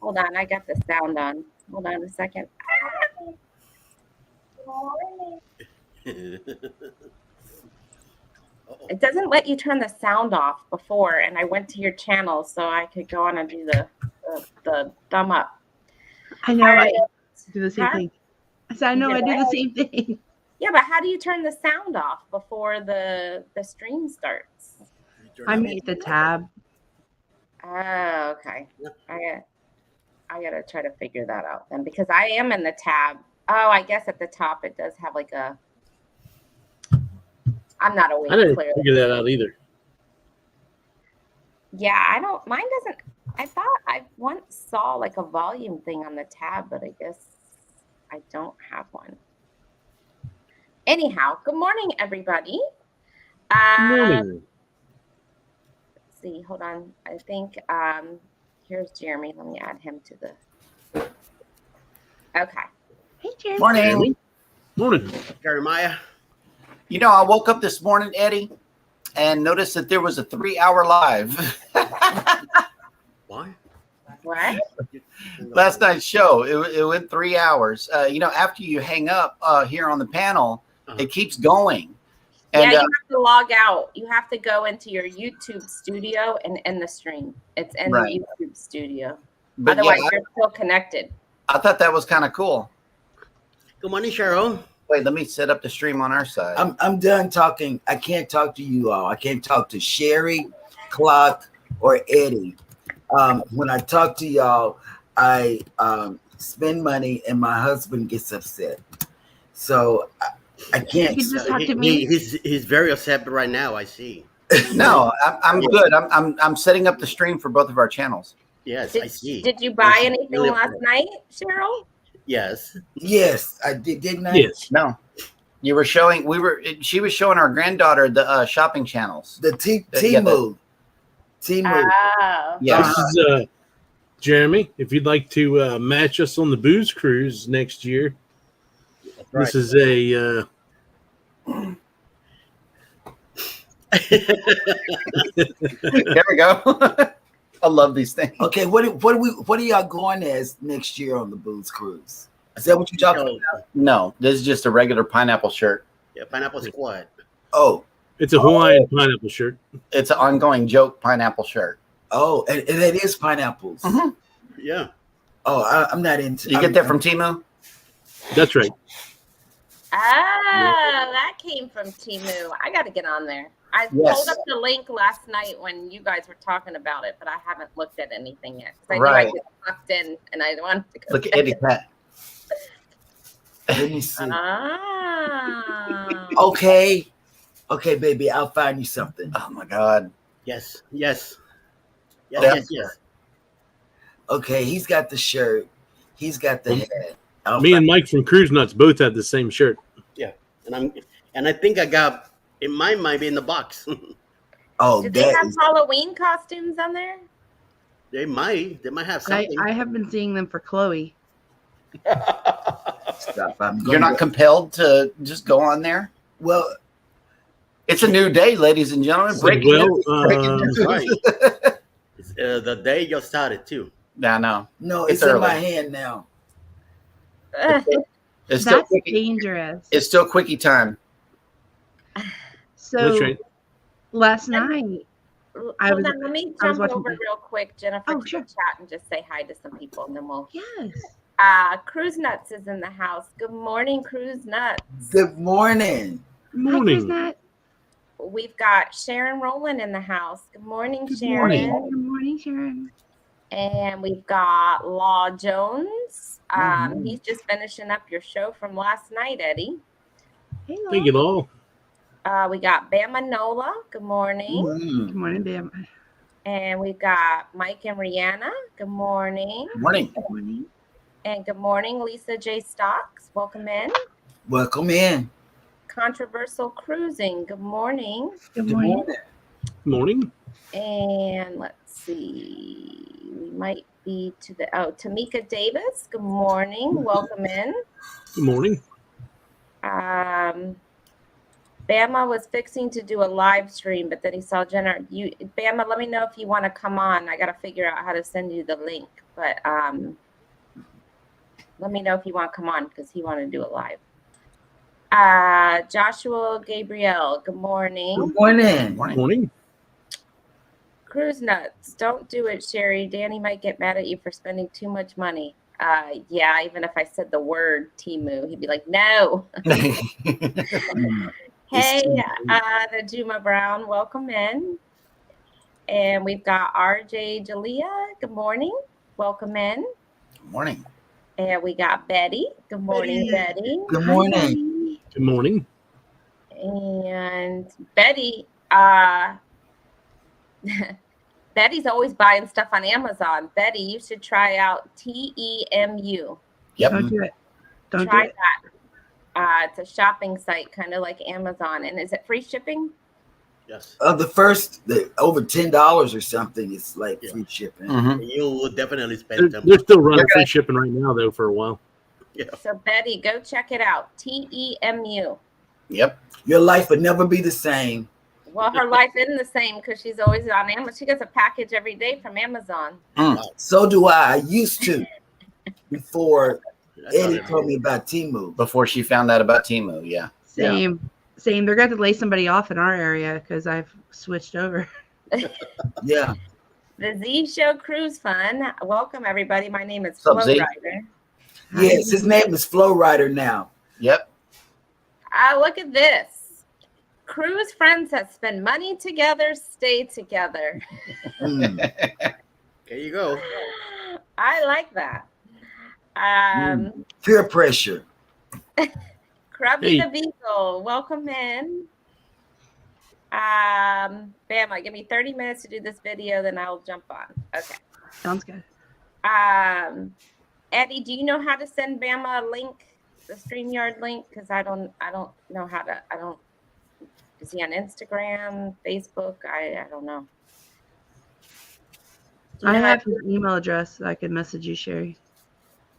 Hold on, I got the sound on. Hold on a second. It doesn't let you turn the sound off before, and I went to your channel so I could go on and do the thumb up. I know. Right. I do the same thing. I said, I know. I do the same thing. Yeah, but how do you turn the sound off before the stream starts? I mute the tab. Oh, okay. I gotta try to figure that out then, because I am in the tab. Oh, I guess at the top it does have like a. I'm not awake. I didn't clearly. figure that out either. Yeah, I don't. Mine doesn't. I thought I once saw like a volume thing on the tab, but I guess I don't have one. Anyhow, good morning, everybody. Morning. Let's see. Hold on. I think here's Jeremy. Let me add him to the. Okay. Hey, Jeremy. Morning. Morning. Jeremiah. You know, I woke up this morning, Eddie, and noticed that there was a 3-hour live. Why? What? Last night's show, it went 3 hours. You know, after you hang up here on the panel, it keeps going. And, yeah, you have to log out. You have to go into your YouTube studio and end the stream. It's in Right. the YouTube studio. But Otherwise, yeah, you're still connected. I thought that was kind of cool. Good morning, Cheryl. Wait, let me set up the stream on our side. I'm done talking. I can't talk to you all. I can't talk to Sherry, Clark, or Eddie. When I talk to y'all, I spend money and my husband gets upset. So I can't. You just talk to me. He's very upset right now. I see. No, I'm good. I'm setting up the stream for both of our channels. Yes, I see. Did you buy Yes, anything really last upset. night, Cheryl? Yes. Yes, I did, didn't I? Yes. No, you were showing. She was showing our granddaughter the shopping channels. The Temu. Temu. Oh. Yeah. This is Jeremy. If you'd like to match us on the booze cruise next year, this is a. There we go. I love these things. Okay, what are y'all going as next year on the booze cruise? Is that what you're talking about? No, this is just a regular pineapple shirt. Yeah, pineapple squad. Oh, It's a Hawaiian pineapple shirt. It's an ongoing joke pineapple shirt. oh, and it is pineapples. Mhm. Yeah. Oh, I'm not into. You get that from Temu? That's right. Oh, that came from Temu. I got to get on there. I Yes. pulled up the link last night when you guys were talking about it, but I haven't looked at anything yet. 'Cause I knew I Right. get sucked in, and I wanted to go. Look at check Eddie it. Pat. Let me see. Ah. Okay, baby, I'll find you something. Oh my God. Yes. Yes. Yes. Yeah. Yes. Yes. Okay, he's got the shirt. He's got the head. Me and Mike from Cruise Nuts both have the same shirt. Yeah. And I think I got it. Mine might be in the box. Oh, Do they that have is. Halloween costumes on there? They might have I something. have been seeing them for Chloe. Stuff. I'm You're gonna- not compelled to just go on there? Well, It's a new day, ladies and gentlemen. Breaking news. That's right. It's, the day just started too. Yeah, no. no, It's it's in early. my hand now. It's still That's quickie, dangerous. it's still quickie time. So That's right. last night, I Hold was- on, let me I was jump watching over the- real quick, Jennifer, Oh, to sure. the chat and just say hi to some people, and then we'll. yes. Cruise Nuts is in the house. Good morning, Cruise Nuts. Good morning. Hi, Chris Morning. Nat. We've got Sharon Rowland in the house. Good morning, Good Sharon. morning. Good morning, Sharon. And we've got Law Jones. Mhm. He's just finishing up your show from last night, Eddie. Hey, Thank you Laura. all. We got Bama Nola. Good morning. Good morning, Bam. And we've got Mike and Rihanna. Good morning. Morning. Good morning. And good morning, Lisa J. Stocks. Welcome in. Welcome in. Controversial Cruising. Good morning. Good morning. Morning. And let's see. We might be to the Tamika Davis. Good morning. Welcome in. Good morning. Bama was fixing to do a live stream, but then he saw Jenna. Bama, let me know if you want to come on. I got to figure out how to send you the link, but let me know if you want to come on because he wanted to do it live. Joshua Gabriel, good morning. Good morning. Morning. Cruise nuts, don't do it, Sherry. Danny might get mad at you for spending too much money. Yeah, even if I said the word Timu, he'd be like, no. Hey, Najuma Brown, welcome in. And we've got RJ Jalea. Good morning. Welcome in. Good morning. And we got Betty. Good morning, Betty. Good morning. Good morning. And Betty, Betty's always buying stuff on Amazon. Betty, you should try out TEMU. Yep. Don't do it. Don't Try do it. that. It's a shopping site, kind of like Amazon. And is it free shipping? Yes. The over $10 or something is like free shipping. Mhm. You will definitely spend them. They're still running free shipping right now, though, for a while. Yeah. So Betty, go check it out. TEMU. Yep. Your life would never be the same. Well, her life isn't the same because she's always on Amazon. She gets a package every day from Amazon. So do I. I used to before That's Eddie not told me about Timu. Before she found out about Timu, yeah. Same. They're going to lay somebody off in our area because I've switched over. Yeah. The Z Show Cruise Fun. Welcome, everybody. My name is What's up, Flo Z? Rider. Yes, his name is Flow Rider now. Yep. Look at this. Cruise friends that spend money together stay together. There you go. I like that. Peer pressure. Krubby the Beagle, welcome in. Bama, give me 30 minutes to do this video, then I'll jump on. Okay. Sounds good. Eddie, do you know how to send Bama a link, the StreamYard link? Because I don't know how to. Is he on Instagram, Facebook? I don't know. I have his email address. So I can message you, Sherry.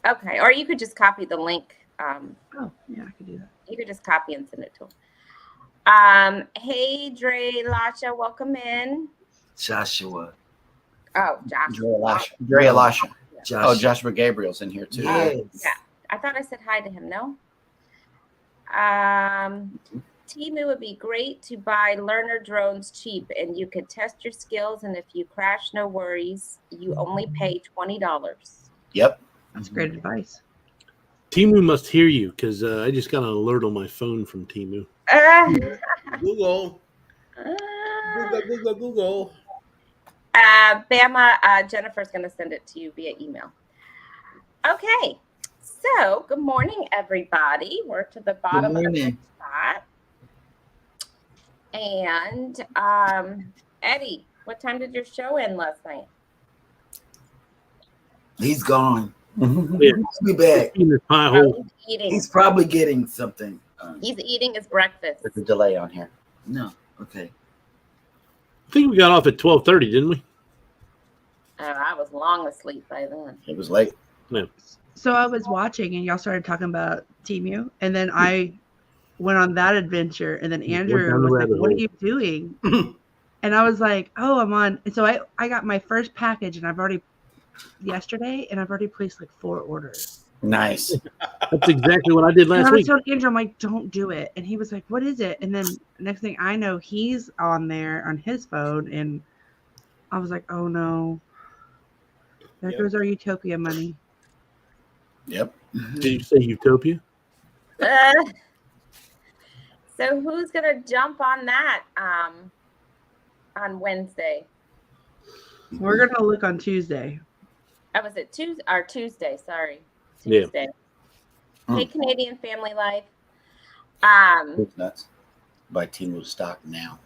Okay, or you could just copy the link. Oh, yeah, I could do that. You could just copy and send it to him. Hey, Dre Lasha, welcome in. Joshua. Oh, Joshua. Dre Elisha. Joshua. Oh, Joshua Gabriel's in here too. Yes. Yeah, I thought I said hi to him. No. Timu would be great to buy learner drones cheap, and you could test your skills. And if you crash, no worries. You only pay $20. Yep. That's great advice. Timu must hear you because I just got an alert on my phone from Timu. Google. Google. Bama, Jennifer's going to send it to you via email. Okay. So, good morning, everybody. We're to the bottom of the spot. And Eddie, what time did your show end last night? He's gone. Yeah. He'll be back. In the pie hole. He's eating. He's probably getting something. He's eating his breakfast. There's a delay on here. No. Okay. I think we got off at 12:30, didn't we? I was long asleep by then. It was late. Yeah. So I was watching and y'all started talking about Timu, and then I went on that adventure, and then Andrew was like, "What are you doing?" And I was like, "Oh, I'm on." And so I got my first package, and I've already placed like 4 orders. Nice. That's exactly what I did last and I was week. telling Andrew, I'm like, "Don't do it." And he was like, "What is it?" And then next thing I know, he's on there on his phone, and I was like, "Oh no, there goes our Utopia money." Yep. Did you say Utopia? So who's gonna jump on that on Wednesday? We're gonna look on Tuesday. Was it Tuesday or Tuesday? Sorry, Yeah. Tuesday. Hey, Canadian Family Life. It's nuts. Buy Timu stock now.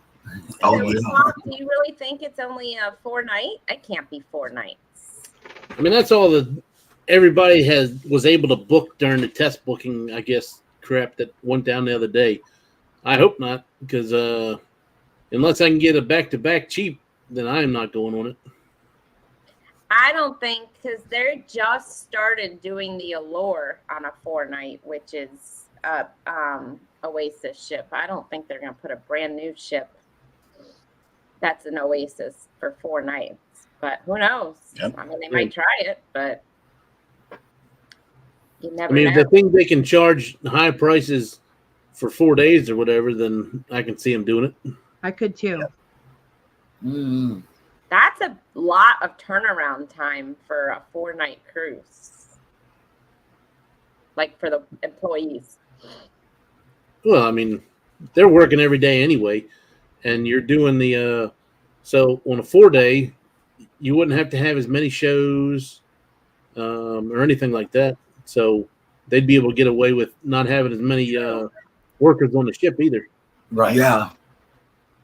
Oh, so, yeah. Tom, do you really think it's only a 4-night? It can't be 4 nights. I mean, that's all that everybody was able to book during the test booking, I guess, crap that went down the other day. I hope not, because unless I can get a back-to-back cheap, then I am not going on it. I don't think, because they just started doing the Allure on a 4-night, which is Oasis ship. I don't think they're going to put a brand new ship that's an Oasis for 4 nights. But who knows? Yep. I mean, they might try it, but you never I mean, know. if they think they can charge high prices for 4 days or whatever, then I can see them doing it. I could too. Mm. That's a lot of turnaround time for a 4-night cruise. Like for the employees. Well, I mean, they're working every day anyway, and you're doing the so on a 4-day, you wouldn't have to have as many shows or anything like that. So they'd be able to get away with not having as many workers on the ship either. Right. Yeah,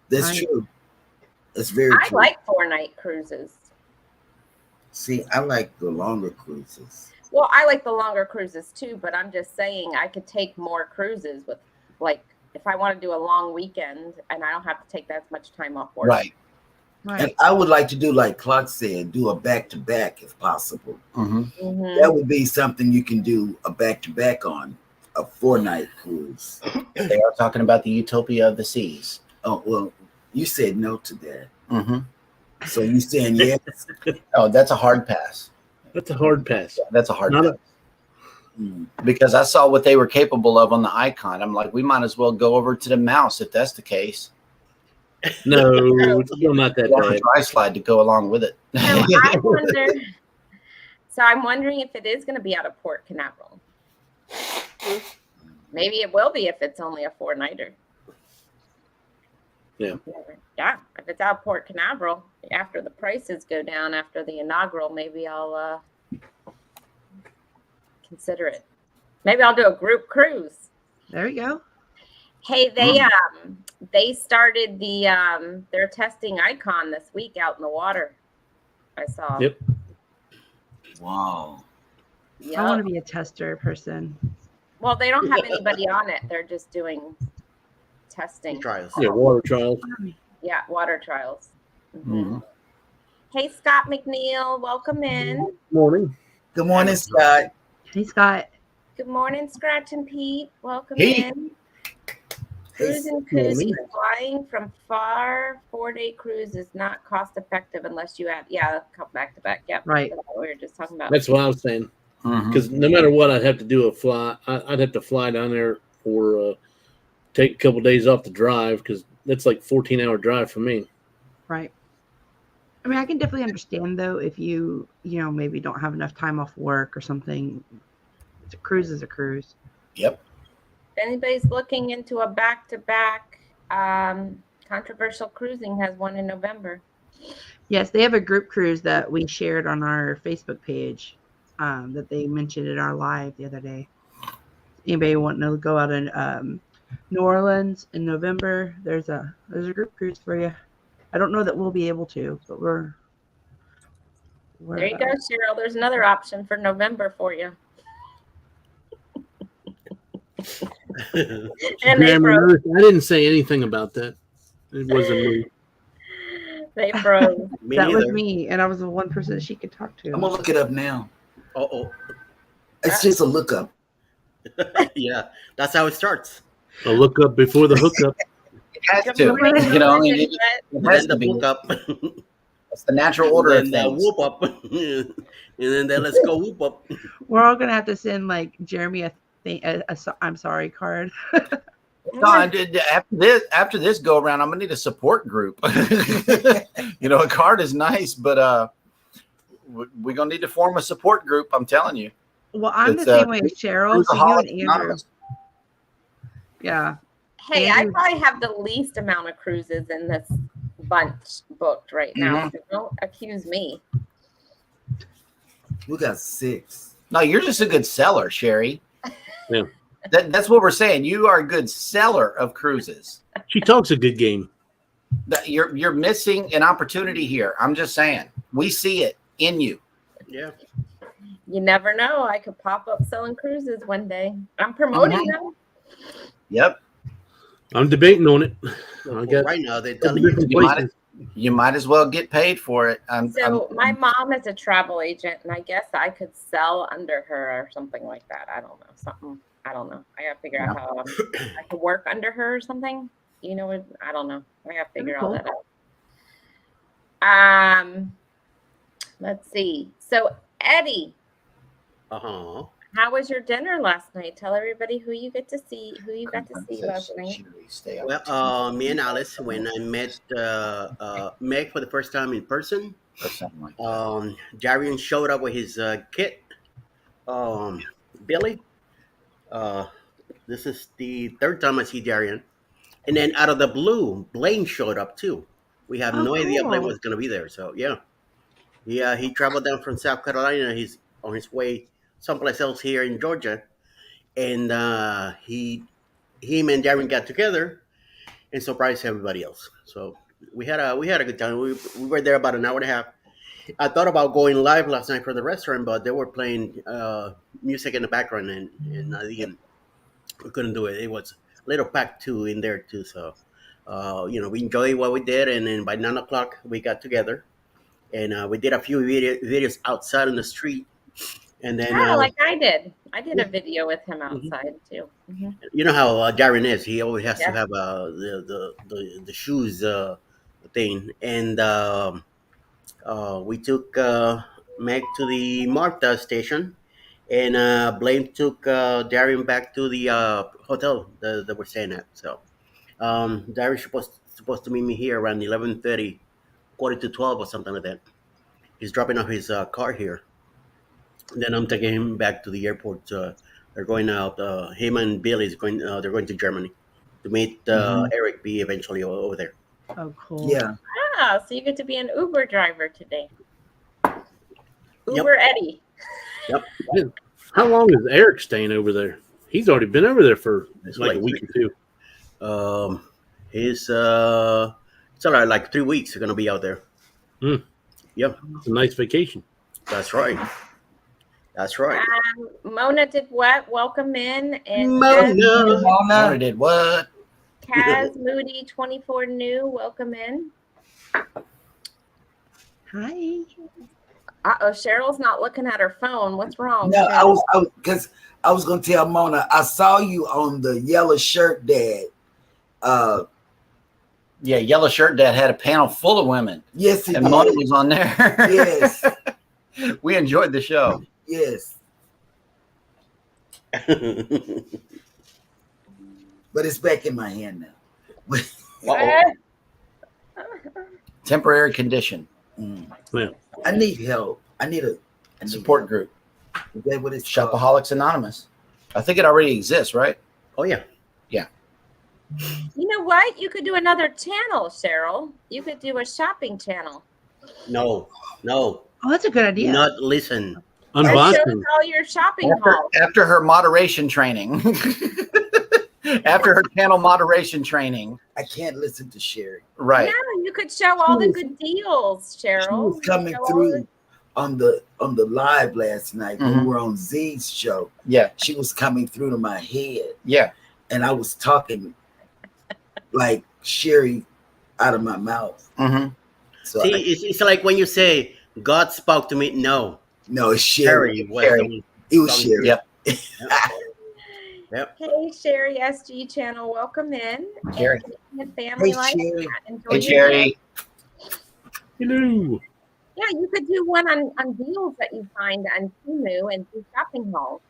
that's Right. true. That's very I true. like 4-night cruises. See, I like the longer cruises. Well, I like the longer cruises too, but I'm just saying I could take more cruises with, like, if I want to do a long weekend and I don't have to take that much time off work. Right. Right. And I would like to do, like Clark said, do a back-to-back if possible. Mm-hmm. Mhm. That would be something you can do a back-to-back on, a 4-night cruise. They are talking about the Utopia of the Seas. Oh, well, you said no to that. Mm-hmm. So you saying yes? Oh, that's a hard pass. That's a hard pass. That's a hard Not pass. Mm. Because I saw what they were capable of on the Icon. I'm like, we might as well go over to the Mouse if that's the case. No, it's still not that We have a bad. dry slide to go along with it. So I wonder. So I'm wondering if it is going to be out of Port Canaveral. Maybe it will be if it's only a 4-nighter. Yeah. Yeah. If it's out of Port Canaveral, after the prices go down after the inaugural, maybe I'll consider it. Maybe I'll do a group cruise. There you go. Hey, they started they're testing Icon this week out in the water. I saw. Yep. Wow. Yep. I want to be a tester person. Well, they don't have anybody on it. They're just doing testing. Trials. Yeah, water trials. Yeah, water trials. Mhm. Hey, Scott McNeil, welcome in. Morning. Good morning, Scott. Hey, Scott. Good morning, Scratch and Pete. Welcome Hey. in. Hey, Cruise and morning. koozies. Flying from far 4-day cruise is not cost effective unless you add, come back to back. Yep. Right. That's what we were just talking about. That's what I was saying. Mhm. Because no matter what, I'd have to do a fly. I'd have to fly down there or take a couple days off the drive because that's like 14-hour drive for me. Right. I mean, I can definitely understand though if you maybe don't have enough time off work or something. A cruise is a cruise. Yep. If anybody's looking into a back-to-back, Controversial Cruising has one in November. Yes, they have a group cruise that we shared on our Facebook page that they mentioned in our live the other day. Anybody wanting to go out in New Orleans in November? There's a group cruise for you. I don't know that we'll be able to, but we're There you go, Cheryl. There's another option for November for you. And they Grammar froze. notice, I didn't say anything about that. It wasn't me. They froze. Me that was neither. me, and I was the one person that she could talk to. I'm gonna look it up now. Oh, It's just a lookup. yeah. That's how it starts. A look up before the hookup. It has Good to. morning, You know, Elizabeth. it has Then to the be. book up. It's the natural order of then the things. whoop up. And then let's go whoop up. We're all gonna have to send like Jeremy a I'm sorry card. No, after this go around, I'm gonna need a support group. You know, a card is nice, but we're gonna need to form a support group. I'm telling you. Well, I'm It's, the same way as Cheryl. So you Cruiseaholics and Andrew. Anonymous. Yeah. Hey, I Andrew. probably have the least amount of cruises in this bunch booked right now. So don't accuse me. We got 6. No, you're just a good seller, Sherry. Yeah. That's what we're saying. You are a good seller of cruises. She talks a good game. You're missing an opportunity here. I'm just saying. We see it in you. Yeah. You never know. I could pop up selling cruises one day. I'm promoting them. Yep. I'm debating on it. I Well, got right now, they're a couple telling you. different You might, places. you might as well get paid for it. So my mom is a travel agent, and I guess I could sell under her or something like that. I don't know. Something. I don't know. I gotta figure out how I can work under her or something. You know what? I don't know. I gotta figure all that out. Let's see. So Eddie, Uh-huh. how was your dinner last night? Tell everybody who you got to see last night. Well, me and Alice, when I met Meg for the first time in person, Or something like that. Jarian showed up with his kid, Billy. This is the third time I see Jarian. And then out of the blue, Blaine showed up too. We have no idea Blaine was going to be there. So, yeah. He traveled down from South Carolina. He's on his way someplace else here in Georgia. And him and Darren got together and surprised everybody else. So we had a good time. We were there about an hour and a half. I thought about going live last night for the restaurant, but they were playing music in the background, and we couldn't do it. It was a little packed too in there too. So we enjoyed what we did, and then by 9 o'clock we got together, and we did a few videos outside in the street. And then, like I did. I did a video with him outside too. Mm-hmm. You know how Darren is. He always has to have the shoes thing. And we took Meg to the Martha station, and Blaine took Darren back to the hotel that we're staying at. So Darren's supposed to meet me here around 11:30, 11:45 or something like that. He's dropping off his car here. Then I'm taking him back to the airport. They're going out. Him and Billy's going. They're going to Germany to meet Eric B. eventually over there. Oh, cool. Yeah. So you get to be an Uber driver today. Uber Eddie. Yep. How long is Eric staying over there? He's already been over there for like a week or two. It's all right. Like 3 weeks. They're gonna be out there. Yep. It's a nice vacation. That's right. That's right. Mona did what? Welcome in. And Mona did what? Kaz Moody 24 new. Welcome in. Hi. Cheryl's not looking at her phone. What's wrong? No, I was gonna tell Mona, I saw you on the Yellow Shirt Dad. Yeah, Yellow Shirt Dad had a panel full of women. Yes, and Mona was on there. Yes. We enjoyed the show. Yes. But it's back in my hand now. Temporary condition. Yeah. I need help. I need a support group. Is that what it's Shopaholics Anonymous. I think it already exists, right? Oh yeah. Yeah. You know what? You could do another channel, Cheryl. You could do a shopping channel. No. Oh, that's a good idea. Do not listen. Shows all your shopping hauls. After her moderation training. After her channel moderation training. I can't listen to Sherry. Right. No, you could show all the good deals, Cheryl. She was coming through on the live last night when we were on Z's show. Yeah. She was coming through to my head. Yeah. And I was talking like Sherry out of my mouth. So see, it's like when you say God spoke to me. No, it's Sherry. It was Sherry. Yep. Yep. Hey, Sherry SG channel, welcome in. Sherry. Family Hey, life. Sherry. Hey, Sherry. Hello. Yeah, you could do one on deals that you find on Temu and do shopping hauls.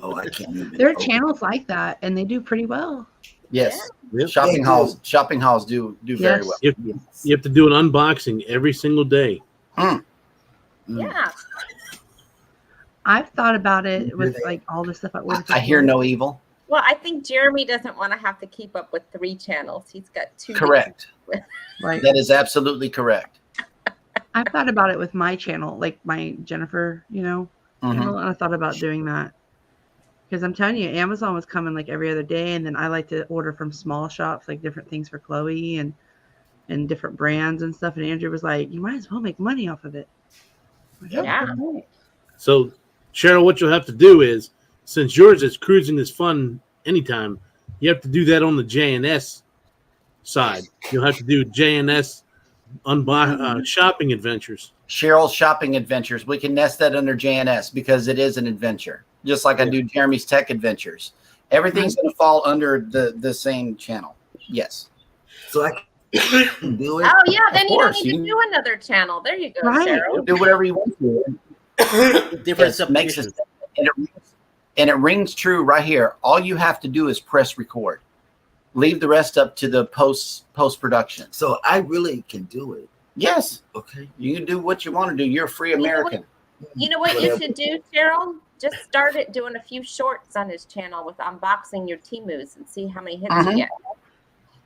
Oh, I can't even. There are channels like that, and they do pretty well. Yes. Yeah. Shopping hauls do very well. You have to do an unboxing every single day. Yeah. I've thought about it with like all the stuff I ordered. I hear no evil. Well, I think Jeremy doesn't want to have to keep up with 3 channels. He's got 2. Correct. Right. That is absolutely correct. I've thought about it with my channel, like my Jennifer, channel, and I thought about doing that. Because I'm telling you, Amazon was coming like every other day, and then I like to order from small shops, like different things for Chloe and different brands and stuff. And Andrew was like, "You might as well make money off of it." Yeah. So, Cheryl, what you'll have to do is, since yours is cruising is fun anytime, you have to do that on the JNS side. You'll have to do JNS shopping adventures. Cheryl's shopping adventures. We can nest that under JNS because it is an adventure. just like I do Jeremy's Tech Adventures. Everything's going to fall under the same channel. Yes. So I can do it. Oh yeah, then Of you don't course, need to you- do another channel. There you go, Right. Cheryl. Do whatever you want to. Different Yes, makes subdivisions. it, and it rings true right here. All you have to do is press record. Leave the rest up to the post production. So I really can do it. Yes, Okay. you can do what you want to do. You're a free know what? American. You know what you should do, Cheryl? Just start it doing a few shorts on his channel with unboxing your Temus and see how many hits you get.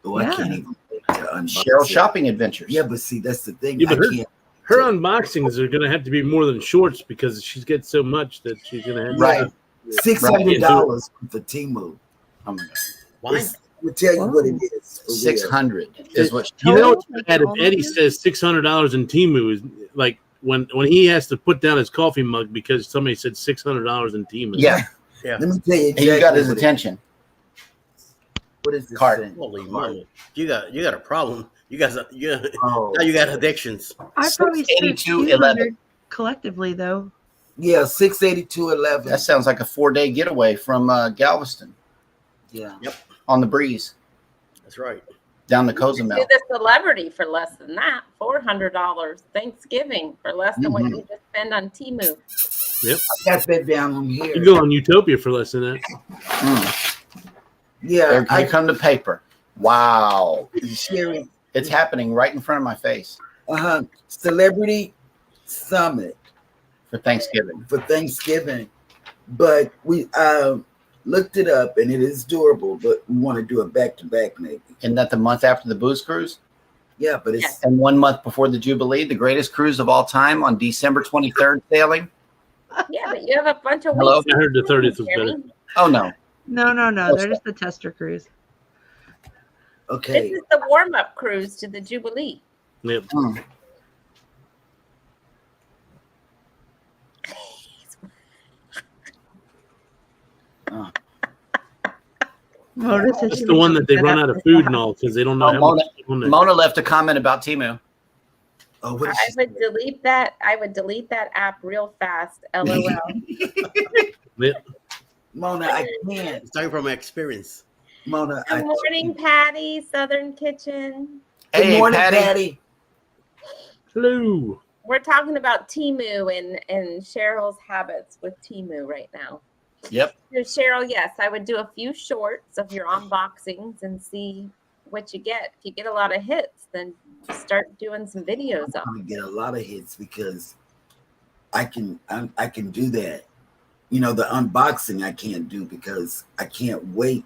Oh, I Yeah. can't even wait to unbox Cheryl it. Shopping Adventures. Yeah, but see, that's the thing. Yeah, but I can't. Her unboxings are going to have to be more than shorts because she gets so much that she's going to have Right. $600 for Temu. Oh my God. Why? It's- We'll tell you what it is. for real. 600 is what. You know what's Like bad if all of Eddie them? says $600 in Temu is like when he has to put down his coffee mug because somebody said $600 in Temu. Yeah, Let me tell you exactly he got his what it- attention. What is this Cart. thing? Holy Cart. moly! You got a problem. You guys, Oh. now you got addictions. I probably spent 682.11. 200 collectively though. Yeah, 682.11. That sounds like a 4-day getaway from Galveston Yeah. on the breeze That's right. down the Do Cozumel. the celebrity for less than that. $400 Thanksgiving for less than what you just spend on Temu. Got that down on You here. go on Utopia for less than that. Yeah, There you come to paper. Wow, Sherry. it's happening right in front of my face Celebrity Summit for Thanksgiving. for Thanksgiving. But we looked it up and it is doable, but we want to do it back to back maybe. Isn't that the month after the booze cruise? Yeah, but it's Yes. And 1 month before the Jubilee, the greatest cruise of all time on December 23rd sailing? Yeah, but you have a bunch of Hello? weeks. I heard the 30th was Jeremy. better. Oh, no. No. They're just the tester cruise. okay. This is the warm-up cruise to the Jubilee. Yep. Mona says It's she the one needs that they to run set out up of this food house. and all because they don't know Oh, how Mona, much is on there. Mona left a comment about Timu. Oh, what is I she would delete that. I would delete that app real fast. LOL. Yep. Mona, I can't. It's talking from experience. Mona, Good morning, Patty, Southern Kitchen. Good Hey, morning, Patty. Patty. Hello. We're talking about Timu and Cheryl's habits with Timu right now. Yep. So Cheryl, yes, I would do a few shorts of your unboxings and see what you get. If you get a lot of hits, then start doing some videos of I'm gonna get a lot of hits because I can do that. You know, the unboxing I can't do because I can't wait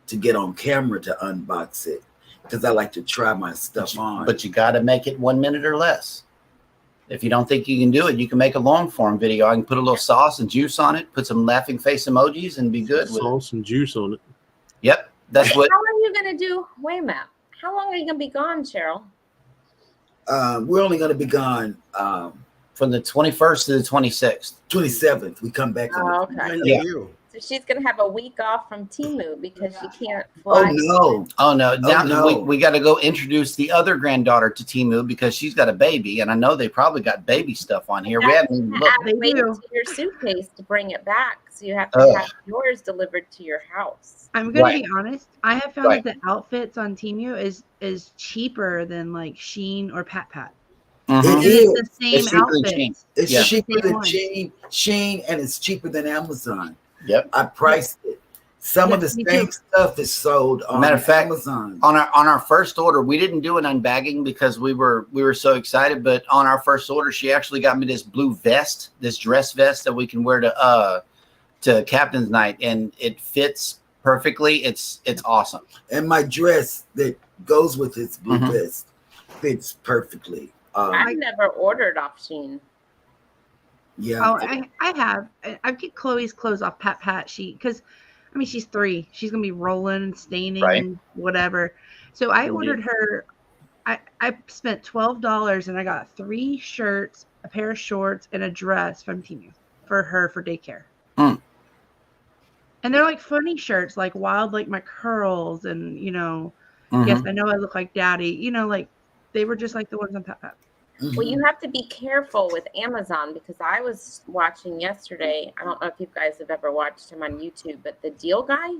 to get on camera to unbox it because I like to try my stuff on. But you got to make it 1 minute or less. If you don't think you can do it, you can make a long form video. I can put a little sauce and juice on it, put some laughing face emojis, and be good with it. Sauce and juice on it. Yep. That's what. How are you going to do? Wait a minute. How long are you going to be gone, Cheryl? We're only gonna be gone From the 21st to the 26th. 27th. We come back on Oh, the okay. When Yeah. do you? So she's going to have a week off from Timu because she can't Oh fly. no. Oh, no. Now no. we got to go introduce the other granddaughter to Timu because she's got a baby. And I know they probably got baby stuff on here. We haven't even looked. They Wait do. until your suitcase to bring it back. So you have to Ugh. have yours delivered to your house. I'm gonna Right. be honest. I have found Right. that the outfits on Temu is cheaper than like Sheen or Pat Pat. Mhm. It And is. it's the same It's cheaper than outfits. Shein. It's Yeah. cheaper Same than one. Sheen, and it's cheaper than Amazon. Yep. I priced it. Some of Yes, the me same too. stuff is sold on Matter of fact, Amazon. On our first order, we didn't do an unbagging because we were so excited. But on our first order, she actually got me this blue vest, this dress vest that we can wear to Captain's Night, and it fits perfectly. It's awesome. And my dress that goes with this blue Mhm. vest fits perfectly. I've never ordered off Sheen. Yeah. Oh, I have. I get Chloe's clothes off Pat Pat. Because, I mean, she's 3. She's gonna be rolling and staining Right. and whatever. So I Indeed. ordered her. I spent $12 and I got 3 shirts, a pair of shorts, and a dress from Temu for her for daycare. Mm. And they're like funny shirts, like wild, like my curls, and Mhm. yes, I know I look like daddy. Like they were just like the ones on Pat Pat. Well, you have to be careful with Amazon because I was watching yesterday. I don't know if you guys have ever watched him on YouTube, but the deal guy,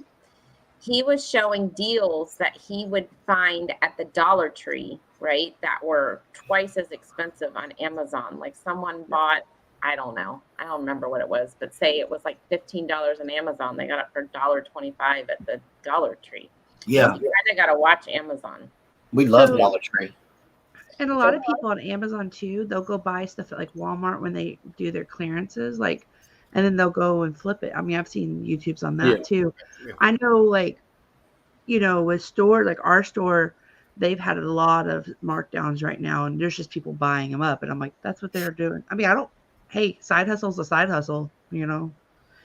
he was showing deals that he would find at the Dollar Tree, right? That were twice as expensive on Amazon. Like someone bought, I don't know, I don't remember what it was, but say it was like $15 on Amazon. They got it for $1.25 at the Dollar Tree. Yeah. So you kind of got to watch Amazon. We love So- Dollar Tree. And a lot of people on Amazon too, they'll go buy stuff at like Walmart when they do their clearances, like, and then they'll go and flip it. I mean, I've seen YouTubes on that too. Yeah. I know, like, you know, with store, like our store, they've had a lot of markdowns right now, and there's just people buying them up. And I'm like, that's what they're doing. I mean, hey, side hustle's a side hustle, you know.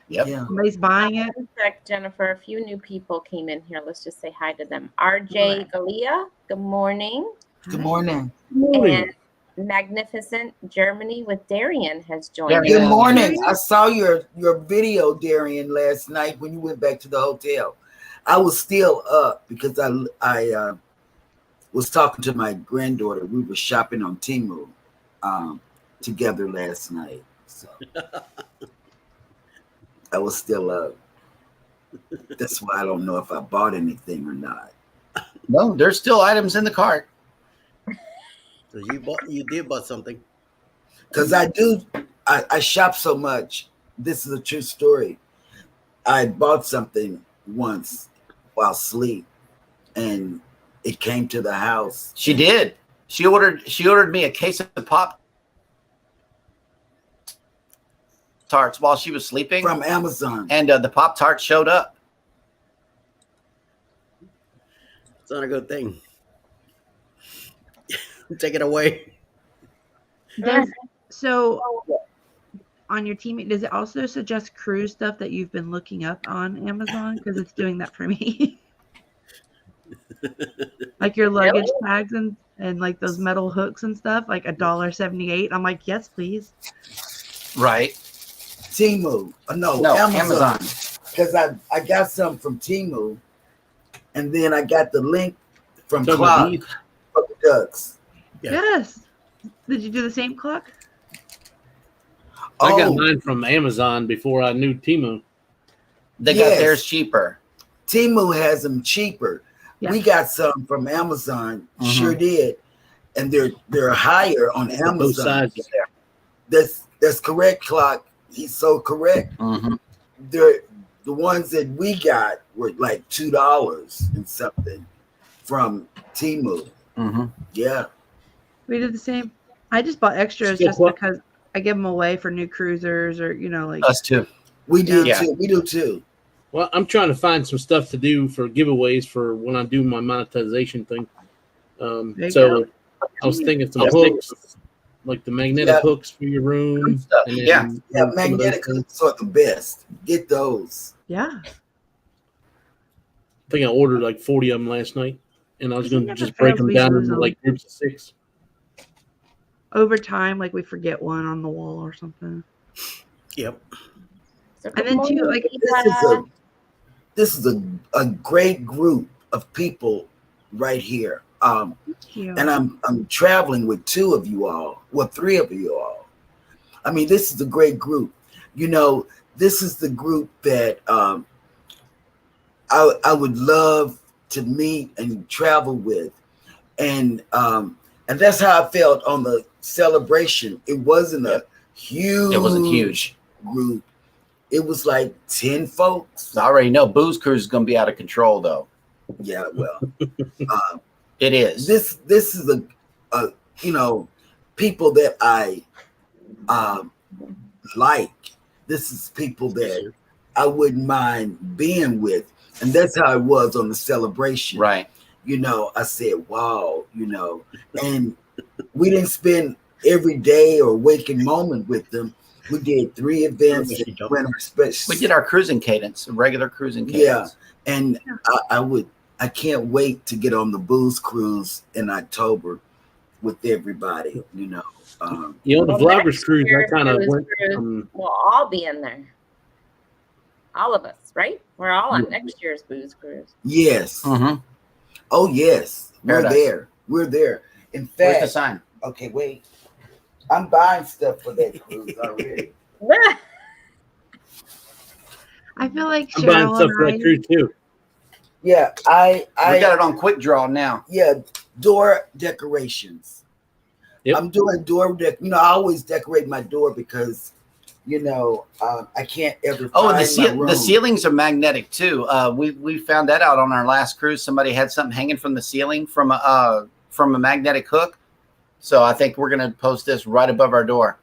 Yep. Yeah. Somebody's buying it. One sec, Jennifer. A few new people came in here. Let's just say hi to them. RJ Galia, good morning. Good morning. And Magnificent Germany with Darian has joined Darian. Good us. morning. I saw your video, Darian, last night when you went back to the hotel. I was still up because I was talking to my granddaughter. We were shopping on Temu together last night. So I was still up. That's why I don't know if I bought anything or not. No, there's still items in the cart. So you did bought something. Because I shop so much. This is a true story. I bought something once while asleep, and it came to the house. She did. She ordered me a case of Pop Tarts while she was sleeping From Amazon. and the Pop Tart showed up. It's not a good thing. Take it away. So on your team, does it also suggest cruise stuff that you've been looking up on Amazon? Because it's doing that for me. Like your luggage tags and like those metal hooks and stuff, like $1.78. I'm like, yes, please. Right. Temu. No, Amazon. Because I got some from Temu, and then I got the link from Some of Clock these. for the ducks. Yeah. Yes. Did you do the same clock? I got Oh, mine from Amazon before I knew Temu. They Yes. got theirs cheaper. Temu has them cheaper. Yeah. We got some from Amazon, Mhm. sure did, and they're higher on Both Amazon. sides. That's correct, Clock. He's so correct. Mm-hmm. The ones that we got were like $2 and something from Temu. Mm-hmm. Yeah, We did the same. I just bought extras Still just what? because I give them away for new cruisers or, you know, like. Us too. we do Yeah. too. We do too. Well, I'm trying to find some stuff to do for giveaways for when I do my monetization thing. There you So go. I was thinking some hooks, like the magnetic Yeah. hooks for your room. Stuff. And then Yeah. Yeah, some of those magnetic things. hooks are the best. Get those. Yeah. I think I ordered like 40 of them last night, and I was It going to never just break fails, them we down lose into them. like groups of 6. Over time, like we forget one on the wall or something. Yep. So And then too, like, This is a great group of people right here. Yeah. And I'm traveling with 2 of you all, well, 3 of you all. I mean, this is a great group. You know, this is the group that I would love to meet and travel with, and that's how I felt on the celebration. It wasn't a huge. It wasn't huge. Group. It was like 10 folks. I already know Booze Cruise is going to be out of control, though. Yeah, well, It is. this is a you know, people that I like. This is people that I wouldn't mind being with, and that's how it was on the celebration. Right. You know, I said, wow, you know, and we didn't spend every day or waking moment with them. We did 3 events. We did our cruising cadence, a regular cruising cadence. Yeah, and I can't wait to get on the Booze Cruise in October with everybody. You know, The Well, Vloggers next Cruise, I year's kind of Booze went Cruise from, We'll all be in there. All of us, right? We're all on next year's Booze Cruise. yes. Mm-hmm. Oh yes, we're Paradise. there. We're there. In Where's the fact, sign? okay, wait. I'm buying stuff for that cruise already. I feel like I'm buying Cheryl stuff and for that cruise too. Yeah, I got it on quick draw now. Yeah, door decorations. Yep. I'm doing door I always decorate my door because I can't ever find my room. The ceilings are magnetic too. We found that out on our last cruise. Somebody had something hanging from the ceiling from a magnetic hook. So I think we're gonna post this right above our door.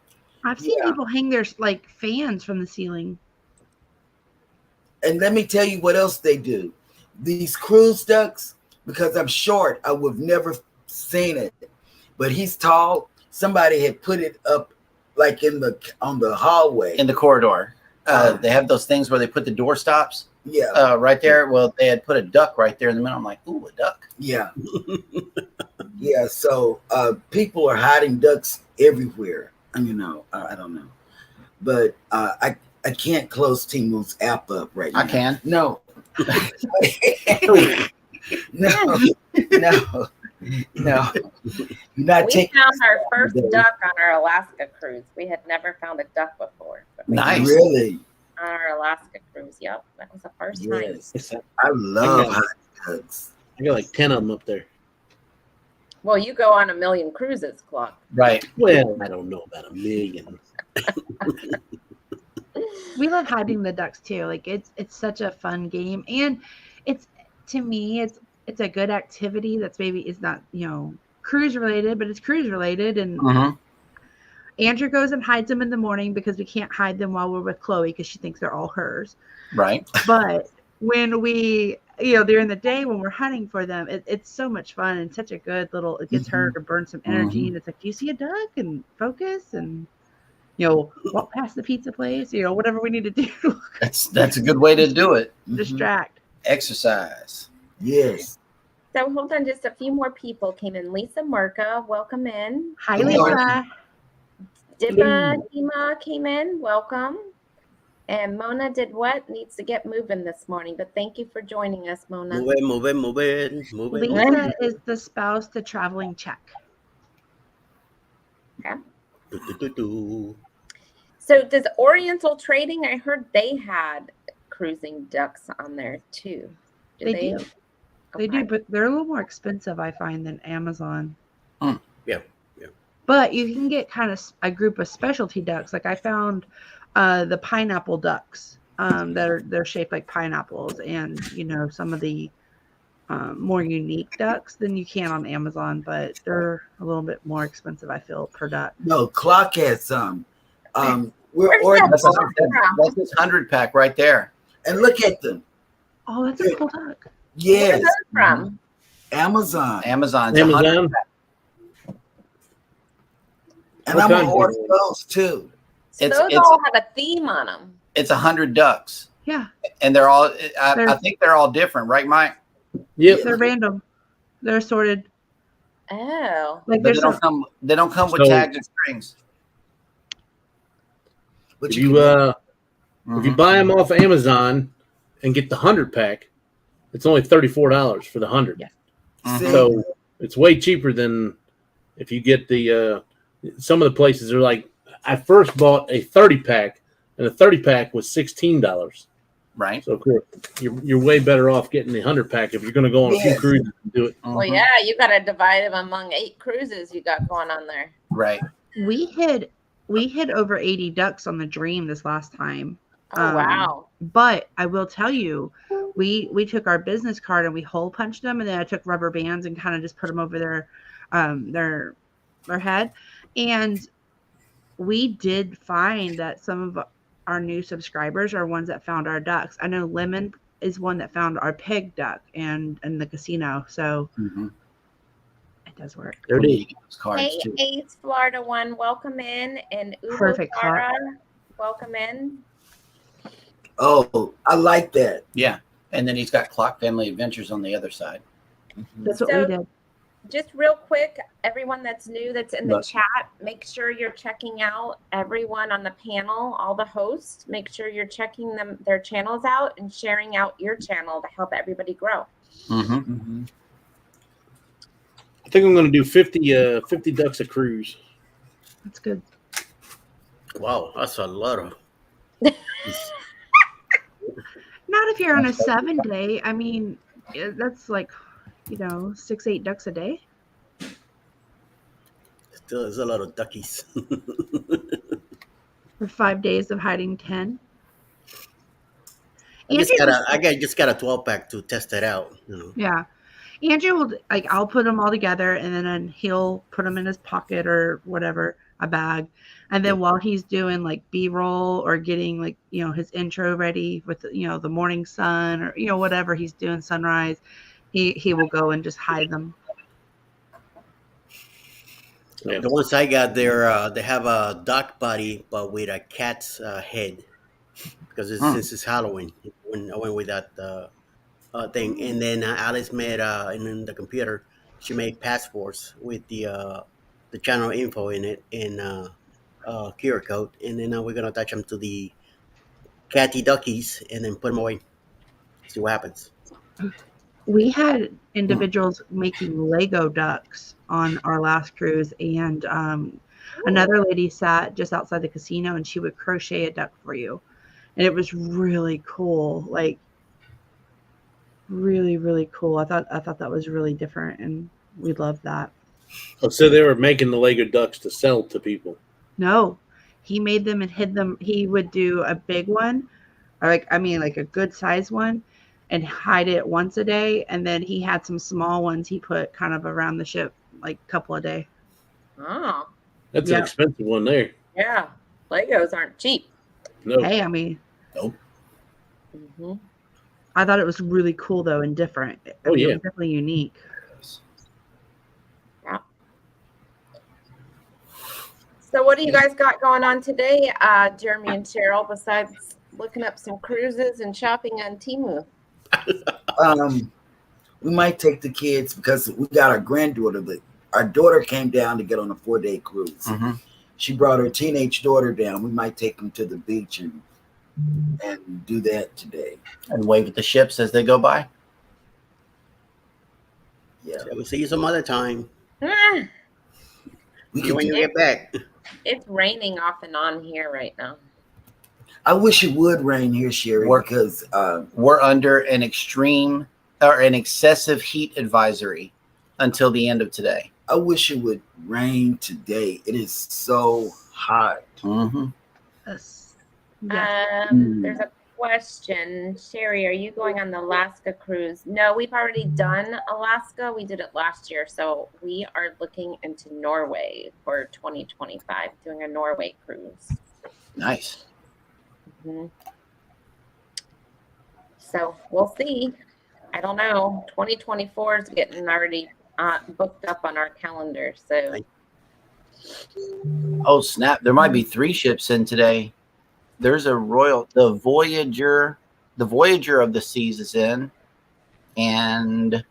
I've seen people hang their like fans from the ceiling. And let me tell you what else they do. These cruise ducks, because I'm short, I would have never seen it. But he's tall. Somebody had put it up like on the hallway. In the corridor. They have those things where they put the door stops. Yeah. Right there. Well, they had put a duck right there in the middle. I'm like, ooh, a duck. Yeah. Yeah. So people are hiding ducks everywhere. I don't know. But I can't close Timu's app up right now. I can. No. No. We found our first duck on our Alaska cruise. We had never found a duck before. Nice. Really? On our Alaska cruise. Yep. That was the first time. I love hot ducks. I got like 10 of them up there. Well, you go on a million cruises, Clark. Right. Well, I don't know about a million. We love hiding the ducks too. Like it's such a fun game, and to me it's a good activity that's maybe is not cruise related, but it's cruise related. And Andrew goes and hides them in the morning because we can't hide them while we're with Chloe because she thinks they're all hers. Right. But when we during the day when we're hunting for them, it's so much fun and such a good little. It gets her to burn some energy, and it's like, do you see a duck? And focus and. Walk past the pizza place, whatever we need to do. That's a good way to do it. Distract. Exercise. Yes. So hold on, just a few more people came in. Lisa Merca, welcome in. Hi, Lisa. Dima came in, welcome. And Mona did what? Needs to get moving this morning, but thank you for joining us, Mona. Move it. Lisa is the spouse to traveling check. Okay. So does Oriental Trading, I heard they had cruising ducks on there too. They do. Okay. They do, but they're a little more expensive, I find, than Amazon. Yeah. But you can get kind of a group of specialty ducks. Like I found the pineapple ducks they're shaped like pineapples, and some of the more unique ducks than you can on Amazon, but they're a little bit more expensive, I feel, per duck. No, Clock has some. That's this 100-pack right there. And look at them. Oh, that's a cool duck. Yes. Where's that from? Amazon. Amazon. And I'm gonna order those too. So those all have a theme on them. It's 100 ducks. Yeah. And they're all. I think they're all different, right, Mike? Yep. They're random. They're sorted. Oh. Like but they don't come with tags and strings. But if you buy them off Amazon and get the 100-pack, it's only $34 for the 100. Yeah. So it's way cheaper than if you get the some of the places are like, I first bought a 30-pack and the 30-pack was $16. Right. So cool. You're way better off getting the 100-pack if you're going to go on a few cruises and do it. Well, yeah, you got to divide them among 8 cruises you got going on there. Right. We hit over 80 ducks on the Dream this last time. Oh, wow. But I will tell you, we took our business card and we hole punched them, and then I took rubber bands and kind of just put them over their head. And we did find that some of our new subscribers are ones that found our ducks. I know Lemon is one that found our pig duck and the casino. So it does work. Hey, Ace Florida One, welcome in. And Perfect. Welcome in. Oh, I like that. Yeah. And then he's got Clock Family Adventures on the other side. That's what we did. Just real quick, everyone that's new that's in the chat, make sure you're checking out everyone on the panel, all the hosts. Make sure you're checking their channels out and sharing out your channel to help everybody grow. I think I'm going to do 50 ducks a cruise. That's good. Wow, that's a lot of. Not if you're on a 7-day. I mean, that's like, 6-8 ducks a day. Still, there's a lot of duckies. For 5 days of hiding 10. I just got a 12-pack to test it out. Yeah. Andrew will, I'll put them all together, and then he'll put them in his pocket or whatever, a bag. And then while he's doing B-roll or getting his intro ready with the morning sun or whatever he's doing, sunrise, he will go and just hide them. Yeah. The ones I got there, they have a duck body but with a cat's head, because since it's Halloween, when I went with that thing. And then Alice made in the computer, she made passports with the channel info in it in QR code, and then we're gonna attach them to the catty duckies and then put them away. See what happens. We had individuals making Lego ducks on our last cruise, and another lady sat just outside the casino, and she would crochet a duck for you, and it was really cool. Really, really cool. I thought that was really different, and we loved that. Oh, so they were making the Lego ducks to sell to people. No, he made them and hid them. He would do a big one, or a good size one, and hide it once a day. And then he had some small ones he put kind of around the ship, a couple a day. Oh. That's an expensive one there. Yeah. Legos aren't cheap. No. Hey, Nope. Mm-hmm. I thought it was really cool though and different. It was definitely unique. Yeah. So what do you guys got going on today, Jeremy and Cheryl, besides looking up some cruises and shopping on Temu? We might take the kids because we got our granddaughter. Our daughter came down to get on a 4-day cruise. Mm-hmm. She brought her teenage daughter down. We might take them to the beach and do that today. And wave at the ships as they go by. Yeah. So we'll see you some other time. Ah, We See when you can get back. it's raining off and on here right now. I wish it would rain here, Sherry, because We're under an extreme or an excessive heat advisory until the end of today. I wish it would rain today. It is so hot. Mm-hmm. Yes. There's a question. Sherry, are you going on the Alaska cruise? No, we've already done Alaska. We did it last year. So we are looking into Norway for 2025, doing a Norway cruise. Nice. Mm-hmm. So we'll see. I don't know. 2024 is getting already booked up on our calendar. So. Oh, snap. There might be 3 ships in today. There's a the Voyager of the Seas is in, and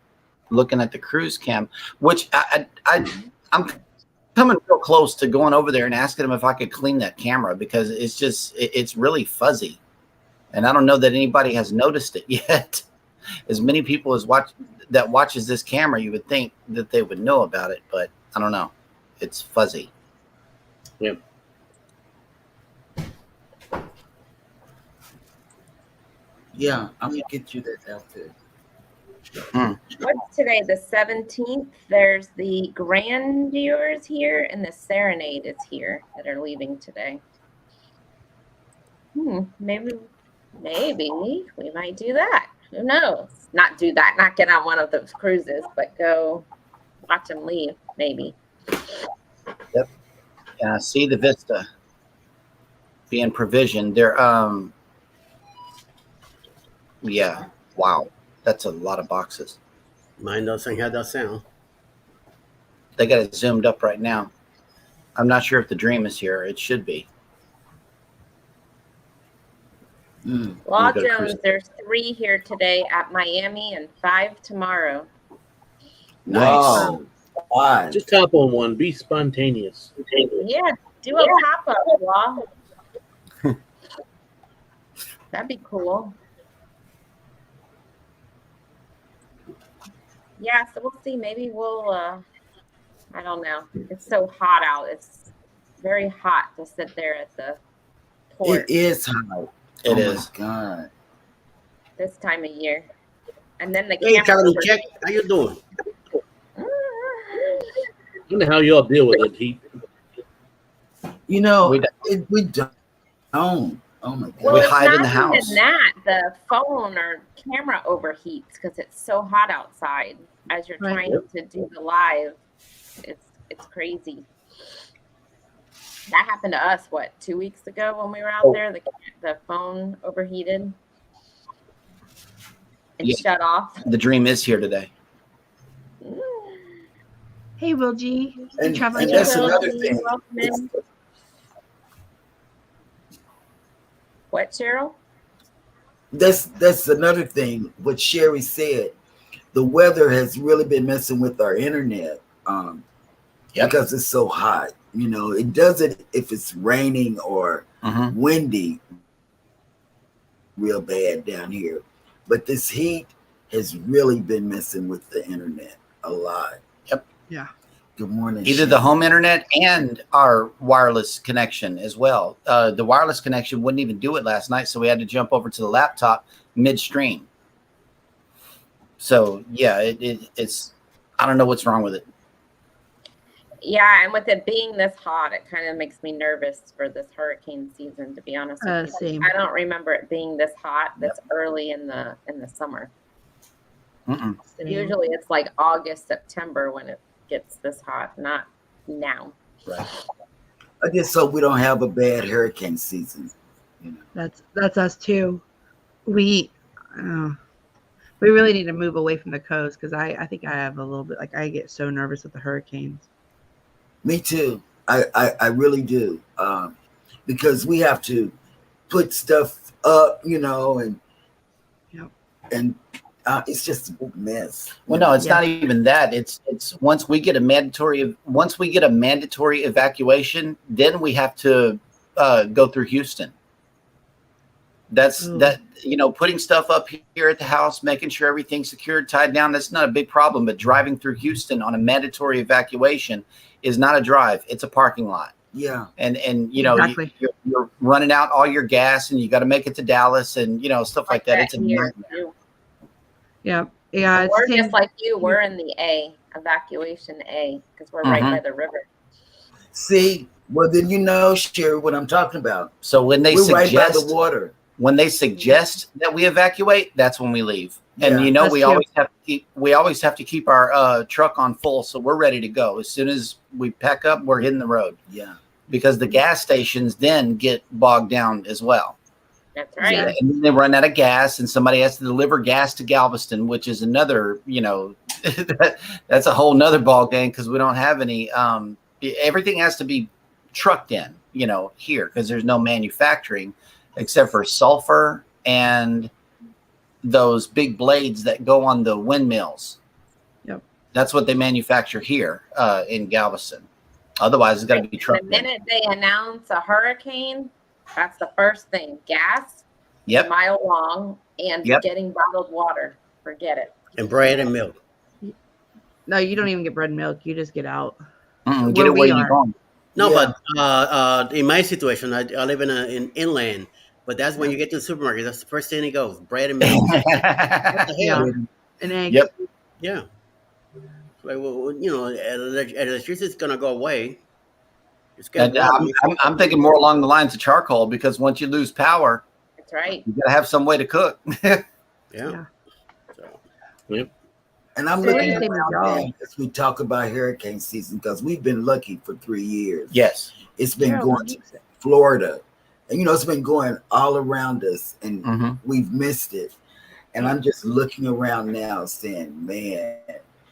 looking at the cruise cam, which I'm coming real close to going over there and asking them if I could clean that camera, because it's really fuzzy, and I don't know that anybody has noticed it yet. As many people as watches this camera, you would think that they would know about it, but I don't know. It's fuzzy. Yep. Yeah, I'm gonna get you that outfit. What's today? The 17th. There's the Grandeurs here and the Serenade is here that are leaving today. Maybe we might do that. Who knows? Not do that. Not get on one of those cruises, but go watch them leave. Maybe. Yep. Yeah. See the Vista being provisioned. They're yeah. Wow. That's a lot of boxes. Mine doesn't have that sound. They got it zoomed up right now. I'm not sure if the Dream is here. It should be. Law Jones, there's 3 here today at Miami and 5 tomorrow. Nice. Wow. Why? Just hop on one. Be spontaneous. Yeah, do a pop-up, Law. That'd be cool. Yeah, so we'll see. Maybe we'll, I don't know. It's so hot out. It's very hot to sit there at the It port is hot. It Oh is. my God. this time of year. And then the Hey, camera Charlie, over- check. How you doing? I don't know how y'all deal with it. You know, We we don't. Oh my God. Well, We it's hide in not the house. even that. The phone or camera overheats because it's so hot outside as you're Right. trying to do the live. It's crazy. That happened to us, 2 weeks ago when we were out there? The phone overheated and Yeah. shut off. The dream is here today. Hey, Will G. And traveling that's to- another thing. Welcome in. What, Cheryl? That's another thing. What Sherry said, the weather has really been messing with our internet because it's so hot. You know, it doesn't if it's raining or windy real bad down here, but this heat has really been messing with the internet a lot. Yep. Yeah. Good morning. Either Sherry. the home internet and our wireless connection as well. The wireless connection wouldn't even do it last night, so we had to jump over to the laptop midstream. So yeah, it's I don't know what's wrong with it. Yeah, and with it being this hot, it kind of makes me nervous for this hurricane season, to be honest with you. Same. I don't remember it being this hot this early in the summer. Mm-mm. Same. Usually it's like August, September when it gets this hot, not now. Right. I just hope we don't have a bad hurricane season. You know. That's us too. We really need to move away from the coast because I think I have a little bit like I get so nervous with the hurricanes. Me too. I really do. Because we have to put stuff up, you know, and Yep. and it's just a mess. Well, no, it's Yeah. not even that. It's once we get a mandatory evacuation, then we have to go through Houston. That's Ooh. that, you know, putting stuff up here at the house, making sure everything's secured, tied down. That's not a big problem. But driving through Houston on a mandatory evacuation is not a drive. It's a parking lot. Yeah. And you know, Exactly. you're running out all your gas, and you got to make it to Dallas, and you know, stuff like that. It's a here, nightmare. too. Yeah. It's We're the same- just like you. We're in the evacuation A, because we're right by the river. See, well then you know, Sherry, what I'm talking about. So when they We're right by suggest the water. when they suggest that we evacuate, that's when we leave. And Yeah, you know, that's we true. always have to keep our truck on full, so we're ready to go. As soon as we pack up, we're hitting the road, Yeah. because the gas stations then get bogged down as well. That's right. Yeah. And then they run out of gas, and somebody has to deliver gas to Galveston, which is another, you know, that's a whole nother ball game, because we don't have any. Everything has to be trucked in, you know, here, because there's no manufacturing except for sulfur and those big blades that go on the windmills. Yep. That's what they manufacture here in Galveston. Otherwise, it's got to be The trucked in. minute they announce a hurricane, that's the first thing. Gas, Yep. a mile long, and Yep. getting bottled water. Forget it. And bread and milk. No, you don't even get bread and milk. You just get out. Get Where it we where you're are. going. No, Yeah. but in my situation, I live in inland. But that's when you get to the supermarket. That's the first thing it goes: bread and milk. What the Yeah. hell? An egg. Yep. Yeah. Like, well, you know, electricity is gonna go away. It's gonna And I'm thinking more along the lines of charcoal, because once you lose power, That's right. you got to have some way to cook. yeah. Yeah. So, And I'm Same looking thing with around y'all. now as we talk about hurricane season, because we've been lucky for 3 years. Yes. It's been Yeah, going to Florida. And you know, it's been going all around us, and Mm-hmm. we've missed it. And I'm just looking around now saying, man,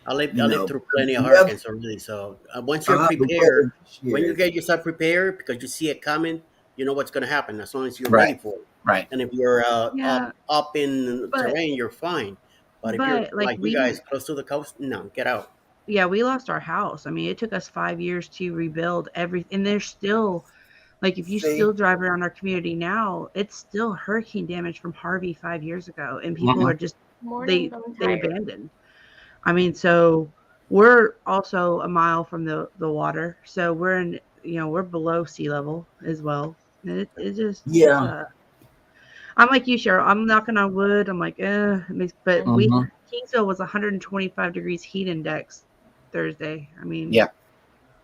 I lived No. through plenty of Yep. hurricanes already. So once you're the prepared, weather this when year you is- get yourself prepared, because you see it coming, you know what's gonna happen as long as you're Right. ready for it. Right. And if you're Yeah. up in But- terrain, you're fine. But if but, you're like, like we- you guys close to the coast, no, get out. Yeah, we lost our house. I mean, it took us 5 years to rebuild everything. And there's still, like, if you See? still drive around our community now, it's still hurricane damage from Harvey 5 years ago. And people Mhm. are just, they Morning, I'm tired. abandoned. I mean, so we're also a mile from the water. So we're in, we're below sea level as well. And it just I'm like you, Cheryl. I'm knocking on wood. I'm like, but Kingsville was 125 degrees heat index Thursday. I mean,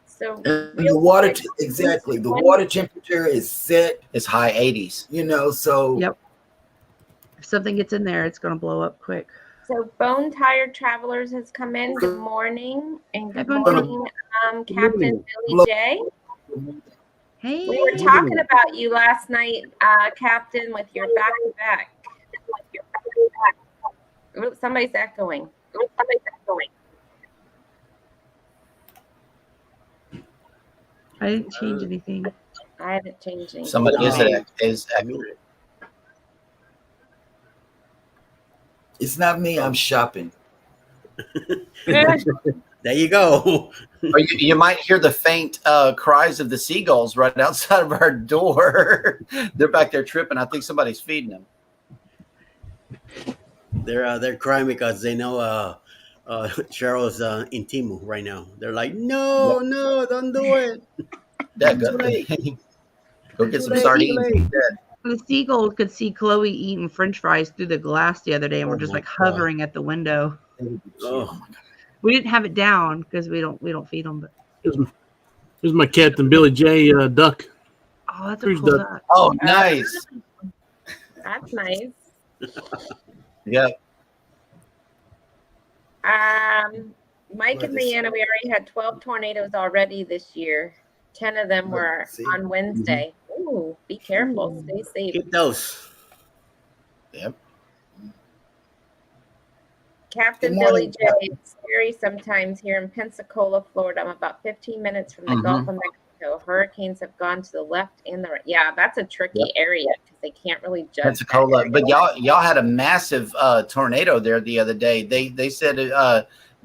So and the water the water temperature is set. It's high 80s. So yep. If something gets in there, it's going to blow up quick. So Bone Tired Travelers has come in. Good morning. And good morning, Captain Billy J. Hey. We were talking about you last night, Captain, with your back-to-back. Oops, somebody's echoing. I didn't change anything. I haven't changed anything. Somebody is echoing. It's not me. I'm shopping. There you go. Or you might hear the faint cries of the seagulls right outside of our door. They're back there tripping. I think somebody's feeding them. They're crying because they know Cheryl's in Timu right now. They're like, no, don't do it. Yeah, go get some sardines. The seagulls could see Chloe eating French fries through the glass the other day, and we're just like hovering at the window. Oh, we didn't have it down because we don't feed them. But here's my Captain Billy J duck. Oh, that's a cool duck. Oh, nice. That's nice. Yeah. Mike and Leanna, we already had 12 tornadoes already this year. 10 of them were on Wednesday. Ooh, be careful. Stay safe. keep those. Yep. Captain Billy J. It's scary sometimes here in Pensacola, Florida. I'm about 15 minutes from the Gulf of Mexico. Hurricanes have gone to the left and the right. Yeah, that's a tricky area because they can't really judge Pensacola. But y'all had a massive tornado there the other day. They said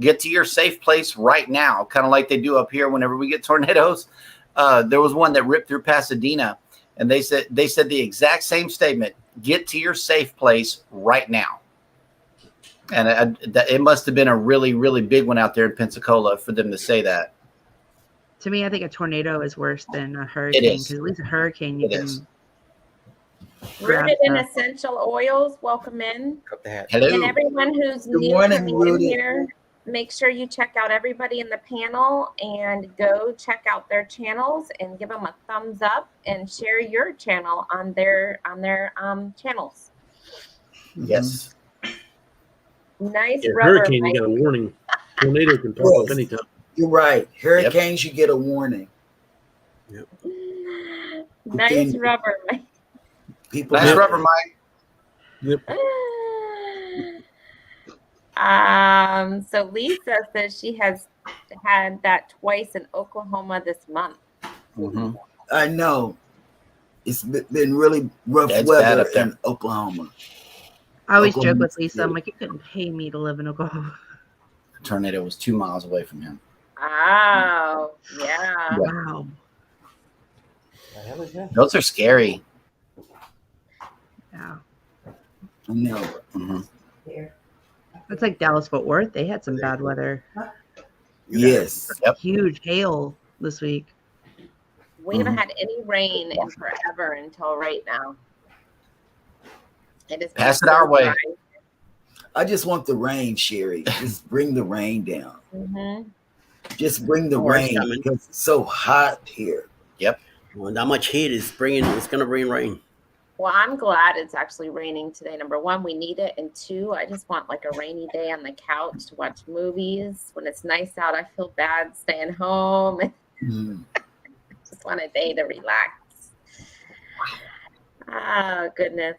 get to your safe place right now, kind of like they do up here whenever we get tornadoes. There was one that ripped through Pasadena, and they said the exact same statement: get to your safe place right now. And it must have been a really, really big one out there in Pensacola for them to say that. To me, I think a tornado is worse than a hurricane because at least a hurricane you can. Rooted in Essential Oils, welcome in. Hello. And everyone who's new coming in here, make sure you check out everybody in the panel and go check out their channels and give them a thumbs up and share your channel on their channels. Yes. Nice hurricane, you got a warning. Tornado can pop up anytime. You're right. Hurricanes, you get a warning. Yep. Nice rubber, Mike. Nice rubber, Mike. Yep. So Lisa says she has had that twice in Oklahoma this month. I know. It's been really rough weather in Oklahoma. I always joke with Lisa. I'm like, you couldn't pay me to live in Oklahoma. The tornado was 2 miles away from him. Oh, yeah. Wow. Those are scary. Yeah. I know. It's like Dallas Fort Worth. They had some bad weather. Yes. Yep. Huge hail this week. We haven't had any rain in forever until right now. It is pass it our way. I just want the rain, Sherry. Just bring the rain down. Just bring the rain because it's so hot here. Yep. Well, that much heat is bringing. It's gonna bring rain. Well, I'm glad it's actually raining today. Number one, we need it. And two, I just want like a rainy day on the couch to watch movies. When it's nice out, I feel bad staying home. Just want a day to relax. Oh, goodness.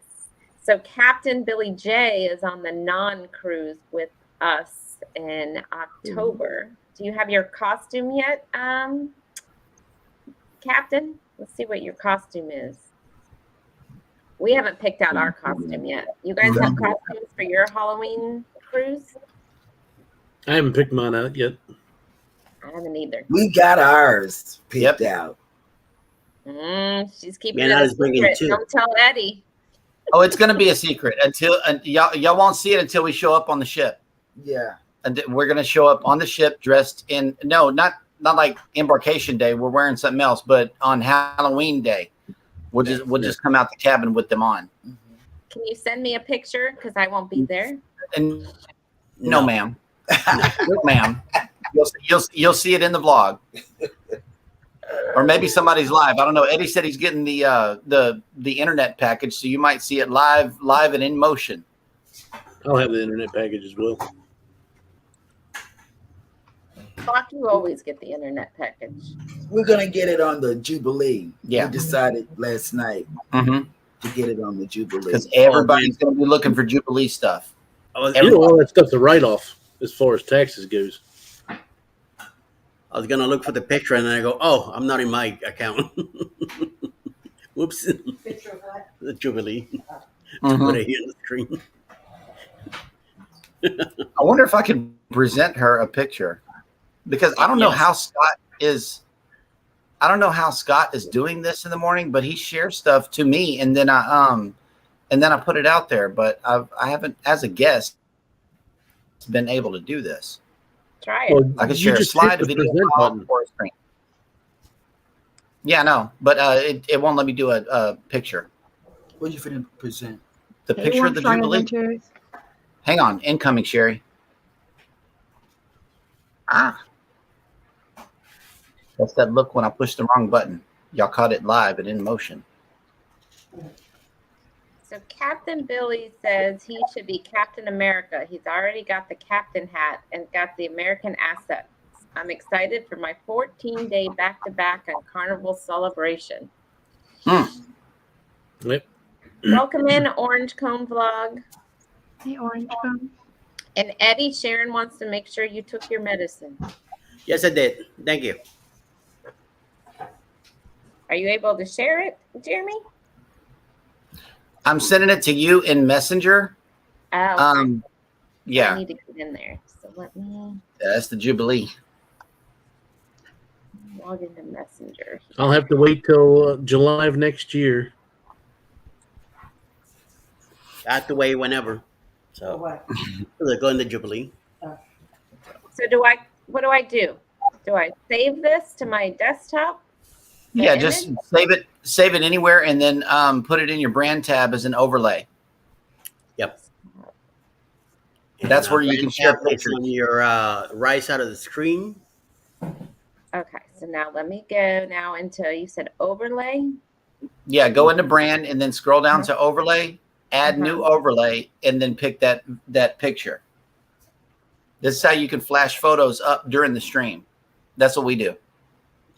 So Captain Billy J is on the non-cruise with us in October. Do you have your costume yet, Captain? Let's see what your costume is. We haven't picked out our costume yet. You guys have costumes for your Halloween cruise? I haven't picked mine out yet. I haven't either. We got ours picked out. She's keeping it a secret. Don't tell Eddie. Oh, it's going to be a secret until y'all won't see it until we show up on the ship. Yeah. And we're going to show up on the ship dressed in, no, not not like Embarkation Day. We're wearing something else, but on Halloween Day, we'll just come out the cabin with them on. Can you send me a picture? Because I won't be there. And no, ma'am. No, ma'am. You'll see it in the vlog. Or maybe somebody's live. I don't know. Eddie said he's getting the internet package, so you might see it live and in motion. I'll have the internet package as well. Clock, you always get the internet package. We're gonna get it on the Jubilee. Yeah. We decided last night to get it on the Jubilee Because everybody's going to be looking for Jubilee stuff. You know, all that stuff's a write-off as far as taxes goes. I was gonna look for the picture and then I go, oh, I'm not in my account. Whoops. Picture of what? The Jubilee. Mhm. Put it here on the screen. I wonder if I could present her a picture, because I don't know how Scott is. I don't know how Scott is doing this in the morning, but he shares stuff to me, and then I put it out there. But I haven't, as a guest, been able to do this. Try it. Well, I can you share a just slide, hit a the video, present button. or a screen. Yeah, no, but it won't let me do a picture. What are you finna present? The picture of the Jubilee. Adventures. Hang on, incoming, Sherry. That's that look when I pushed the wrong button. Y'all caught it live and in motion. So Captain Billy says he should be Captain America. He's already got the captain hat and got the American assets. I'm excited for my 14-day back-to-back on Carnival celebration. Yep. Welcome in, Orange Cone Vlog. Hey, Orange Cone. And Eddie, Sharon wants to make sure you took your medicine. Yes, I did. Thank you. Are you able to share it, Jeremy? I'm sending it to you in Messenger. Oh, Yeah, I need to get in there. So let me that's the Jubilee. log into Messenger. I'll have to wait till July of next year. I have to wait whenever. So What? they're going to Jubilee. So what do I do? Do I save this to my desktop? The Yeah, just image? save it anywhere, and then put it in your brand tab as an overlay. Yep. That's where you can share tab is pictures. on your right side of the screen. Okay, so now let me go now into, you said overlay. Yeah, go into brand and then scroll down to overlay, add new overlay, and then pick that picture. This is how you can flash photos up during the stream. That's what we do.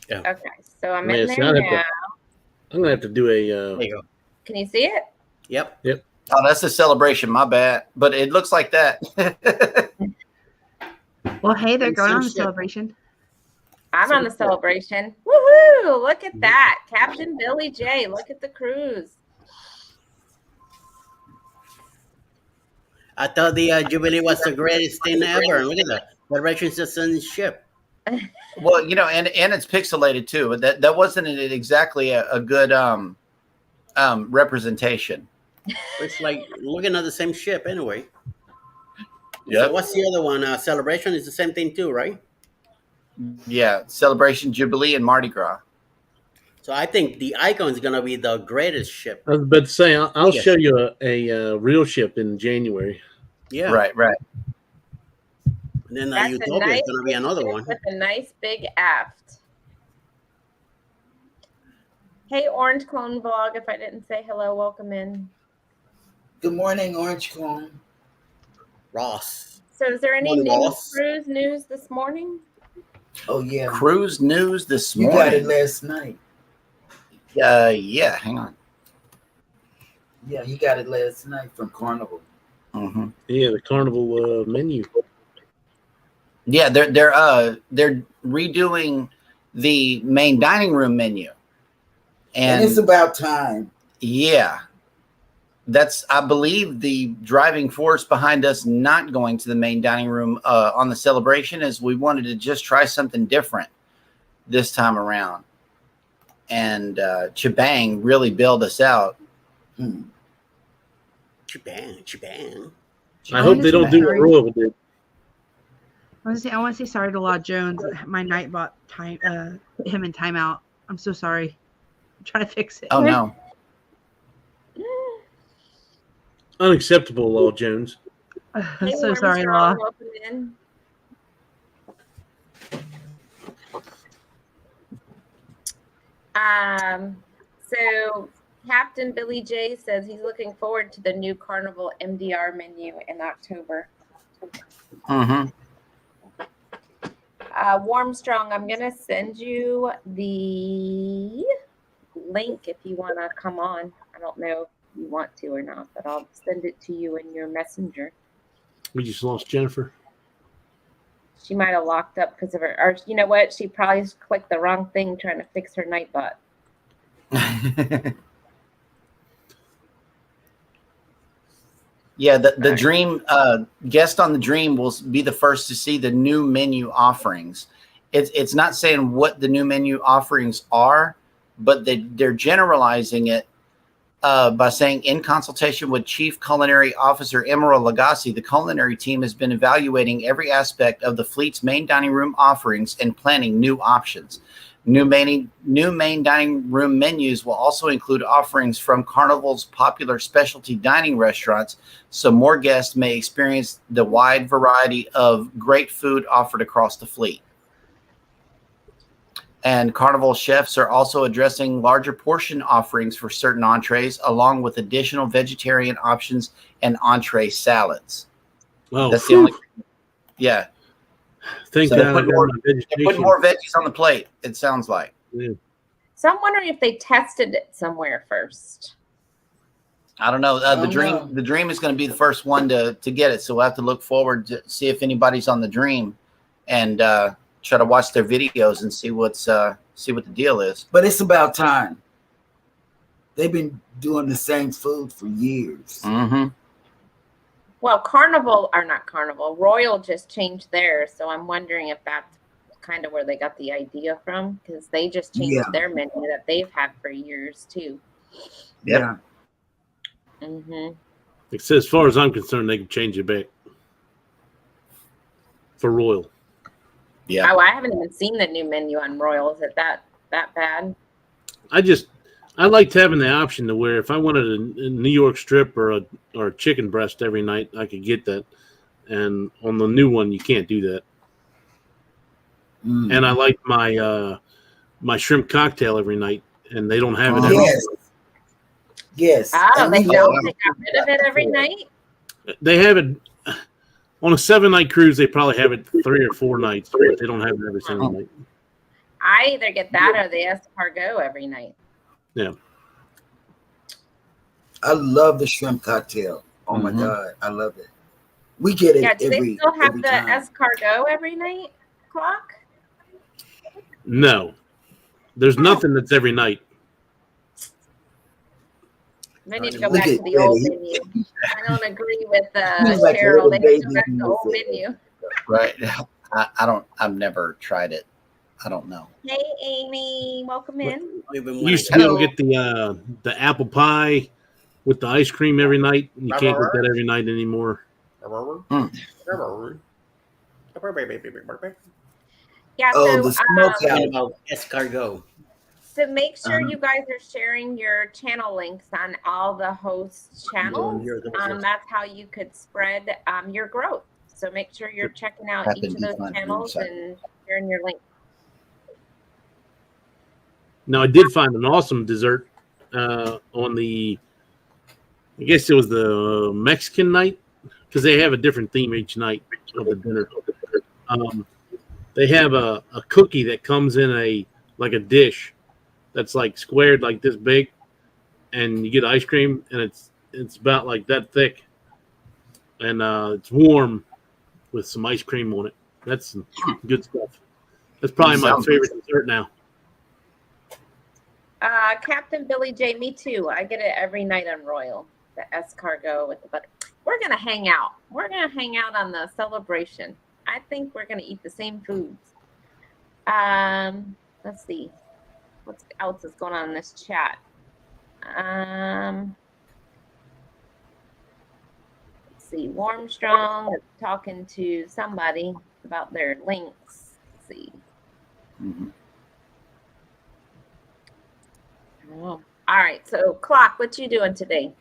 Yeah. Okay, so I'm Yeah, in see, there now. I'm gonna have to do a. There you go. Can you see it? Yep. Oh, that's the celebration. My bad, but it looks like that. Well, hey, they're And going some on the shit. celebration. I'm on the celebration. Woohoo! Look at that. Captain Billy J. Look at the cruise. I thought the Jubilee was the greatest thing ever. Look at that. The Richardson ship. Well, you know, and it's pixelated too. That wasn't exactly a good representation. It's like looking at the same ship anyway. Yep. So what's the other one? Celebration is the same thing too, right? Yeah, Celebration, Jubilee, and Mardi Gras. So I think the Icon is gonna be the greatest ship. I was about to say I'll Yes. show you a real ship in January. Yeah. Right. And then That's a Utopia nice is gonna be another ship one. with a nice big aft. Hey, Orange Clone Vlog. If I didn't say hello, welcome in. Good morning, Orange Cone. Ross. So, is there any Morning, new Ross. cruise news this morning? Oh yeah, Cruise news this you got it morning. last night. Yeah, hang on. Yeah, he got it last night from Carnival. Mm-hmm. Yeah, the Carnival menu. Yeah, they're redoing the main dining room menu, And it's about time. yeah, that's, I believe, the driving force behind us not going to the main dining room on the celebration is we wanted to just try something different this time around, and Chibang really bailed us out. Chibang. I hope they don't do what Royal did. I want to say sorry to Law Jones. My night bot him in timeout. I'm so sorry. I'm trying to fix it. Oh no. Unacceptable, Law Jones. I'm Hey, so sorry, Armstrong, Law. welcome in. So Captain Billy J says he's looking forward to the new Carnival MDR menu in October. Mm-hmm. Warmstrong, I'm gonna send you the link if you want to come on. I don't know if you want to or not, but I'll send it to you in your messenger. We just lost Jennifer. She might have locked up because of her, or you know what? She probably clicked the wrong thing trying to fix her Nightbot. Yeah, the dream guest on the dream will be the first to see the new menu offerings. It's not saying what the new menu offerings are, but they're generalizing it by saying, in consultation with Chief Culinary Officer Emerald Lagasse, the culinary team has been evaluating every aspect of the fleet's main dining room offerings and planning new options. New main dining room menus will also include offerings from Carnival's popular specialty dining restaurants, so more guests may experience the wide variety of great food offered across the fleet. And Carnival chefs are also addressing larger portion offerings for certain entrees, along with additional vegetarian options and entree salads. Oh, that's the only. Yeah. Thank So God they're putting more veggies on the plate, it sounds like. Yeah. So I'm wondering if they tested it somewhere first. I don't know. The dream is going to be the first one to get it, so we'll have to look forward to see if anybody's on the dream, and try to watch their videos and see what the deal is. But it's about time. They've been doing the same food for years. Mm-hmm. Well, Royal just changed theirs, so I'm wondering if that's kind of where they got the idea from, because they just changed their menu that they've had for years too. Yeah. Mm-hmm. As far as I'm concerned, they can change it back for Royal. Yeah. Oh, I haven't even seen the new menu on Royal. Is it that bad? I liked having the option to where if I wanted a New York strip or a chicken breast every night, I could get that. And on the new one, you can't do that. And I like my shrimp cocktail every night, and they don't have it every night. Yes. Oh, they got rid of it every night? They have it on a 7-night cruise. They probably have it 3 or 4 nights, but they don't have it every single night. I either get that or the escargot every night. Yeah. I love the shrimp cocktail. Oh my God, I love it. We get it do they still have the escargot every night, Clock? No. There's nothing that's every night. They need to go back to the old menu. I don't agree with Cheryl. They need to go back to the old menu. Right. I've never tried it. I don't know. Hey, Amy. Welcome in. You used to be able to get the apple pie with the ice cream every night. You can't get that every night anymore. Yeah, the smokehouse. About escargot. So make sure you guys are sharing your channel links on all the hosts' channels. That's how you could spread your growth. So make sure you're checking out each of those channels and sharing your link. Now, I did find an awesome dessert on the, I guess it was the Mexican night, because they have a different theme each night of the dinner. They have a cookie that comes in a dish that's like squared like this big, and you get ice cream, and it's about like that thick, and it's warm with some ice cream on it. That's some good stuff. That's probably my favorite dessert now. Captain Billy J, me too. I get it every night on Royal, the escargot with the butter. We're going to hang out. We're going to hang out on the celebration. I think we're going to eat the same foods. Let's see. What else is going on in this chat? Let's see. Warmstrong is talking to somebody. about their links. Let's see. Mhm. Oh. All right. So, Clock, what you doing today?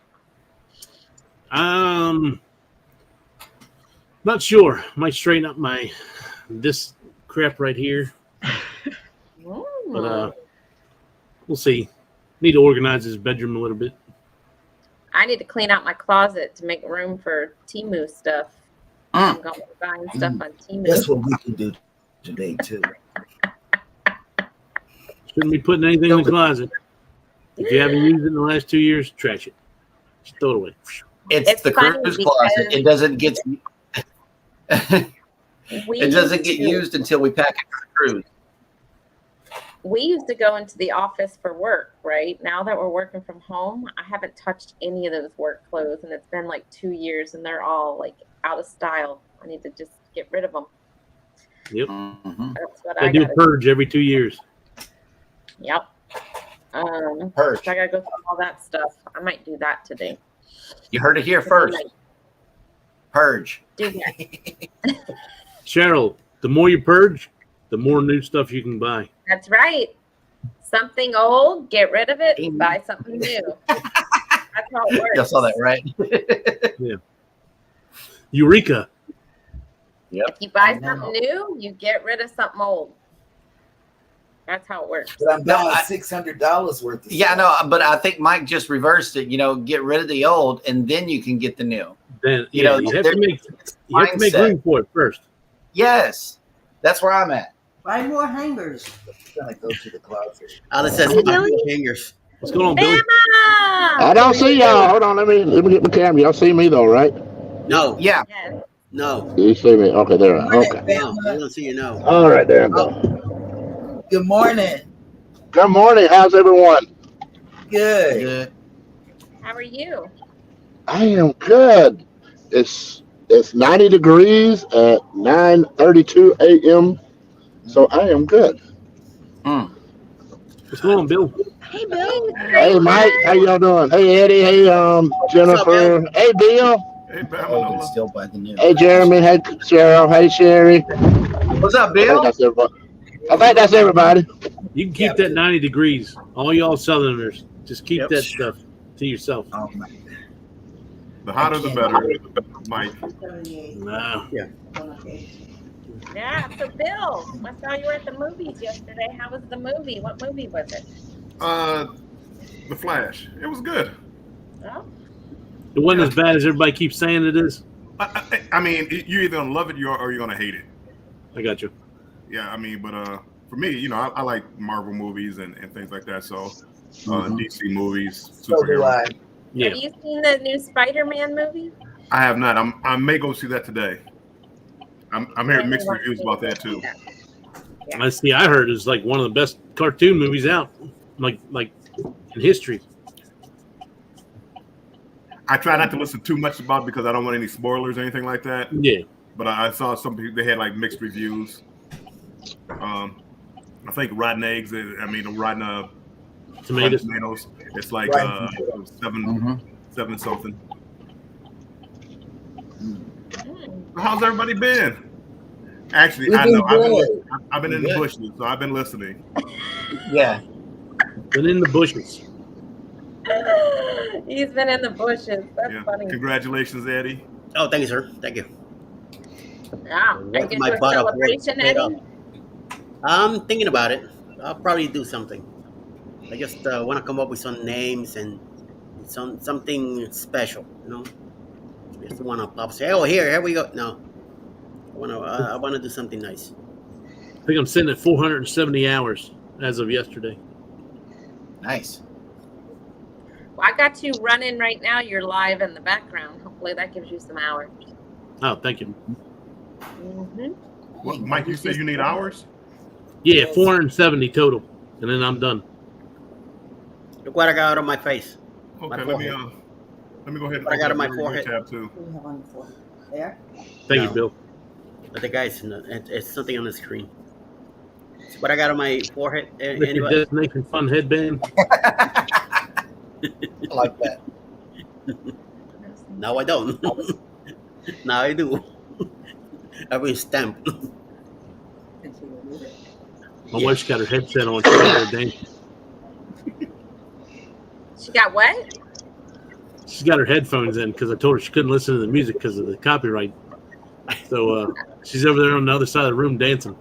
Not sure. Might straighten up this crap right here, but we'll see. Need to organize his bedroom a little bit. I need to clean out my closet to make room for Temu stuff. I'm going to be buying stuff on Temu. That's what we can do today too. Shouldn't be putting anything in the closet. If you haven't used it in the last 2 years, trash it. Just throw it away. It's the cruise closet. It doesn't get it doesn't get used until we pack it for the cruise. We used to go into the office for work, right? Now that we're working from home, I haven't touched any of those work clothes, and it's been like 2 years, and they're all like out of style. I need to just get rid of them. Yep. That's what I do a purge every 2 years. Yep. Purge. So I gotta go through all that stuff. I might do that today. You heard it here first. Purge. Do that. Cheryl, the more you purge, the more new stuff you can buy. That's right. Something old, get rid of it, buy something new. That's how it works. Y'all saw that, right? Yeah. Eureka. Yep. If you buy something new, you get rid of something old. That's how it works. But I'm down $600 worth of Yeah, stuff. no, but I think Mike just reversed it. Get rid of the old, and then you can get the new. Then You know, you have to make mindset. room for it first. Yes, that's where I'm at. Buy more hangers. I'm gonna go to the closet. Alice says, Hey, "Buy Billy. more fingers." What's going on, Billy? I don't see y'all. Hold on, let me get my camera. Y'all see me though, right? No, Yeah. Yes. no, You see me? Okay, there. Okay. no. I don't see you. No. All right, there I go. Good morning. Good morning. How's everyone? Good. Good. How are you? I am good. It's 90 degrees at 9:32 a.m. So I am good. What's going on, Bill? Hey, Bill. Hey, Mike. How y'all doing? Hey, Eddie. Hey, Jennifer. Hey, Bill. Hey, Old and still by the new. Hey, Jeremy. Hey, Cheryl. Hey, Sherry. What's up, I think Bill? that's everybody. I think that's everybody. You can keep that 90 degrees. All y'all Southerners, just keep Yep. that stuff to yourself. Oh my. the hotter the better, Mike. Nah. Yeah, so Bill, I saw you were at the movies yesterday. How was the movie? What movie was it? The Flash. It was good. Oh, It wasn't as bad as everybody keeps saying it is. I mean, you're either gonna love it or you're gonna hate it. I got you. Yeah, I mean, but for me, I like Marvel movies and things like that. So DC movies, So do superheroes. I. Yeah. have you seen the new Spider-Man movie? I have not. I may go see that today. I'm hearing mixed reviews about that too. I see. I heard it's like one of the best cartoon movies out, like in history. I try not to listen too much about it because I don't want any spoilers or anything like that. Yeah. But I saw some people, they had like mixed reviews. I think rotten eggs. Rotten Tomatoes. It's like Right. seven something. How's everybody been? Actually, We've I been know good. I've been in the Good. bushes, so I've been listening. Yeah. Been in the bushes. He's been in the bushes. That's Yeah. funny. Congratulations, Eddie. Oh, thank you, sir. Thank you. Yeah. Are you Worked going my to a butt off, celebration, paid Eddie? off. I'm thinking about it. I'll probably do something. I just want to come up with some names and something special. Just want to pop say, "Oh, here we go." No, I want to do something nice. I think I'm sitting at 470 hours as of yesterday. Nice. Well, I got you running right now. You're live in the background. Hopefully that gives you some hours. Oh, thank you. Mm-hmm. What, Mike, you said you need hours? Yeah, 470 total, and then I'm done. Look what I got on my face. Okay, My let me forehead. go ahead and What I got open on my up your forehead. tab too. There. Thank No. you, Bill. But the guy's it's something on the screen. It's what I got on my forehead. With your Anybody? Destination Fun headband. I like that. No, I don't. Now I do. Every stamp. My wife's got her headset on. She's out there dancing. She got what? She's got her headphones in because I told her she couldn't listen to the music because of the copyright. So she's over there on the other side of the room dancing.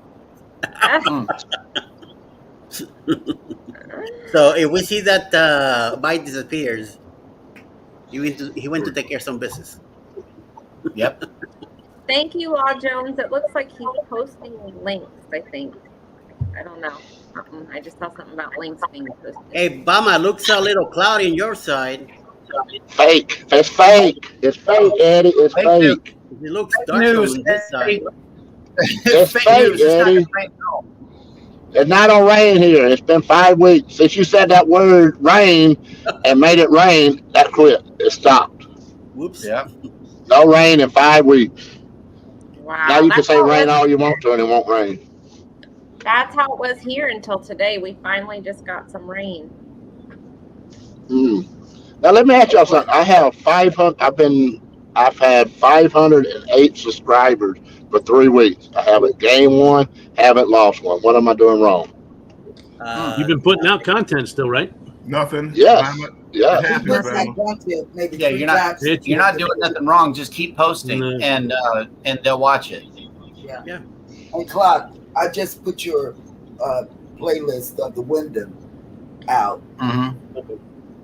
So if we see that Mike disappears, he went to take care of some business. Yep. Thank you, Law Jones. It looks like he's posting links, I think. I don't know. I just saw something about links being posted. Hey, Bama, looks a little cloudy on your side. Fake. It's fake. It's fake, Eddie. It's fake. It looks dark on this side. It's fake, news. Eddie. It's not It's not on rain here. It's been 5 weeks since you said that word rain and made it rain. That quit. It stopped. Whoops. Yeah. No rain in 5 weeks. Wow. Now you can say rain all you want to and it won't rain. That's how it was here until today. We finally just got some rain. Now let me ask y'all something. I have 500. I've had 508 subscribers for 3 weeks. I haven't gained one, haven't lost one. What am I doing wrong? You've been putting out content still, right? Nothing. Yes. Yeah. It happens, Bama. Yeah, you're not doing nothing wrong. Just keep posting, and they'll watch it. Yeah. Hey, Clark, I just put your playlist of the Wyndham out. Mm-hmm.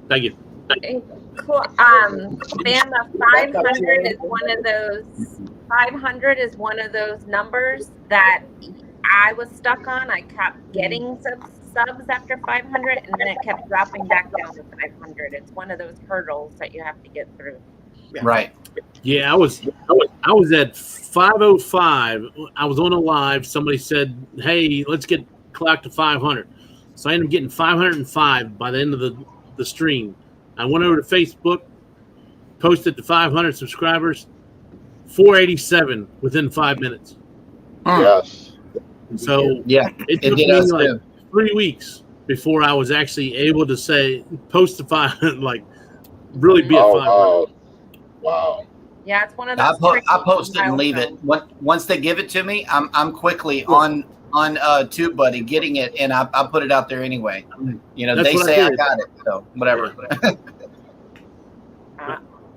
Thank you. Bama, 500 is one of those. 500 is one of those numbers that I was stuck on. I kept getting subs after 500, and then it kept dropping back down to 500. It's one of those hurdles that you have to get through. Right. Yeah, I was at 505. I was on a live. Somebody said, "Hey, let's get Clock to 500." So I ended up getting 505 by the end of the stream. I went over to Facebook, posted to 500 subscribers, 487 within 5 minutes. Yes. So yeah, it took me like 3 weeks before I was actually able to say post to 500, like really be at 500. Wow. Yeah, it's one of those. I post it and leave it. Once they give it to me, I'm quickly on TubeBuddy getting it, and I put it out there anyway. You know, they say I got it, so whatever.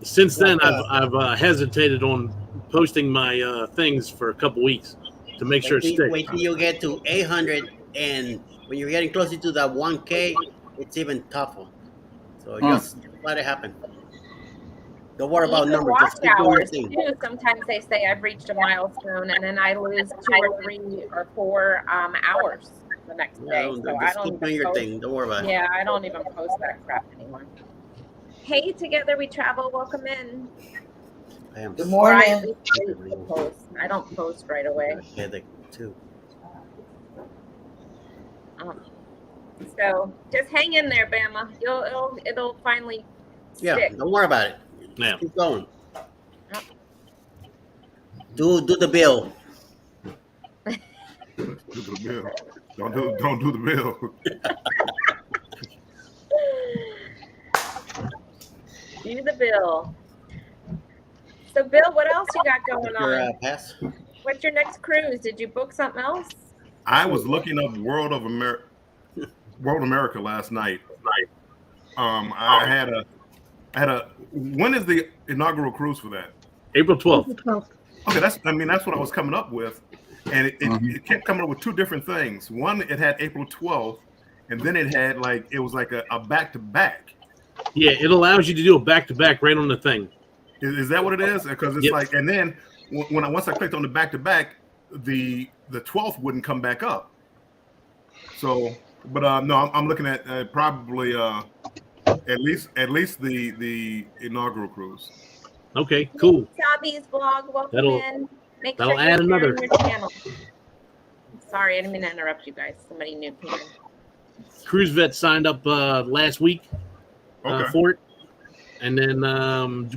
Since then, I've hesitated on posting my things for a couple weeks to make sure it sticks. Wait till you get to 800, and when you're getting closer to that 1K, it's even tougher. So just let it happen. Don't worry about numbers. Just keep doing your thing. Too, sometimes they say I've reached a milestone, and then I lose 2 or 3 or 4 hours the next day. So I don't keep doing your thing. Don't worry about it. Yeah, I don't even post that crap anymore. Hey, Together We Travel, welcome in. Good morning. I don't post right away. Too. So just hang in there, Bama. It'll finally stick. Don't worry about it. Yeah. Keep going. Do the bill. Do the bill. Don't do the bill. Do the bill. So, Bill, what else you got going on? Pass. What's your next cruise? Did you book something else? I was looking up World America last night. I had a. When is the inaugural cruise for that? April 12th. Okay, that's what I was coming up with, and it kept coming up with 2 different things. One, it had April 12th, and then it had it was like a back-to-back. Yeah, it allows you to do a back-to-back right on the thing. Is that what it is? Because it's and then once I clicked on the back-to-back, the 12th wouldn't come back up. So, but no, I'm looking at probably at least the inaugural cruise. Okay, cool. Sabi's vlog, welcome in. Make that'll sure add you're another. sharing your channel. Sorry, I didn't mean to interrupt you guys. Somebody new came in. Cruise Vet signed up last week for it. And then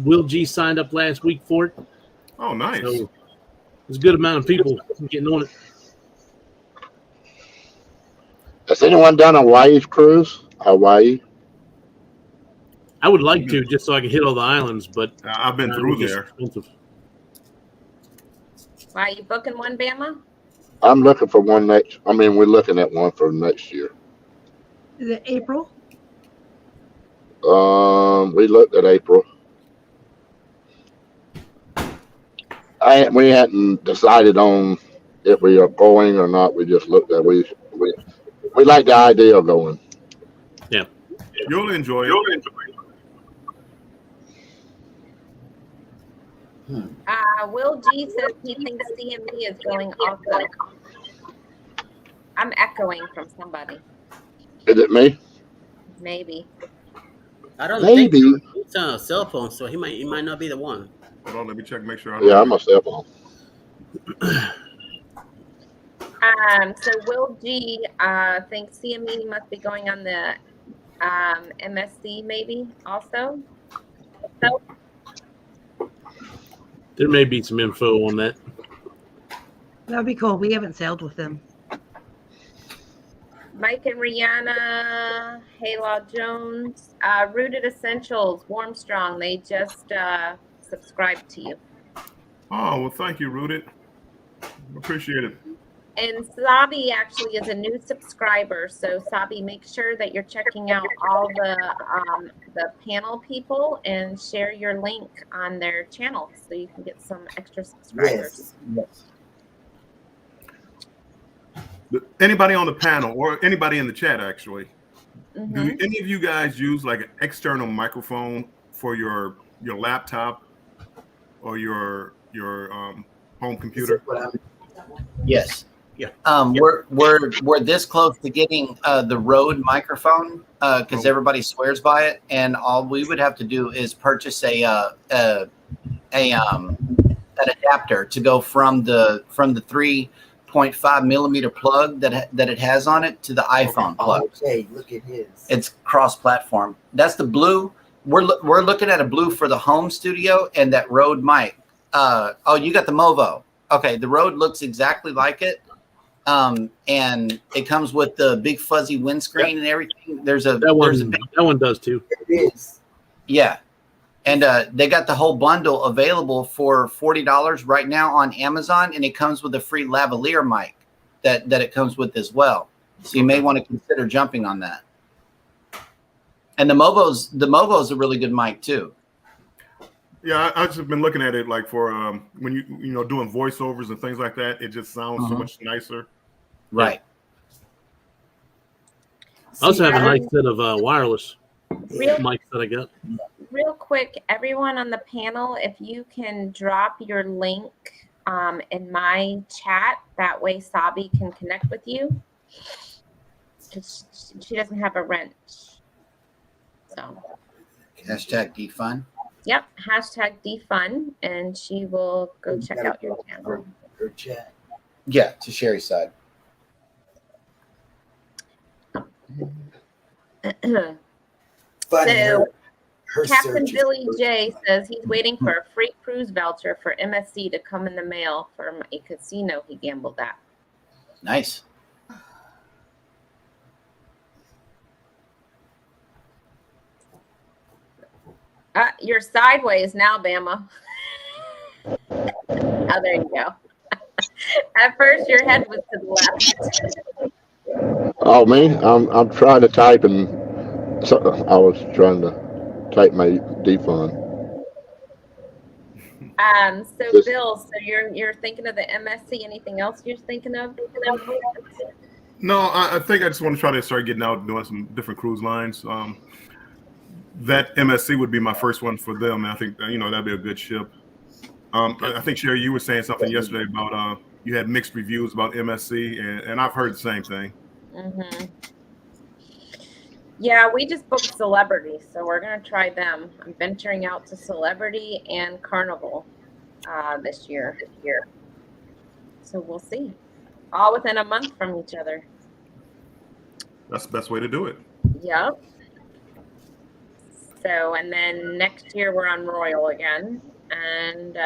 Will G signed up last week for it. Oh, nice. So there's a good amount of people getting on it. Has anyone done a Hawaii cruise? Hawaii? I would like to, just so I can hit all the islands, but I've been through there. Expensive. Why you booking one, Bama? I'm looking for one next. I mean, we're looking at one for next year. Is it April? We looked at April. We hadn't decided on if we are going or not. We just looked at we like the idea of going. Yeah. You'll enjoy it. Will G says he thinks CME is going also. I'm echoing from somebody. Is it me? Maybe. I don't think Maybe. so. It's on a cell phone, so he might not be the one. Hold on, let me check, make sure. Yeah, I'm a cell phone. So Will G thinks CME must be going on the MSC maybe also. So There may be some info on that. That'd be cool. We haven't sailed with them. Mike and Rihanna, Haylaw Jones, Rooted Essentials, Warm Strong. They just subscribed to you. Oh, well, thank you, Rooted. Appreciate it. And Sabi actually is a new subscriber. So Sabi, make sure that you're checking out all the panel people and share your link on their channel so you can get some extra subscribers. Yes. Anybody on the panel or anybody in the chat, actually, Mm-hmm. do any of you guys use like an external microphone for your laptop or your home computer? Yes. Yeah. We're this close to getting the Rode microphone because everybody swears by it, and all we would have to do is purchase an adapter to go from the 3.5 millimeter plug that it has on it to the iPhone plug. Okay, look at his. It's cross-platform. That's the blue. We're looking at a blue for the home studio and that Rode mic. Oh, you got the Movo. Okay, the Rode looks exactly like it. And it comes with the big fuzzy windscreen and everything. That one does too. It is. Yeah. And they got the whole bundle available for $40 right now on Amazon, and it comes with a free lavalier mic that it comes with as well. So you may want to consider jumping on that. And the Movo's a really good mic too. Yeah, I've just been looking at it like for when you doing voiceovers and things like that. It just sounds so much nicer. Right. I also have a nice set of wireless mics that I got. Real quick, everyone on the panel, if you can drop your link in my chat, that way Sabi can connect with you. Because she doesn't have a wrench. So. Hashtag defund. Yep, hashtag defund, and she will go check out your channel. Her chat. Yeah, to Sherry's side. Funny. So, her Captain search is Billy first. J says he's waiting for a free cruise voucher for MSC to come in the mail from a casino he gambled at. Nice. You're sideways now, Bama. Oh, there you go. At first, your head was to the left. Oh, me? I'm trying to type, and so I was trying to type my defund. So Bill, so you're thinking of the MSC. Anything else you're thinking of? No, I think I just want to try to start getting out and doing some different cruise lines. That MSC would be my first one for them. And I think that'd be a good ship. I think Sherry, you were saying something yesterday about you had mixed reviews about MSC, and I've heard the same thing. Mm-hmm. Yeah, we just booked Celebrity, so we're gonna try them. I'm venturing out to Celebrity and Carnival this year. So we'll see. All within a month from each other. That's the best way to do it. Yep. So, and then next year we're on Royal again, and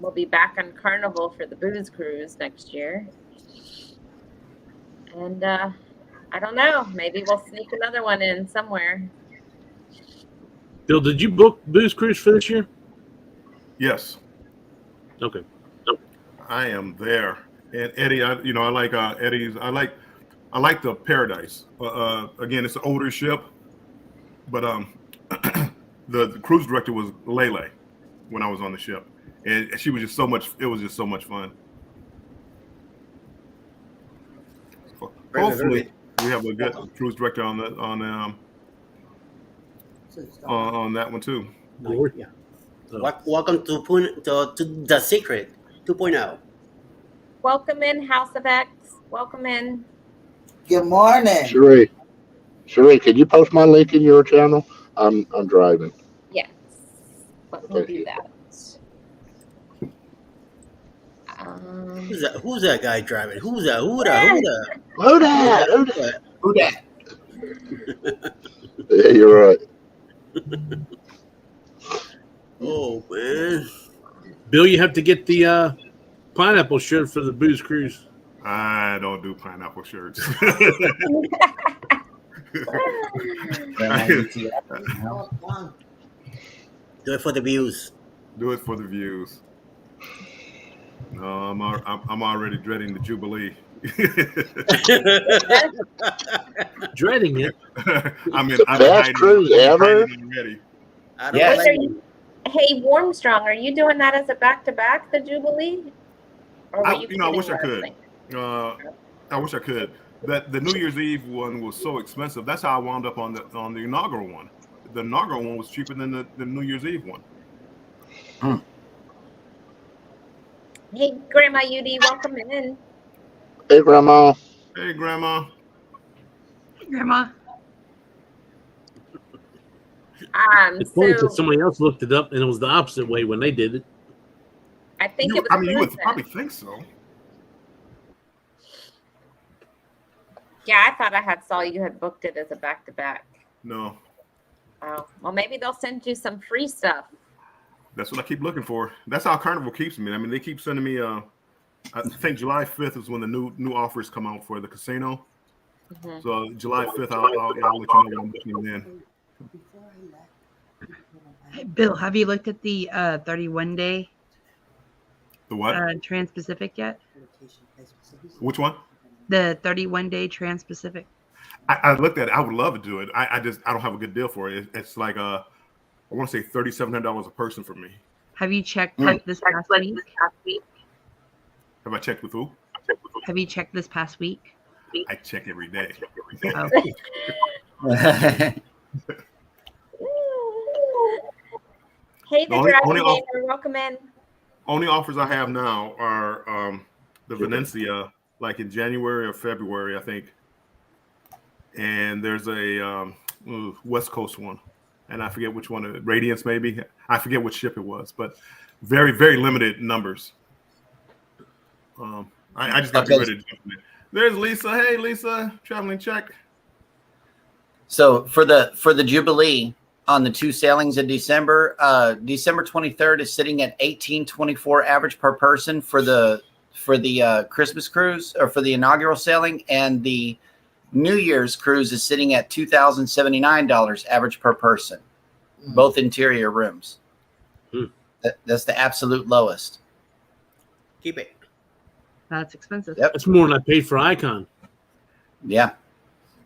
we'll be back on Carnival for the booze cruise next year. And I don't know, maybe we'll sneak another one in somewhere. Bill, did you book booze cruise for this year? Yes. Okay. I am there. And Eddie, I like Eddie's. I like the Paradise. Again, it's an older ship, but the cruise director was Lele when I was on the ship, and she was just so much. It was just so much fun. Hopefully, we have a good cruise director on that one too. Yeah. Welcome to The Secret 2.0. Welcome in, House of X. Welcome in. Good morning. Sheree, can you post my link in your channel? I'm driving. Yes. Let me do that. Who's that guy driving? Who's that? Who that? Yeah, you're right. Oh man, Bill, you have to get the pineapple shirt for the booze cruise. I don't do pineapple shirts. do it for the views. Do it for the views. No, I'm already dreading the Jubilee. Dreading it. I'm best cruise ever. Yes. Hey, Warmstrong, are you doing that as a back-to-back, the Jubilee? I wish I could. I wish I could. That the New Year's Eve one was so expensive. That's how I wound up on the inaugural one. The inaugural one was cheaper than the New Year's Eve one. Hey, Grandma Yudi, welcome in. Hey, Grandma. Hey, Grandma. Hey, Grandma. It's funny because somebody else looked it up and it was the opposite way when they did it. I think you would probably think so. Yeah, I thought I saw you had booked it as a back-to-back. No. Oh, well, maybe they'll send you some free stuff. That's what I keep looking for. That's how Carnival keeps me. I mean, they keep sending me. I think July 5th is when the new offers come out for the casino. Mm-hmm. So July 5th, I'll let you know when I'm booking in. Hey, Bill, have you looked at the 31-day? The what? Trans-Pacific yet? Which one? The 31-day Trans-Pacific. I looked at it. I would love to do it. I don't have a good deal for it. It's like I want to say $3,700 a person for me. Have you checked this past week? Have I checked with who? Have you checked this past week? I check every day. Oh. Hey, the Dragon Gamer, welcome in. Only offers I have now are the Venecia, like in January or February, I think. And there's a West Coast one, and I forget which one. Radiance, maybe. I forget which ship it was, but very, very limited numbers. I just got to get rid of it. There's Lisa. Hey, Lisa, traveling check. So for the Jubilee on the two sailings in December, December 23rd is sitting at $1,824 average per person for the Christmas cruise or for the inaugural sailing, and the New Year's cruise is sitting at $2,079 average per person, both interior rooms. That's the absolute lowest. Keep it. That's expensive. Yep. That's more than I paid for Icon. Yeah.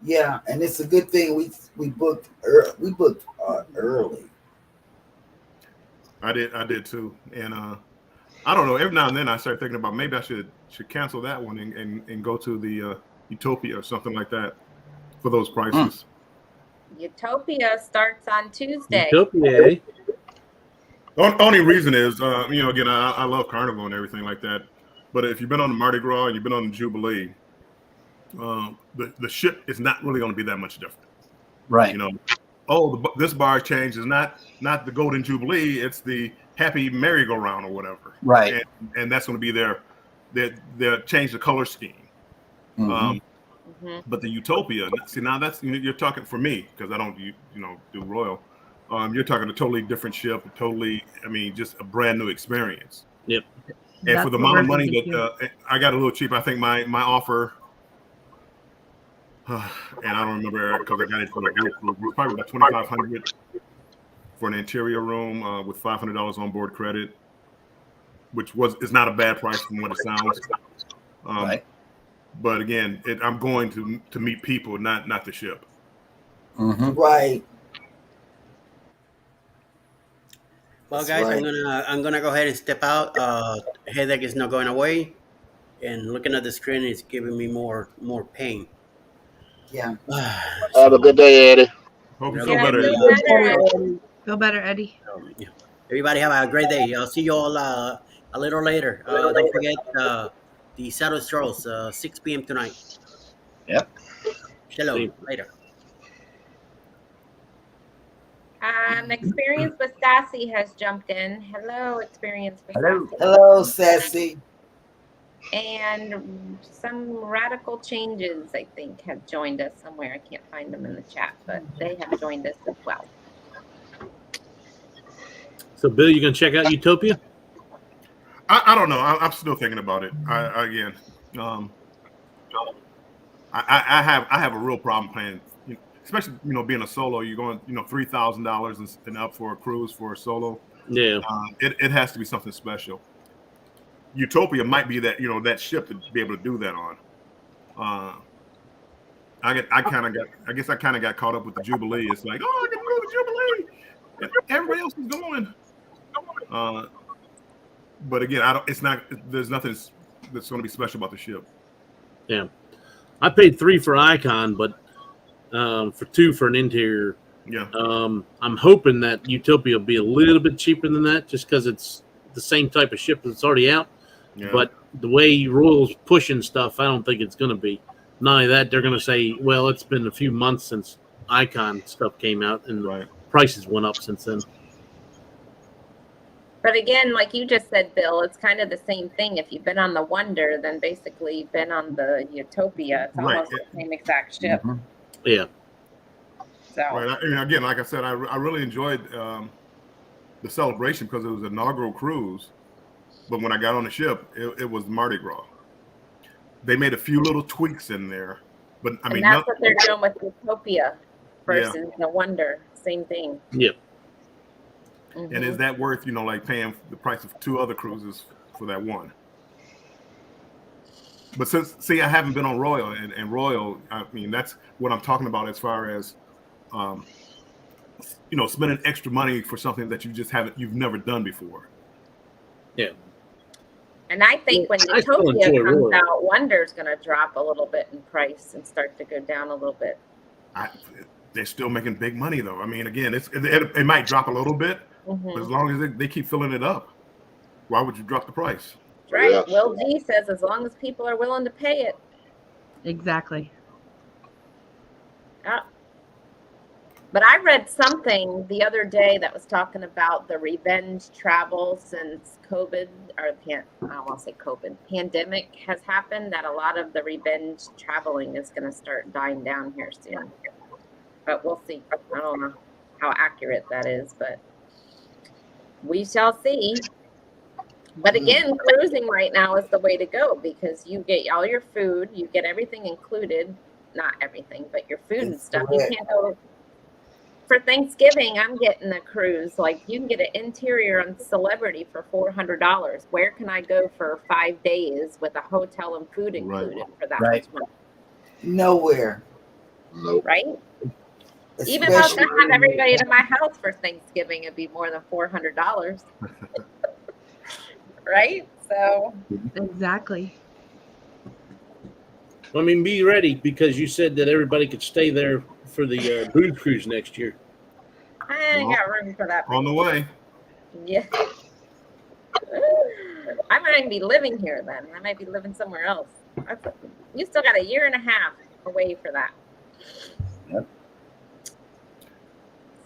Yeah, and it's a good thing we booked early. I did too, and I don't know. Every now and then I start thinking about maybe I should cancel that one and go to the Utopia or something like that for those prices. Utopia starts on Tuesday. Utopia. Only reason is, again, I love Carnival and everything like that. But if you've been on the Mardi Gras and you've been on the Jubilee, the ship is not really going to be that much different. Right. This bar change is not the Golden Jubilee. It's the Happy Merry-Go-Round or whatever. Right. And that's going to be their change the color scheme. Mm-hmm. But the Utopia, see, now that's, you're talking for me, because I don't do Royal. You're talking a totally different ship, just a brand new experience. Yep. And that's for the amount of money that I got a little cheap, I think my offer, and I don't remember because I got it for the group, probably about $2,500 for an interior room with $500 on board credit. which is not a bad price from what it sounds. Right. But again, I'm going to meet people, not the ship. Right. Well, That's guys, right. I'm gonna go ahead and step out. Headache is not going away, and looking at the screen is giving me more pain. Yeah. Have a good day, Eddie. Hope you Yeah, feel better. feel better. Feel better, Eddie. Yeah. Everybody have a great day. I'll see you all a little later. Don't forget the Saddle Strolls, 6 p.m. tonight. Yep. Shalom. Later. Experience with Sassy has jumped in. Hello, Experience with Sassy. Hello, Sassy. And some radical changes, I think, have joined us somewhere. I can't find them in the chat, but they have joined us as well. So, Bill, you gonna check out Utopia? I don't know. I'm still thinking about it. I have a real problem playing, especially being a solo. You're going $3,000 and up for a cruise for a solo. Yeah. It has to be something special. Utopia might be that that ship to be able to do that on. I guess I kind of got caught up with the Jubilee. It's like, oh, I can go to Jubilee, and everybody else is going. But again, there's nothing that's going to be special about the ship. Yeah. I paid $3 for Icon, but for $2 for an interior. Yeah. I'm hoping that Utopia will be a little bit cheaper than that, just because it's the same type of ship that's already out. Yeah. But the way Royal's pushing stuff, I don't think it's going to be. Not only that, they're going to say, well, it's been a few months since Icon stuff came out, and the prices went up since then. But again, like you just said, Bill, it's kind of the same thing. If you've been on the Wonder, then basically you've been on the Utopia. It's almost the same exact ship. Yeah. So. Right. And again, like I said, I really enjoyed the celebration because it was an inaugural cruise. But when I got on the ship, it was Mardi Gras. They made a few little tweaks in there, but I mean, and that's what they're doing with Utopia versus the Wonder. Same thing. Yep. And is that worth, like paying the price of 2 other cruises for that one? But I haven't been on Royal, and Royal, I mean, that's what I'm talking about as far as, spending extra money for something that you've never done before. Yeah. And I think when Utopia comes out, Wonder's going to drop a little bit in price and start to go down a little bit. They're still making big money, though. I mean, again, it might drop a little bit, but as long as they keep filling it up, why would you drop the price? Right. Yeah. Will G says as long as people are willing to pay it. Exactly. But I read something the other day that was talking about the revenge travel since COVID, or I don't want to say COVID, pandemic has happened, that a lot of the revenge traveling is going to start dying down here soon. But we'll see. I don't know how accurate that is, but we shall see. But again, cruising right now is the way to go because you get all your food, you get everything included, not everything, but your food and stuff. You can't go. For Thanksgiving, I'm getting a cruise. Like you can get an interior on Celebrity for $400. Where can I go for 5 days with a hotel and food included for that much money? Nowhere. Right? Especially even though I have everybody to my house for Thanksgiving, it'd be more than $400. Right? So exactly. I mean, be ready because you said that everybody could stay there for the booze cruise next year. I ain't got room for that. On the way. Yeah. I might be living here then. I might be living somewhere else. You still got 1.5 years away for that. Yep.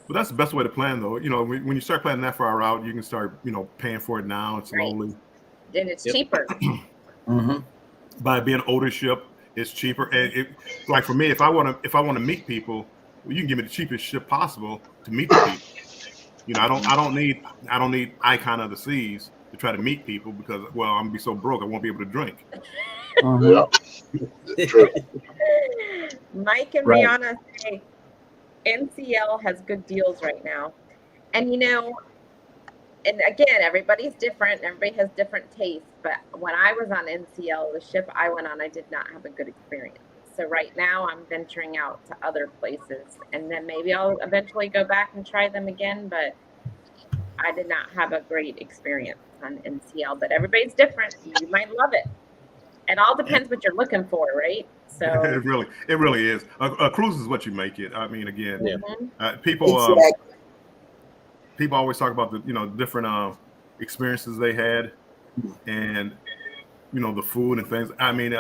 But that's the best way to plan, though. When you start planning that far out, you can start, paying for it now and slowly. Right. Then it's cheaper. By being an older ship, it's cheaper. And like for me, if I want to meet people, well, you can give me the cheapest ship possible to meet the people. I don't need Icon of the Seas to try to meet people because, well, I'm gonna be so broke I won't be able to drink. Mike and Rihanna say NCL has good deals right now. And and again, everybody's different. Everybody has different tastes. But when I was on NCL, the ship I went on, I did not have a good experience. So right now I'm venturing out to other places, and then maybe I'll eventually go back and try them again. But I did not have a great experience on NCL. But everybody's different. You might love it. It all depends what you're looking for, right? So it really is. A cruise is what you make it. I mean, again, people always talk about the different experiences they had, and the food and things. I mean,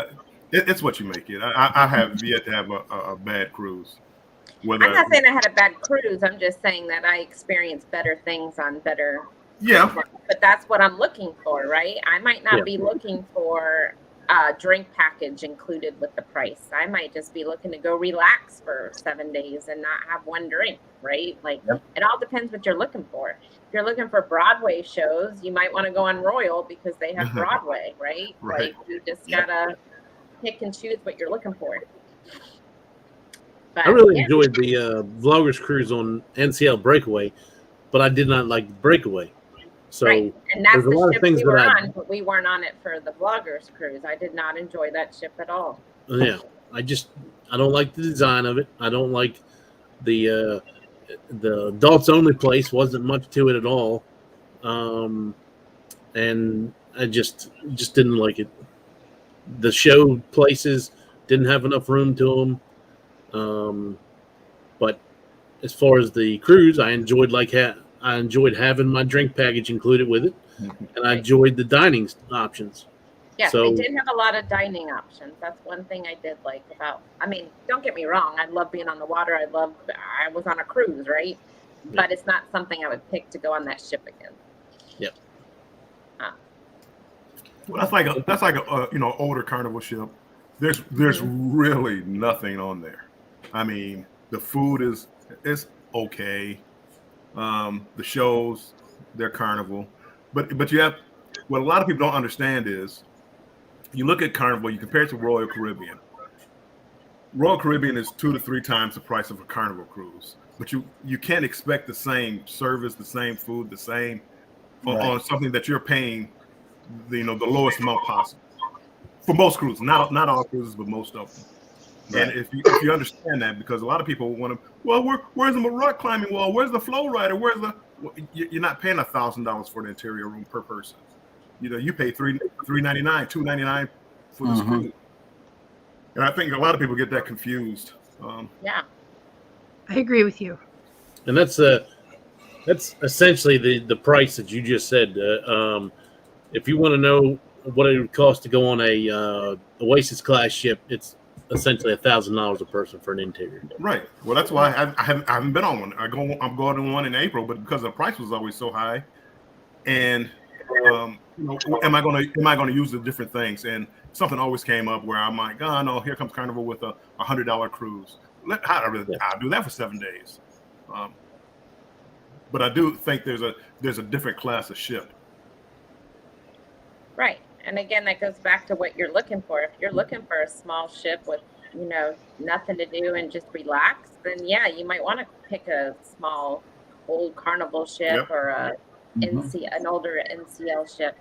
it's what you make it. I have yet to have a bad cruise. I'm not saying I had a bad cruise. I'm just saying that I experienced better things on better. Yeah. But that's what I'm looking for, right? I might not be looking for a drink package included with the price. I might just be looking to go relax for 7 days and not have one drink, right? Like it all depends what you're looking for. If you're looking for Broadway shows, you might want to go on Royal because they have Broadway, right? Like you just gotta pick and choose what you're looking for. But, I really enjoyed the Vloggers cruise on NCL Breakaway, but I did not like the Breakaway. So and that's there's a lot of things we were on, but we weren't on it for the Vloggers cruise. I did not enjoy that ship at all. Yeah, I don't like the design of it. I don't like the adults only place. Wasn't much to it at all, and I just didn't like it. The show places didn't have enough room to them. But as far as the cruise, I enjoyed having my drink package included with it, and I enjoyed the dining options. Yeah, they did have a lot of dining options. That's one thing I did like about. I mean, don't get me wrong. I love being on the water. I was on a cruise, right? Yeah. But it's not something I would pick to go on that ship again. Yep. Well, that's like a older Carnival ship. There's really nothing on there. I mean, the food is okay. The shows, they're Carnival, but you have what a lot of people don't understand is you look at Carnival, you compare it to Royal Caribbean. Royal Caribbean is 2 to 3 times the price of a Carnival cruise, but you can't expect the same service, the same food, the same on something that you're paying the lowest amount possible for most cruises. Not all cruises, but most of them. Right. And if you understand that, because a lot of people want to, well, where's the rock climbing wall? Where's the flow rider? You're not paying $1,000 for the interior room per person. You pay $399, $299 for this cruise. And I think a lot of people get that confused. I agree with you. And that's essentially the price that you just said. If you want to know what it would cost to go on a Oasis class ship, it's essentially $1,000 a person for an interior. Right. Well, that's why I haven't been on one. I'm going on one in April, but because the price was always so high, and am I going to use the different things? And something always came up where I'm like, oh no, here comes Carnival with a $100 cruise. I'll do that for 7 days. But I do think there's a different class of ship. Right. And again, that goes back to what you're looking for. If you're looking for a small ship with, nothing to do and just relax, then you might want to pick a small old Carnival ship or an older NCL ship.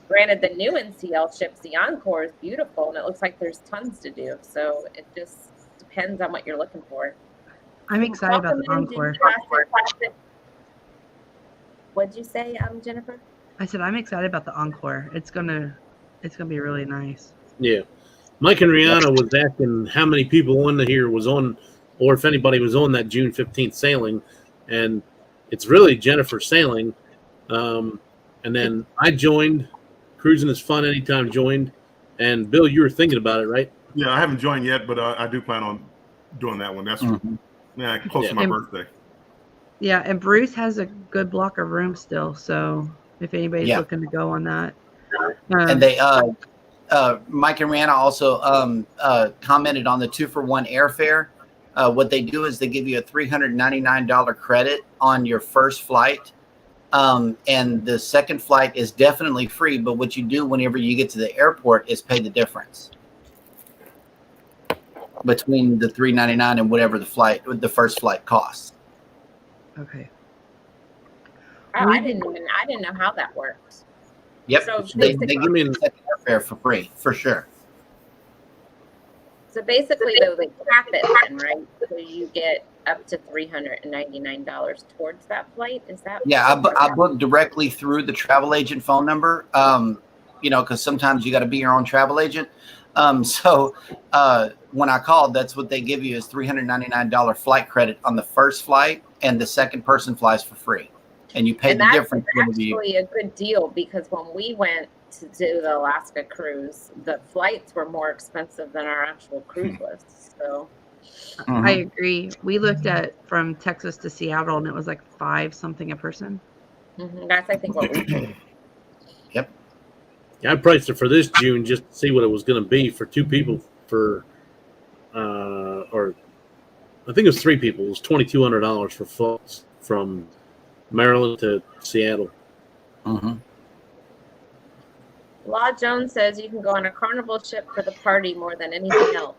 Granted, the new NCL ships, the Encore, is beautiful, and it looks like there's tons to do. So it just depends on what you're looking for. I'm excited about the Encore. What'd you say, Jennifer? I said I'm excited about the Encore. It's gonna be really nice. Yeah, Mike and Rihanna was asking how many people on here was on, or if anybody was on that June 15th sailing, and it's really Jennifer sailing, and then I joined. Cruising is fun anytime joined, and Bill, you were thinking about it, right? Yeah, I haven't joined yet, but I do plan on doing that one. That's close to my birthday. Yeah, and Bruce has a good block of room still, so if anybody's looking to go on that. And they Mike and Rihanna also commented on the 2-for-1 airfare. What they do is they give you a $399 credit on your first flight. And the second flight is definitely free, but what you do whenever you get to the airport is pay the difference between the $399 and whatever the first flight costs. Okay. Oh, I didn't know how that worked. Yep. So They basically, give me airfare for free, for sure. So basically, though, they cap it then, right? So you get up to $399 towards that flight. Is that? Yeah, I booked directly through the travel agent phone number. You know, because sometimes you got to be your own travel agent. So when I called, that's what they give you is $399 flight credit on the first flight, and the second person flies for free, and you pay the difference. That's actually a good deal because when we went to do the Alaska cruise, the flights were more expensive than our actual cruise was. So I agree. We looked at from Texas to Seattle, and it was like $5 something a person. That's, I think, what we paid. Yep. Yeah, I priced it for this June just to see what it was going to be for 2 people for, or I think it was 3 people. It was $2,200 for flights from Maryland to Seattle. Law Jones says you can go on a Carnival ship for the party more than anything else.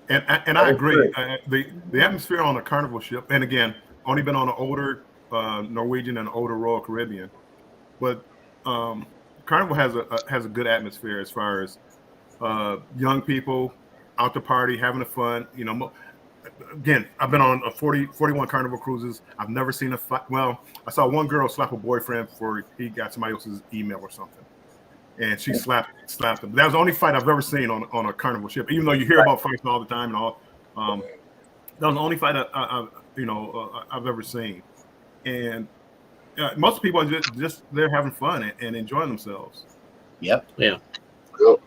And I agree. The atmosphere on a Carnival ship, and again, only been on an older Norwegian and an older Royal Caribbean, but Carnival has a good atmosphere as far as young people out to party, having the fun. You know, again, I've been on 41 Carnival cruises. I've never seen a fight. Well, I saw one girl slap a boyfriend before he got somebody else's email or something, and she slapped him. That was the only fight I've ever seen on a Carnival ship. Even though you hear about fights all the time and all, that was the only fight I've ever seen. And most people are just they're having fun and enjoying themselves. Yep. Yeah. Cool.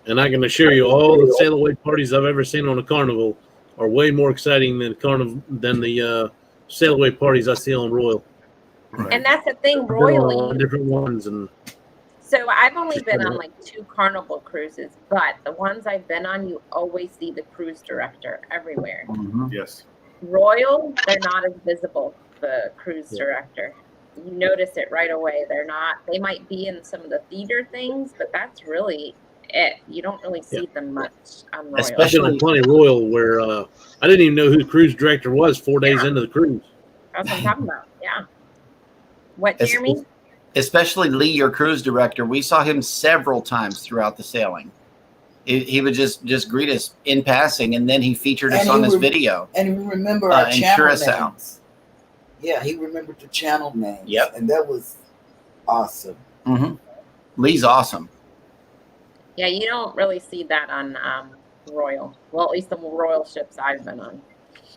And I can assure you, all the sail away parties I've ever seen on a Carnival are way more exciting than the sail away parties I see on Royal. Right. And that's the thing, Royal. Different ones and. So I've only been on like 2 Carnival cruises, but the ones I've been on, you always see the cruise director everywhere. Yes. Royal, they're not as visible, the cruise director. You notice it right away. They might be in some of the theater things, but that's really it. You don't really see them much on Royal. Especially on plenty Royal where I didn't even know who the cruise director was 4 days into the cruise. That's what I'm talking about. Yeah. What, Jeremy? Especially Lee, your cruise director, we saw him several times throughout the sailing. He would just greet us in passing, and then he featured us on his video. And we remember our channel names. Yeah, he remembered the channel names. Yep. And that was awesome. Lee's awesome. Yeah, you don't really see that on Royal. Well, at least the Royal ships I've been on.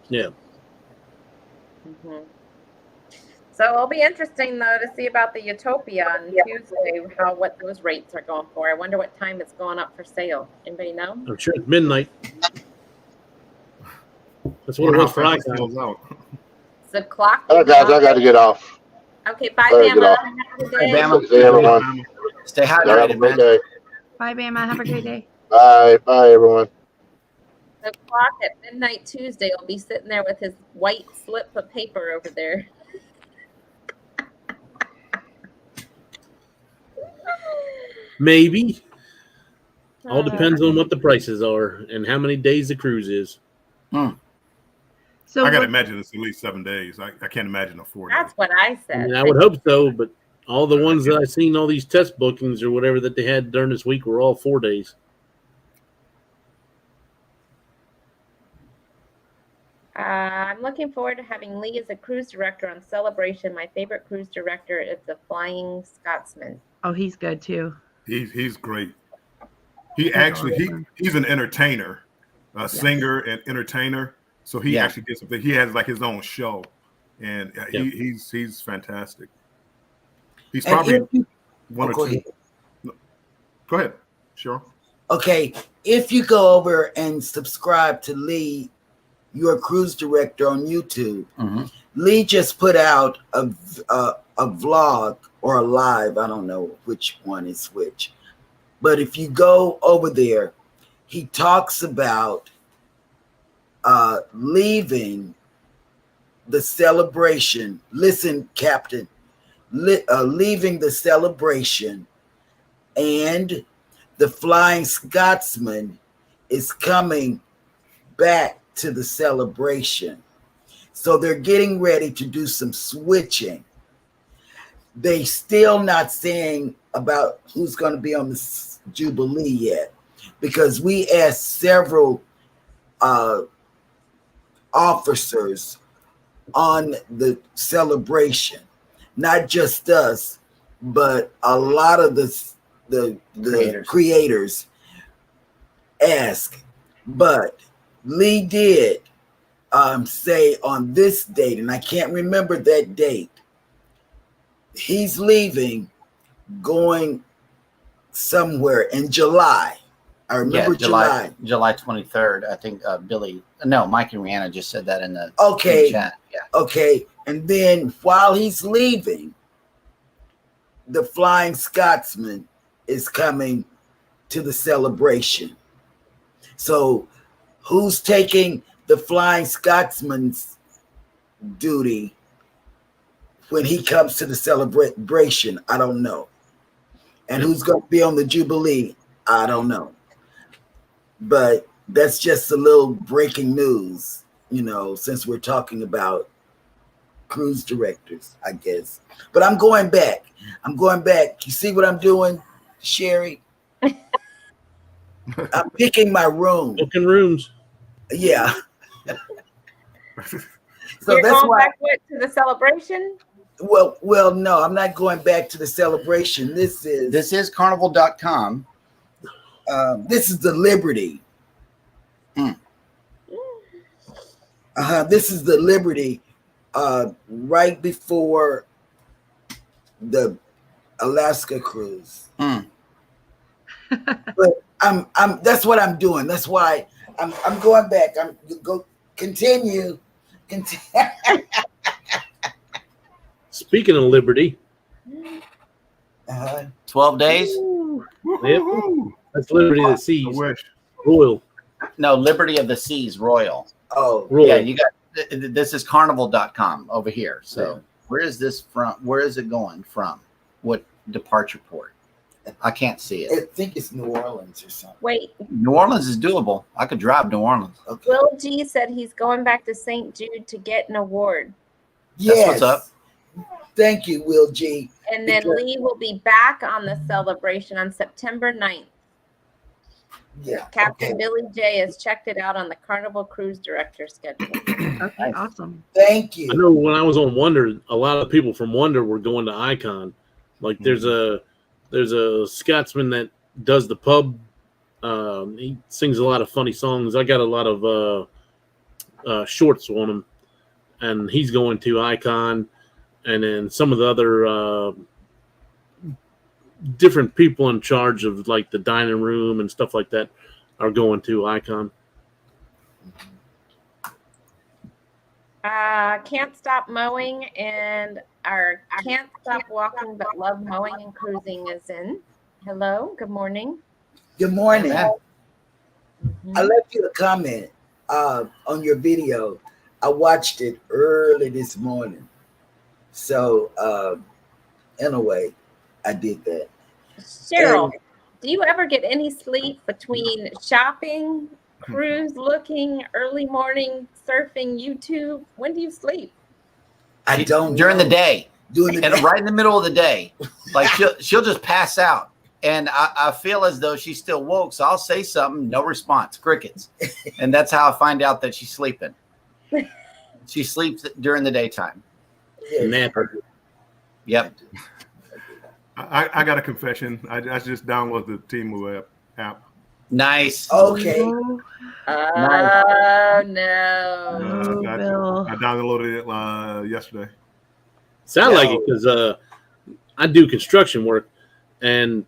Yeah. So it'll be interesting though to see about the Utopia on Tuesday, what those rates are going for. I wonder what time it's going up for sale. Anybody know? I'm sure it's midnight. That's what it was for Icon. The clock. Oh, guys, I got to get off. Okay, bye, Bama. Have a good day. Bama. See everyone. Stay hydrated, man. Day. Bye, Bama. Have a great day. Bye, everyone. The clock at midnight Tuesday will be sitting there with his white slip of paper over there. Maybe. All depends on what the prices are and how many days the cruise is. So I gotta imagine it's at least 7 days. I can't imagine a 4 day. That's what I said. I mean, I would hope so, but all the ones that I've seen, all these test bookings or whatever that they had during this week were all 4 days. I'm looking forward to having Lee as a cruise director on Celebration. My favorite cruise director is the Flying Scotsman. Oh, he's good too. He's great. He's an entertainer, a singer and entertainer. So he actually gets something. He has like his own show, and he's fantastic. He's probably one or two. Go ahead, sure. Okay, if you go over and subscribe to Lee, your cruise director on YouTube, Lee just put out a vlog or a live. I don't know which one is which, but if you go over there, he talks about leaving the celebration. Listen, Captain, leaving the celebration, and the Flying Scotsman is coming back to the celebration. So they're getting ready to do some switching. They still not saying about who's going to be on the Jubilee yet, because we asked several officers on the celebration, not just us, but a lot of the creators ask. But Lee did say on this date, and I can't remember that date, he's leaving, going somewhere in July. I remember July 23rd. I think Mike and Rihanna just said that in the chat. Yeah. Okay. And then while he's leaving, the Flying Scotsman is coming to the celebration. So who's taking the Flying Scotsman's duty when he comes to the celebration? I don't know. And who's going to be on the Jubilee? I don't know. But that's just a little breaking news, since we're talking about cruise directors, I guess. But I'm going back. You see what I'm doing, Sherry? I'm picking my room. Booking rooms. Yeah. So you're that's going back to the celebration? Well, no, I'm not going back to the celebration. This is carnival.com. This is the Liberty. This is the Liberty right before the Alaska cruise. But I'm that's what I'm doing. That's why I'm going back. Continue. Speaking of Liberty, 12 days. Yep. That's Liberty of the Seas. Royal. No, Liberty of the Seas Royal. Oh, Royal. Yeah, you got this is carnival.com over here. So where is this from? Where is it going from? What departure port? I can't see it. I think it's New Orleans or something. Wait. New Orleans is doable. I could drive New Orleans. Okay. Will G said he's going back to St. Jude to get an award. Yes. That's what's up. Thank you, Will G. And then Lee will be back on the celebration on September 9th. Yeah. Captain Billy J has checked it out on the Carnival Cruise Director schedule. Okay, awesome. Thank you. I know when I was on Wonder, a lot of people from Wonder were going to Icon. Like there's a Scotsman that does the pub. He sings a lot of funny songs. I got a lot of shorts on him, and he's going to Icon. And then some of the other different people in charge of like the dining room and stuff like that are going to Icon. Can't stop mowing and our can't stop walking but love mowing and cruising is in. Hello, good morning. Good morning. I left you a comment on your video. I watched it early this morning. So anyway, I did that. Cheryl, do you ever get any sleep between shopping, cruise looking, early morning surfing, YouTube? When do you sleep? I don't during know. the day. And right in the middle of the day. Like she'll just pass out. And I feel as though she's still woke. So I'll say something, no response, crickets. And that's how I find out that she's sleeping. She sleeps during the daytime. Napper. Yep. I got a confession. I just downloaded the Temu app. Nice. Okay. No. I Bill. downloaded it yesterday. Sound like it because I do construction work, and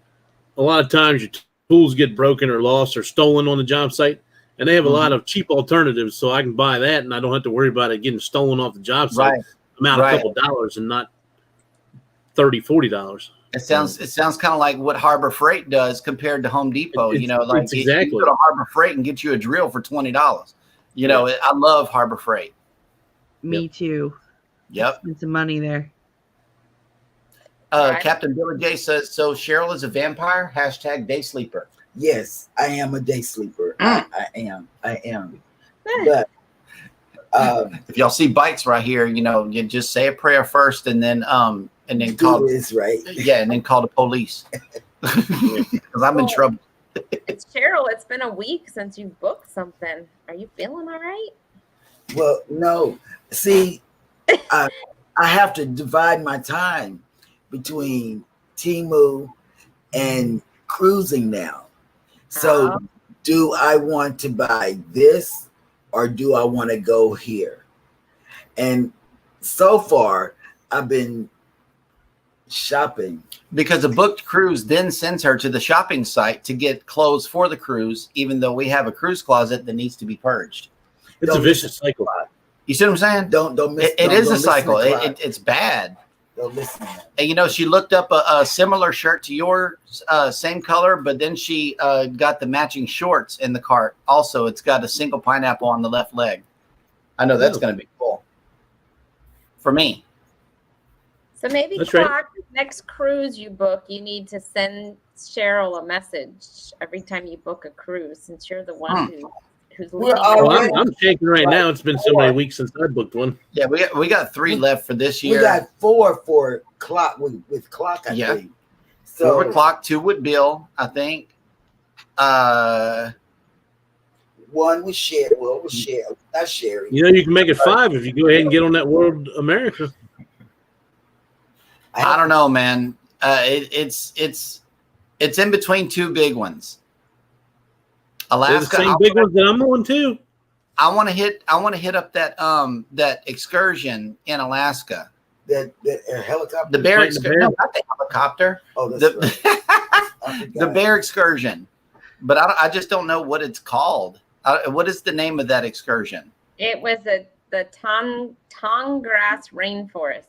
a lot of times your tools get broken or lost or stolen on the job site, and they have a lot of cheap alternatives. So I can buy that, and I don't have to worry about it getting stolen off the job site. Right. I'm out a couple dollars and not $30, $40. It sounds kind of like what Harbor Freight does compared to Home Depot. It's exactly. You go to Harbor Freight and get you a drill for $20. I love Harbor Freight. Me too. Yep. Spend some money there. Captain Billy J says, so Cheryl is a vampire? # day sleeper. Yes, I am a day sleeper. I am. But If y'all see bites right here, you just say a prayer first, and then call this right. Yeah, and then call the police because I'm in trouble. It's Cheryl. It's been a week since you booked something. Are you feeling all right? Well, no. See, I have to divide my time between Temu and cruising now. So do I want to buy this or do I want to go here? And so far, I've been shopping. Because a booked cruise then sends her to the shopping site to get clothes for the cruise, even though we have a cruise closet that needs to be purged. It's a vicious cycle. You see what I'm saying? Don't miss it. It is a cycle. It's bad. Don't listen. And she looked up a similar shirt to yours, same color, but then she got the matching shorts in the cart. Also, it's got a single pineapple on the left leg. I know that's going to be cool for me. So maybe next cruise you book, you need to send Cheryl a message every time you book a cruise, since you're the one who's leading. I'm shaking right now. It's been so many weeks since I booked one. Yeah, we got 3 left for this year. We got 4 for clock with clock. I think. So 4 with clock, 2 with Bill. I think. 1 with Sherry. Well, with Sherry, not Sherry. You can make it 5 if you go ahead and get on that World America. I don't know, man. It's in between 2 big ones. Alaska, the same big ones that I'm on too. I want to hit up that excursion in Alaska. That helicopter. The bear excursion. No, not the helicopter. Oh, that's right. The bear excursion. But I just don't know what it's called. What is the name of that excursion? It was the Tonggrass Rainforest.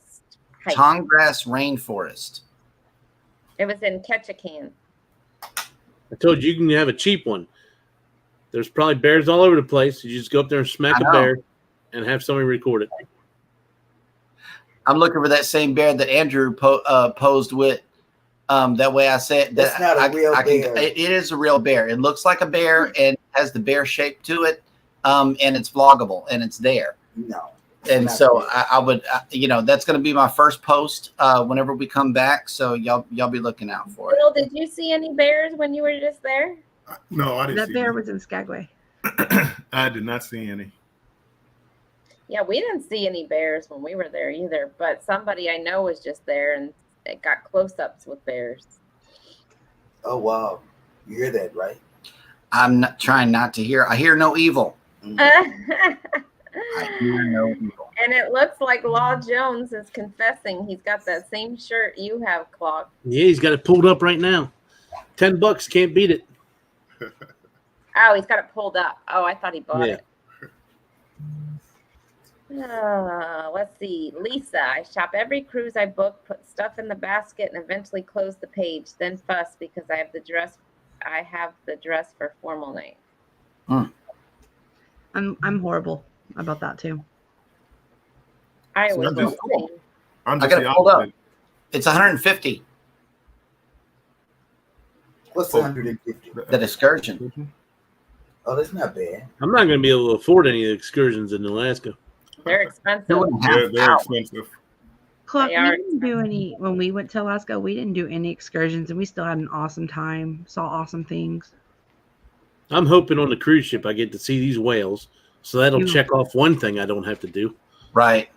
Tonggrass Rainforest. It was in Ketchikan. I told you can have a cheap one. There's probably bears all over the place. You just go up there and smack a bear and have somebody record it. I'm looking for that same bear that Andrew posed with. That way I said that's not a real bear. It is a real bear. It looks like a bear and has the bear shape to it. And it's vloggable and it's there. No. And so I would, that's going to be my first post whenever we come back. So y'all be looking out for it. Bill, did you see any bears when you were just there? No, I didn't. That see bear any. was in Skagway. I did not see any. Yeah, we didn't see any bears when we were there either. But somebody I know was just there and it got close-ups with bears. Oh wow, you hear that, right? I'm not trying not to hear. I hear no evil. I hear no evil. And it looks like Law Jones is confessing. He's got that same shirt you have, Clark. Yeah, he's got it pulled up right now. $10, can't beat it. Oh, he's got it pulled up. Oh, I thought he bought it. Let's see. Lisa, I shop every cruise I book, put stuff in the basket, and eventually close the page. Then fuss because I have the dress. For formal night. I'm horrible about that too. I So was I'm just- insane. I'm I just got the it pulled up. opposite. It's 150. What's 150? That excursion. Oh, that's not bad. I'm not going to be able to afford any excursions in Alaska. They're expensive. They're expensive. Clark, They we are didn't do any when we went to Alaska. We didn't do any excursions, and we still had an awesome time. Saw awesome things. I'm hoping on the cruise ship I get to see these whales, so that'll You- check off one thing I don't have to do. Right.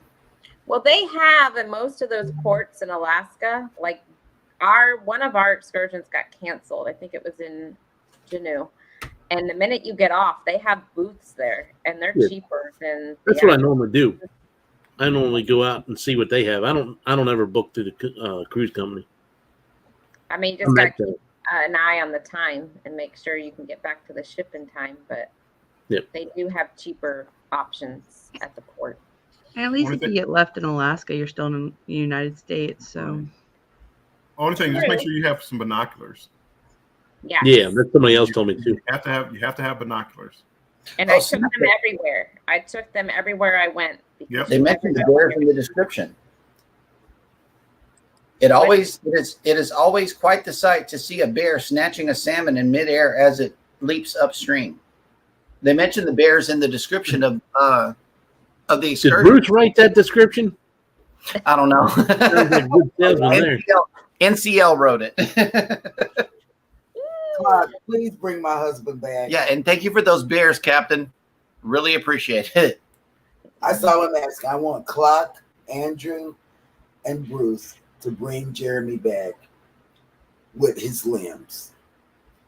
Well, they have in most of those ports in Alaska, like one of our excursions got canceled. I think it was in Juneau. And the minute you get off, they have booths there, and they're Yeah. cheaper than. That's what I normally do. I normally go out and see what they have. I don't ever book through the cruise company. I mean, you I'm just got at to the- keep an eye on the time and make sure you can get back to the ship in time. But Yep. they do have cheaper options at the port. And at least Only if you thing- get left in Alaska, you're still in the United States. So Only thing, just make sure you have some binoculars. Yeah. Yeah, that's somebody else told me too. You have to have binoculars. And I took them everywhere. I took them everywhere I went. Yep. They mentioned the bears in the description. It is always quite the sight to see a bear snatching a salmon in midair as it leaps upstream. They mentioned the bears in the description of of the Did excursion. Bruce write that description? I don't know. Sounds like good salesman there. NCL wrote it. Clark, please bring my husband back. Yeah, and thank you for those beers, Captain. Really appreciate it. I saw him asking. I want Clark, Andrew, and Bruce to bring Jeremy back with his limbs.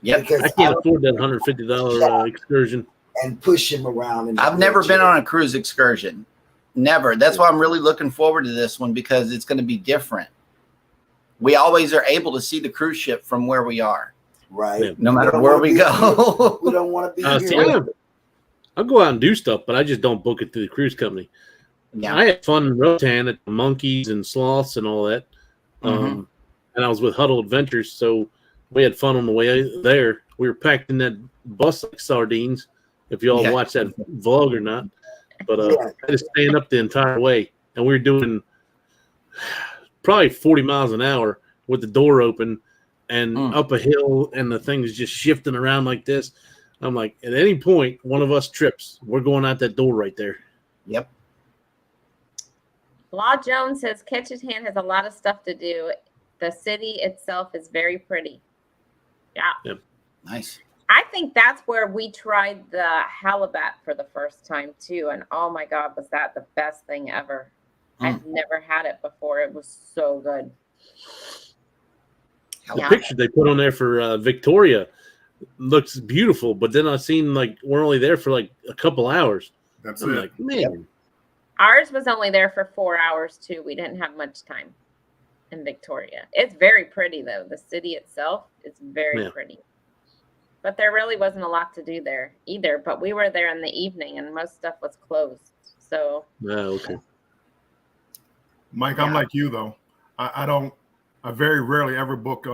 Yep. Because I can't afford that $150 excursion. And push him around. I've never been on a cruise excursion. Never. That's why I'm really looking forward to this one, because it's going to be different. We always are able to see the cruise ship from where we are. Right. Yeah. No matter where we go. We don't want to be See, here. I'll go out and do stuff, but I just don't book it through the cruise company. Yeah. I had fun in Rotan at the monkeys and sloths and all that. And I was with Huddle Adventures, so we had fun on the way there. We were packed in that bus like sardines, if you all watched that vlog or not. But I was staying up the entire way, and we were doing probably 40 miles an hour with the door open and up a hill, and the thing is just shifting around like this. I'm like, at any point, one of us trips, we're going out that door right there. Yep. Law Jones says Ketchikan has a lot of stuff to do. The city itself is very pretty. Yeah. Yep. Nice. I think that's where we tried the halibut for the first time too. And oh my God, was that the best thing ever? I've never had it before. It was so good. The picture they put on there for Victoria looks beautiful, but then I seen like we're only there for like a couple hours. That's I'm it. like, man. Ours was only there for 4 hours too. We didn't have much time in Victoria. It's very pretty though. The city itself is very pretty. But there really wasn't a lot to do there either. But we were there in the evening and most stuff was closed. So okay. Mike, I'm like you though. I very rarely ever book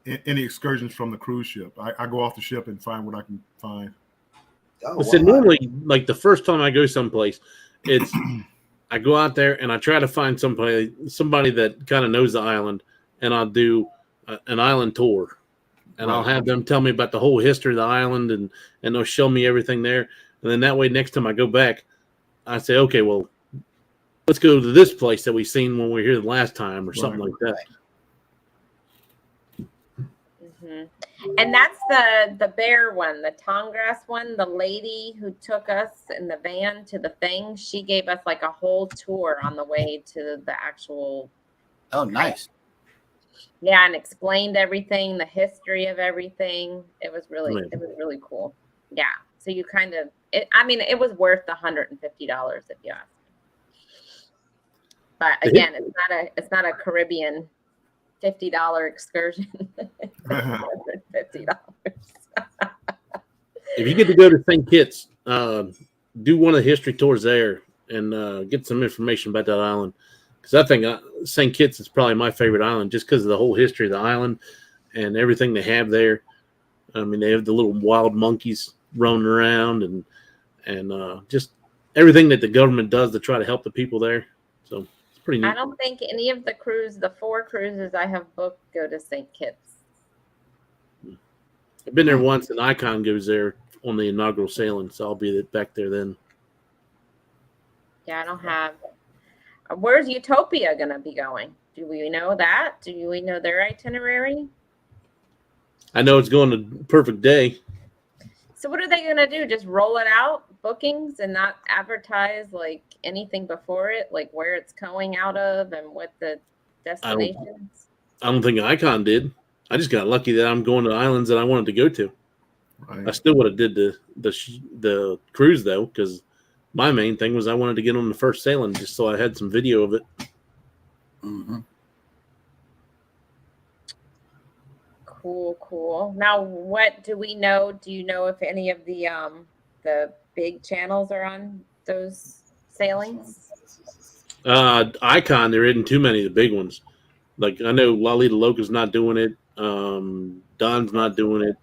any excursions from the cruise ship. I go off the ship and find what I can find. Oh, so normally, like the first time I go someplace, it's I go out there and I try to find somebody that kind of knows the island, and I'll do an island tour, and I'll have them tell me about the whole history of the island, and they'll show me everything there, and then that way next time I go back, I say, okay, well, let's go to this place that we seen when we were here the last time, or something like that. And that's the bear one, the Tongrass one. The lady who took us in the van to the thing, she gave us like a whole tour on the way to the actual. Oh, nice. Yeah, and explained everything, the history of everything. It was really cool. Yeah. So you kind of, it was worth the $150 if you ask me. But again, it's not a Caribbean $50 excursion. $50. If you get to go to St. Kitts, do one of the history tours there and get some information about that island. Because I think St. Kitts is probably my favorite island just because of the whole history of the island and everything they have there. I mean, they have the little wild monkeys roaming around and just everything that the government does to try to help the people there. So it's pretty neat. I don't think any of the 4 cruises I have booked go to St. Kitts. I've been there once, and Icon goes there on the inaugural sailing, so I'll be back there then. Yeah, I don't have. Where's Utopia going to be going? Do we know that? Do we know their itinerary? I know it's going to Perfect Day. So what are they going to do? Just roll it out, bookings, and not advertise like anything before it, like where it's going out of and what the destinations? I don't think Icon did. I just got lucky that I'm going to islands that I wanted to go to. Right. I still would have did the cruise though, because my main thing was I wanted to get on the first sailing just so I had some video of it. Mm-hmm. Cool. Now, what do we know? Do you know if any of the big channels are on those sailings? Icon, there isn't too many of the big ones. Like I know Lalita Loca's not doing it. Don's not doing it.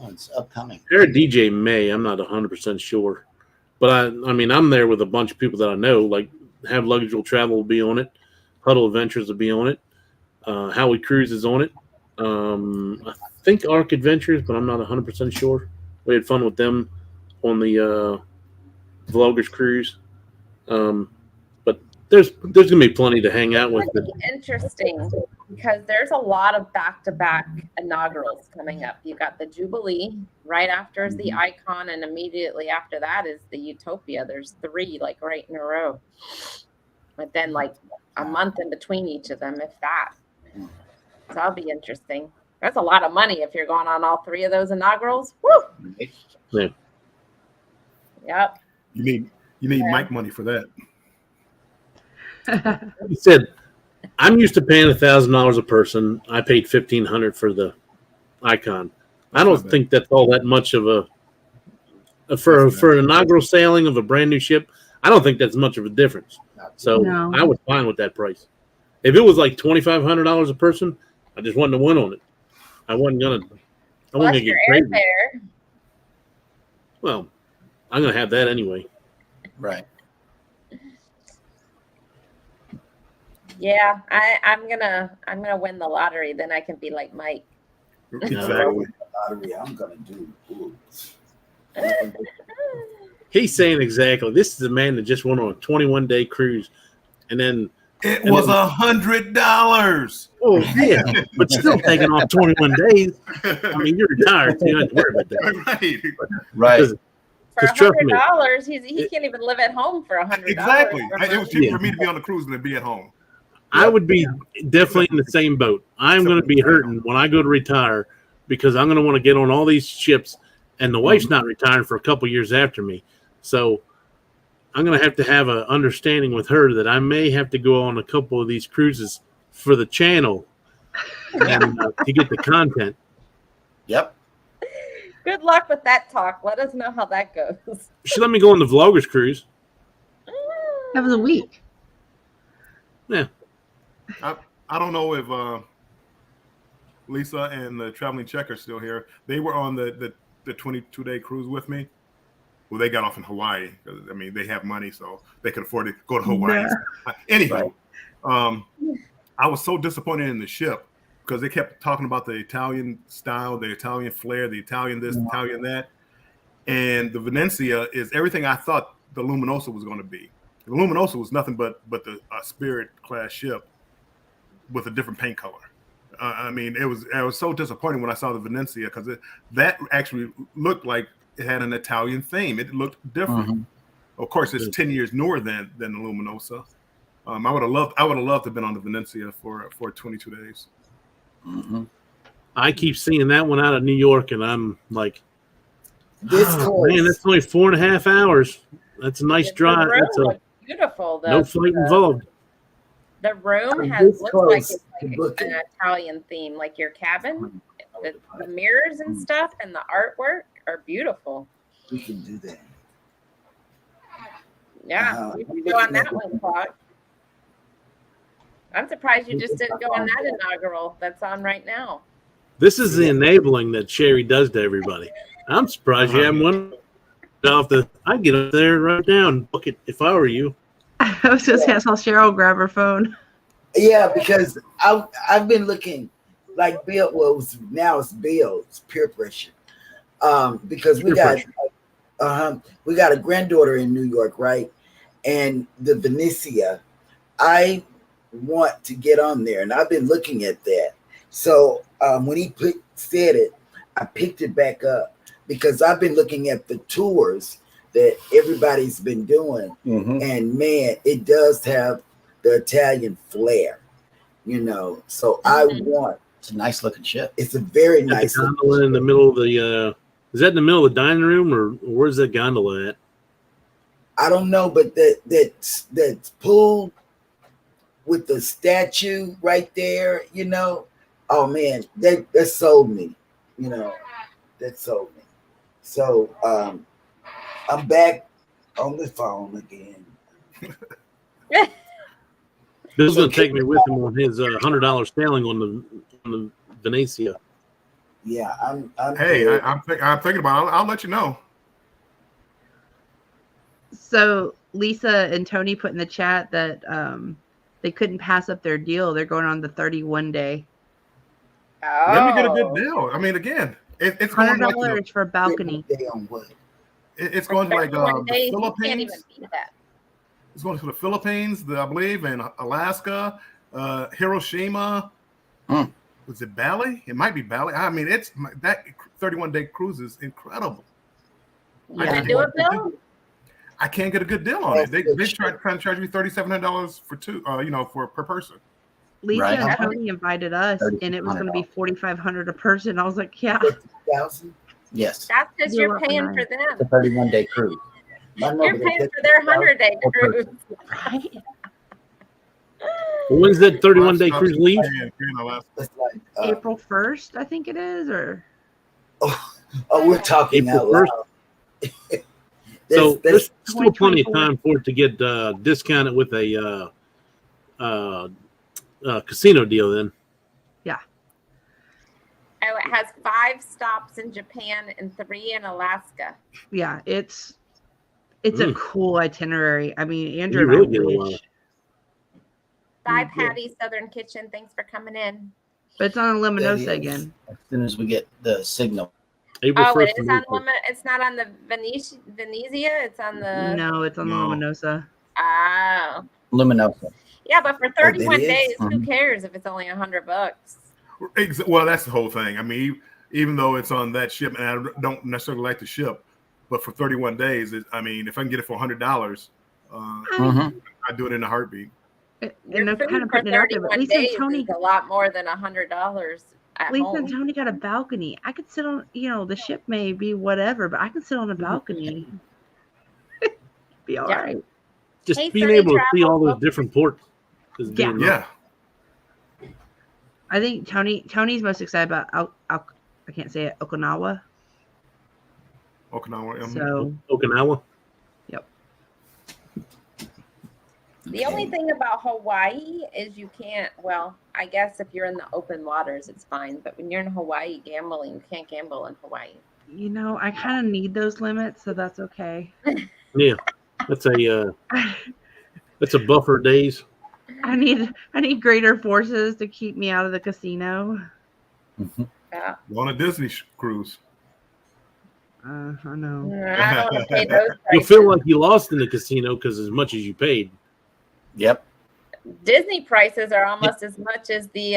It's upcoming. They're DJ May. I'm not 100% sure, but I mean I'm there with a bunch of people that I know. Like Have Luggage Will Travel will be on it. Huddle Adventures will be on it. Howie Cruise is on it. I think Arc Adventures, but I'm not 100% sure. We had fun with them on the Vloggers cruise. But there's gonna be plenty to hang out with. Interesting, because there's a lot of back-to-back inaugurals coming up. You got the Jubilee, right after is the Icon, and immediately after that is the Utopia. There's 3 like right in a row, but then like a month in between each of them, if that. So that'll be interesting. That's a lot of money if you're going on all 3 of those inaugurals. Woo! Yeah. Yep. You need Mike money for that. Like you said, I'm used to paying $1,000 a person. I paid $1,500 for the Icon. I don't think that's all that much of for an inaugural sailing of a brand new ship. I don't think that's much of a difference. So No. I was fine with that price. If it was like $2,500 a person, I just wanted to win on it. I wasn't gonna get crazy. Airfare. Well, I'm gonna have that anyway. Right. Yeah, I'm gonna win the lottery. Then I can be like Mike. Exactly. Lottery, I'm gonna do. He's saying exactly. This is a man that just went on a 21-day cruise, and then it was $100. Oh yeah, but still taking off 21 days. I mean, you're retired, so you don't have to worry about that. Right. For $100, he can't even live at home for $100. Exactly. It was cheaper for me to be on the cruise than to be at home. I would be definitely in the same boat. I'm going to be hurting when I go to retire because I'm going to want to get on all these ships, and the wife's not retiring for a couple years after me. So I'm going to have an understanding with her that I may have to go on a couple of these cruises for the channel and to get the content. Yep. Good luck with that talk. Let us know how that goes. She let me go on the Vloggers cruise. That was a week. Yeah. I don't know if Lisa and the Traveling Check are still here. They were on the 22-day cruise with me. Well, they got off in Hawaii. I mean, they have money, so they could afford to go to Hawaii. Yeah. Anyway, I was so disappointed in the ship because they kept talking about the Italian style, the Italian flair, the Italian this, Italian that. And the Venezia is everything I thought the Luminosa was going to be. The Luminosa was nothing but the Spirit class ship with a different paint color. I mean, I was so disappointed when I saw the Venezia because that actually looked like it had an Italian theme. It looked different. Mm-hmm. Of course, it's 10 years newer than the Luminosa. I would have loved to have been on the Venezia for 22 days. Mm-hmm. I keep seeing that one out of New York, and I'm like, man, that's only 4.5 hours. That's a nice drive. That's beautiful. No flight involved. The room looks like it's like an Italian theme, like your cabin. The mirrors and stuff and the artwork are beautiful. We can do that. Yeah, you can go on that one, Claude. I'm surprised you just didn't go on that inaugural that's on right now. This is the enabling that Sherry does to everybody. I'm surprised you haven't won off the. I'd get up there right now and book it if I were you. I was just going to tell Cheryl grab her phone. Yeah, because I've been looking like Bill. Well, now it's Bill. It's peer pressure. Because we got a granddaughter in New York, right? And the Venezia, I want to get on there, and I've been looking at that. So when he said it, I picked it back up because I've been looking at the tours that everybody's been doing, and man, it does have the Italian flair, you know. So I want. It's a nice looking ship. It's a very nice. The gondola in the middle of the. Is that in the middle of the dining room, or where's that gondola at? I don't know, but that pool with the statue right there, you know. Oh man, that sold me, you know. That sold me. So I'm back on the phone again. Bill's gonna take me with him on his $100 sailing on the Venezia. Yeah, I'm thinking about it. I'll let you know. So Lisa and Tony put in the chat that they couldn't pass up their deal. They're going on the 31 day. Oh. Let me get a good deal. I mean, again, it's $100 for a balcony. On what? It's going to like the days, you can't even Philippines. beat that. It's going to the Philippines, I believe, and Alaska, Hiroshima. Was it Bali? It might be Bali. I mean, it's that 31-day cruise is incredible. Did you do it, Bill? I can't get a good deal on it. They trying to charge me $3,700 for two, for per person. Lisa and Tony invited us, and it was going to be $4,500 a person. I was like, yeah. 50,000? Yes. That's because you're paying for them. The 31-day cruise. You're paying for their 100-day cruise. Right. When's that 31-day cruise leave? April 1st, I think it is, or. Oh, we're talking April 1st. So there's still plenty of time for it to get discounted with a casino deal then. Yeah. Oh, it has 5 stops in Japan and 3 in Alaska. Yeah, it's a cool itinerary. I mean, Andrew You and really I get a wish. lot. Bye, Patty, Southern Kitchen. Thanks for coming in. But it's on Luminosa again. As soon as we get the signal. April 1st it is on it's not on the Venezia. It's on the. No, it's on the Luminosa. Oh. Luminosa. Yeah, but for 31 days, Mm-hmm. who cares if it's only $100? Well, that's the whole thing. I mean, even though it's on that ship, and I don't necessarily like the ship, but for 31 days, if I can get it for $100, I do it in a heartbeat. And they're kind of putting it out there, but Lisa and Tony is a lot more than $100 at Lisa home. and Tony got a balcony. I could sit on, the ship may be whatever, but I can sit on a balcony. Be all right. Just Hey, being Sunny able to see Travel, all those welcome. different ports. Yeah. I think Tony's most excited about I can't say it, Okinawa. Okinawa. So Okinawa. Yep. The only thing about Hawaii is you can't, well, I guess if you're in the open waters, it's fine. But when you're in Hawaii gambling, you can't gamble in Hawaii. I kind of need those limits, so that's okay. Yeah. That's a buffer days. I need greater forces to keep me out of the casino. Yeah. On a Disney cruise. I know. I don't want to pay those You'll prices. feel like you lost in the casino because as much as you paid. Yep. Disney prices are almost as much as the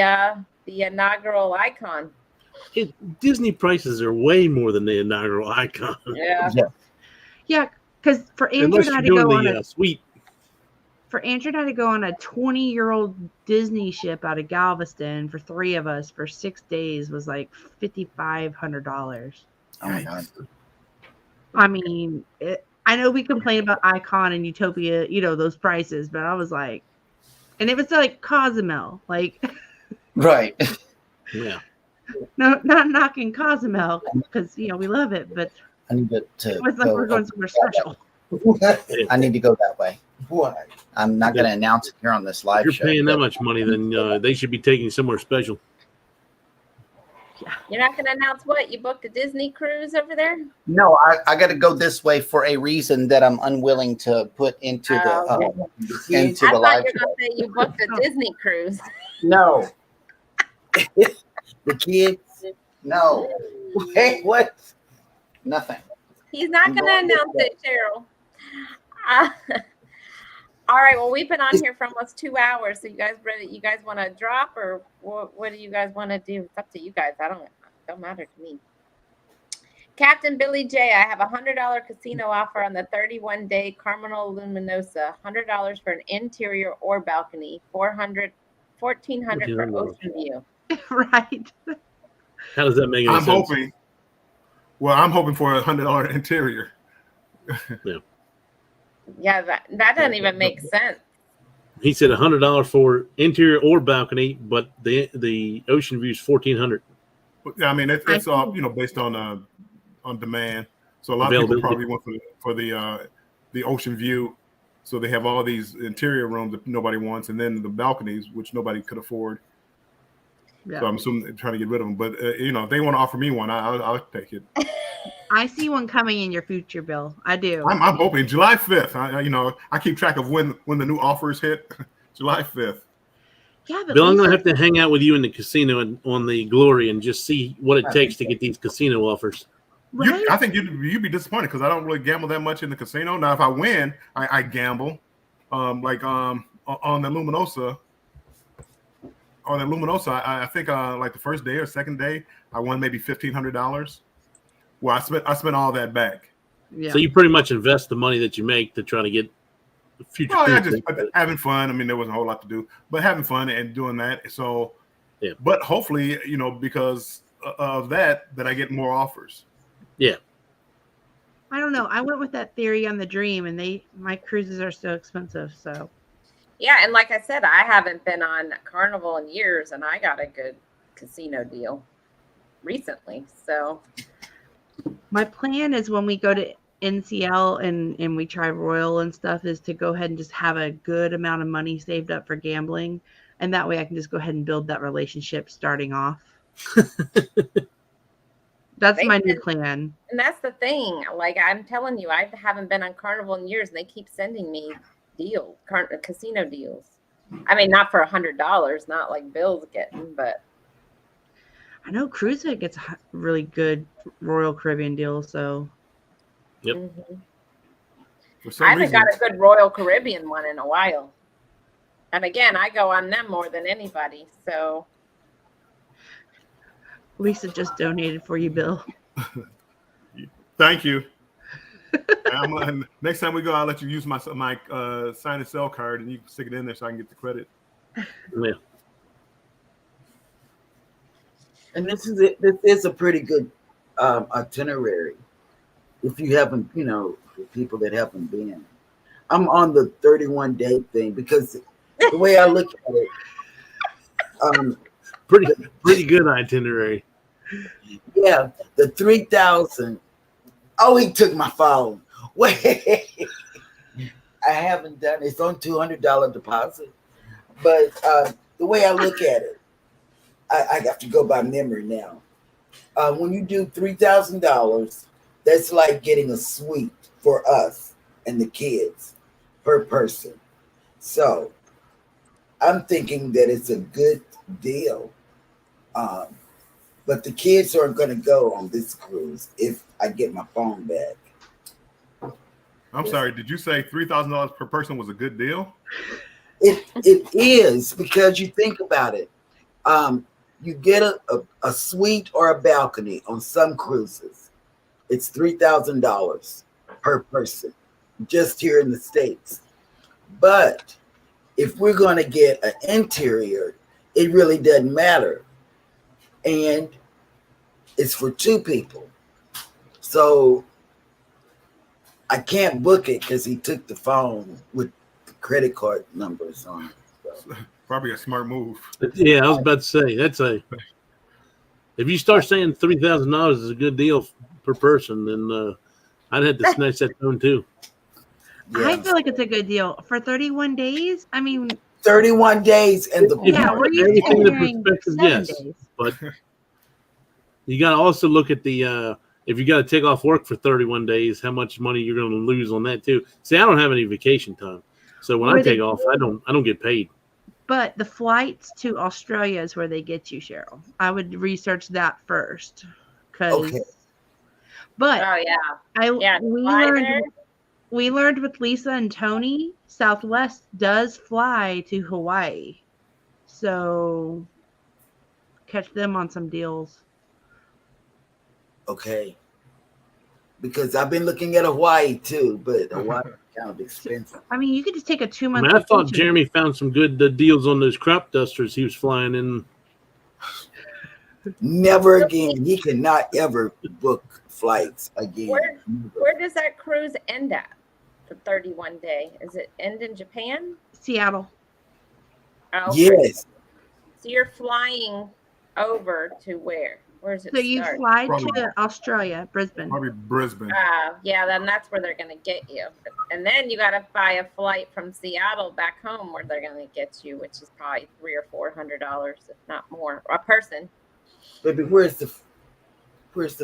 inaugural icon. Disney prices are way more than the inaugural icon. Yeah. Yeah, because for Andrew Unless and I you're to go doing on the a suite. for Andrew and I to go on a 20-year-old Disney ship out of Galveston for 3 of us for 6 days was like $5,500. Oh my God. I mean, I know we complain about Icon and Utopia, those prices, but I was like, and it was like Cozumel, like, Right. Yeah. no, not knocking Cozumel because we love it, but I need to it was like we're going somewhere special. I need to go that way. Why? I'm not going to announce it here on this live If you're show. paying that much money, then they should be taking you somewhere special. You're not going to announce what? You booked a Disney cruise over there? No, I got to go this way for a reason that I'm unwilling to put into the into I the thought live you were going to say you booked a Disney cruise. No. The kids? No. Hey, what? Nothing. He's not I'm going to going this announce way. it, Cheryl. All right. Well, we've been on here for almost 2 hours. So you guys ready? You guys want to drop, or what do you guys want to do? It's up to you guys. Don't matter to me. Captain Billy J, I have a $100 casino offer on the 31-day Carmel Luminosa. $100 for an interior or balcony. $1,400 for ocean view. Right. How does that make any I'm sense? hoping for a $100 interior. Yeah. Yeah, that doesn't even make sense. He said $100 for interior or balcony, but the ocean view is $1,400. Yeah, I mean it's all based on demand. So a lot of people probably went for the ocean view. So they have all these interior rooms that nobody wants, and then the balconies which nobody could afford. Yeah. So I'm assuming they're trying to get rid of them. But if they want to offer me one, I'll take it. I see one coming in your future, Bill. I do. I'm hoping July 5th. I keep track of when the new offers hit. July 5th. Yeah, but Bill, I'm going Lisa, to have to hang out with you in the casino and on the Glory and just see what it takes to get these casino offers. Right? I think you'd be disappointed because I don't really gamble that much in the casino. Now, if I win, I gamble, on the Luminosa. On the Luminosa, I think like the first day or second day, I won maybe $1,500. Well, I spent all that back. Yeah. So you pretty much invest the money that you make to try to get future. Well, yeah, just having fun. I mean, there wasn't a whole lot to do, but having fun and doing that. So, yeah. But hopefully, because of that I get more offers. Yeah. I don't know. I went with that theory on the Dream, and my cruises are so expensive. So. Yeah, and like I said, I haven't been on Carnival in years, and I got a good casino deal recently. So my plan is when we go to NCL and we try Royal and stuff is to go ahead and just have a good amount of money saved up for gambling, and that way I can just go ahead and build that relationship starting off. That's my new plan. And that's the thing. Like I'm telling you, I haven't been on Carnival in years, and they keep sending me casino deals. I mean, not for $100, not like Bill's getting, but I know Cruiser gets a really good Royal Caribbean deal. So, yep. Mm-hmm. I haven't got a good Royal Caribbean one in a while. And again, I go on them more than anybody. So, Lisa just donated for you, Bill. Thank you. Next time we go, I'll let you use my sign and sell card, and you can stick it in there so I can get the credit. Yeah. And this is a pretty good itinerary. If you haven't, for people that haven't been, I'm on the 31-day thing because the way I look at it, pretty good itinerary. Yeah, the 3,000. Oh, he took my phone. Wait, I haven't done it. It's on $200 deposit. But the way I look at it, I have to go by memory now. When you do $3,000, that's like getting a suite for us and the kids per person. So I'm thinking that it's a good deal. But the kids aren't going to go on this cruise if I get my phone back. I'm sorry. Did you say $3,000 per person was a good deal? It is, because you think about it. You get a suite or a balcony on some cruises. It's $3,000 per person just here in the States. But if we're going to get an interior, it really doesn't matter. And it's for two people. So I can't book it because he took the phone with the credit card numbers on it. So. Probably a smart move. Yeah, I was about to say if you start saying $3,000 is a good deal per person, then I'd have to snatch that phone too. Yeah. I feel like it's a good deal for 31 days. I mean, 31 days and the we're used to hearing 7 days. But you got to also look at the if you got to take off work for 31 days, how much money you're going to lose on that too. See, I don't have any vacation time, so when I take off, I don't get paid. But the flights to Australia is where they get you, Cheryl. I would research that first, Okay. But we learned with Lisa and Tony, Southwest does fly to Hawaii, so catch them on some deals. Okay. Because I've been looking at Hawaii too, but Hawaii is kind of expensive. I mean, you could just take a 2-month. I thought Jeremy found some good deals on those crop dusters he was flying in. Never again. He cannot ever book flights again. Where does that cruise end at? The 31 day. Is it end in Japan? Seattle. Oh, yes. So you're flying over to where? Where's it? So you fly to Australia, Brisbane. Probably Brisbane. Yeah, then that's where they're going to get you. And then you got to buy a flight from Seattle back home where they're going to get you, which is probably $300 or $400, if not more, a person. Baby, where's the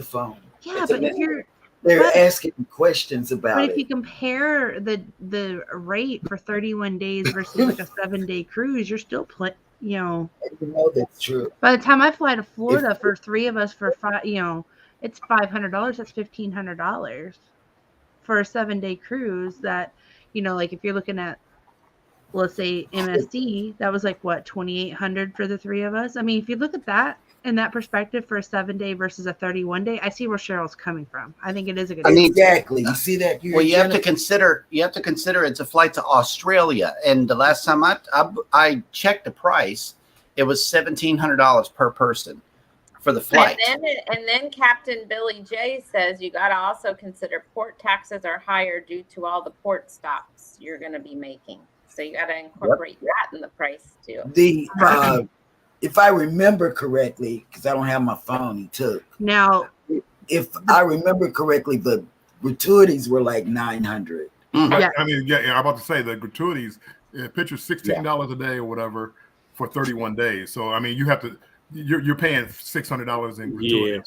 phone? Yeah, but if they're asking questions about it. But if you compare the rate for 31 days versus like a 7-day cruise, you're still You know that's true. By the time I fly to Florida for 3 of us for 5, it's $500. That's $1,500 for a 7-day cruise. That, like if you're looking at, let's say MSC, that was like what, $2,800 for the three of us. I mean, if you look at that in that perspective for a 7-day versus a 31-day, I see where Cheryl's coming from. I think it is a good. Exactly. You see that? Well, you have to consider it's a flight to Australia, and the last time I checked the price, it was $1,700 per person for the flight. And then Captain Billy J says you got to also consider port taxes are higher due to all the port stops you're going to be making. So you got to incorporate that in the price too. If I remember correctly, because I don't have my phone, he took. Now, if I remember correctly, the gratuities were like $900. Yeah. I mean, I'm about to say the gratuities. Picture $16 a day or whatever for 31 days. So I mean, you're paying $600 in gratuities. Yeah.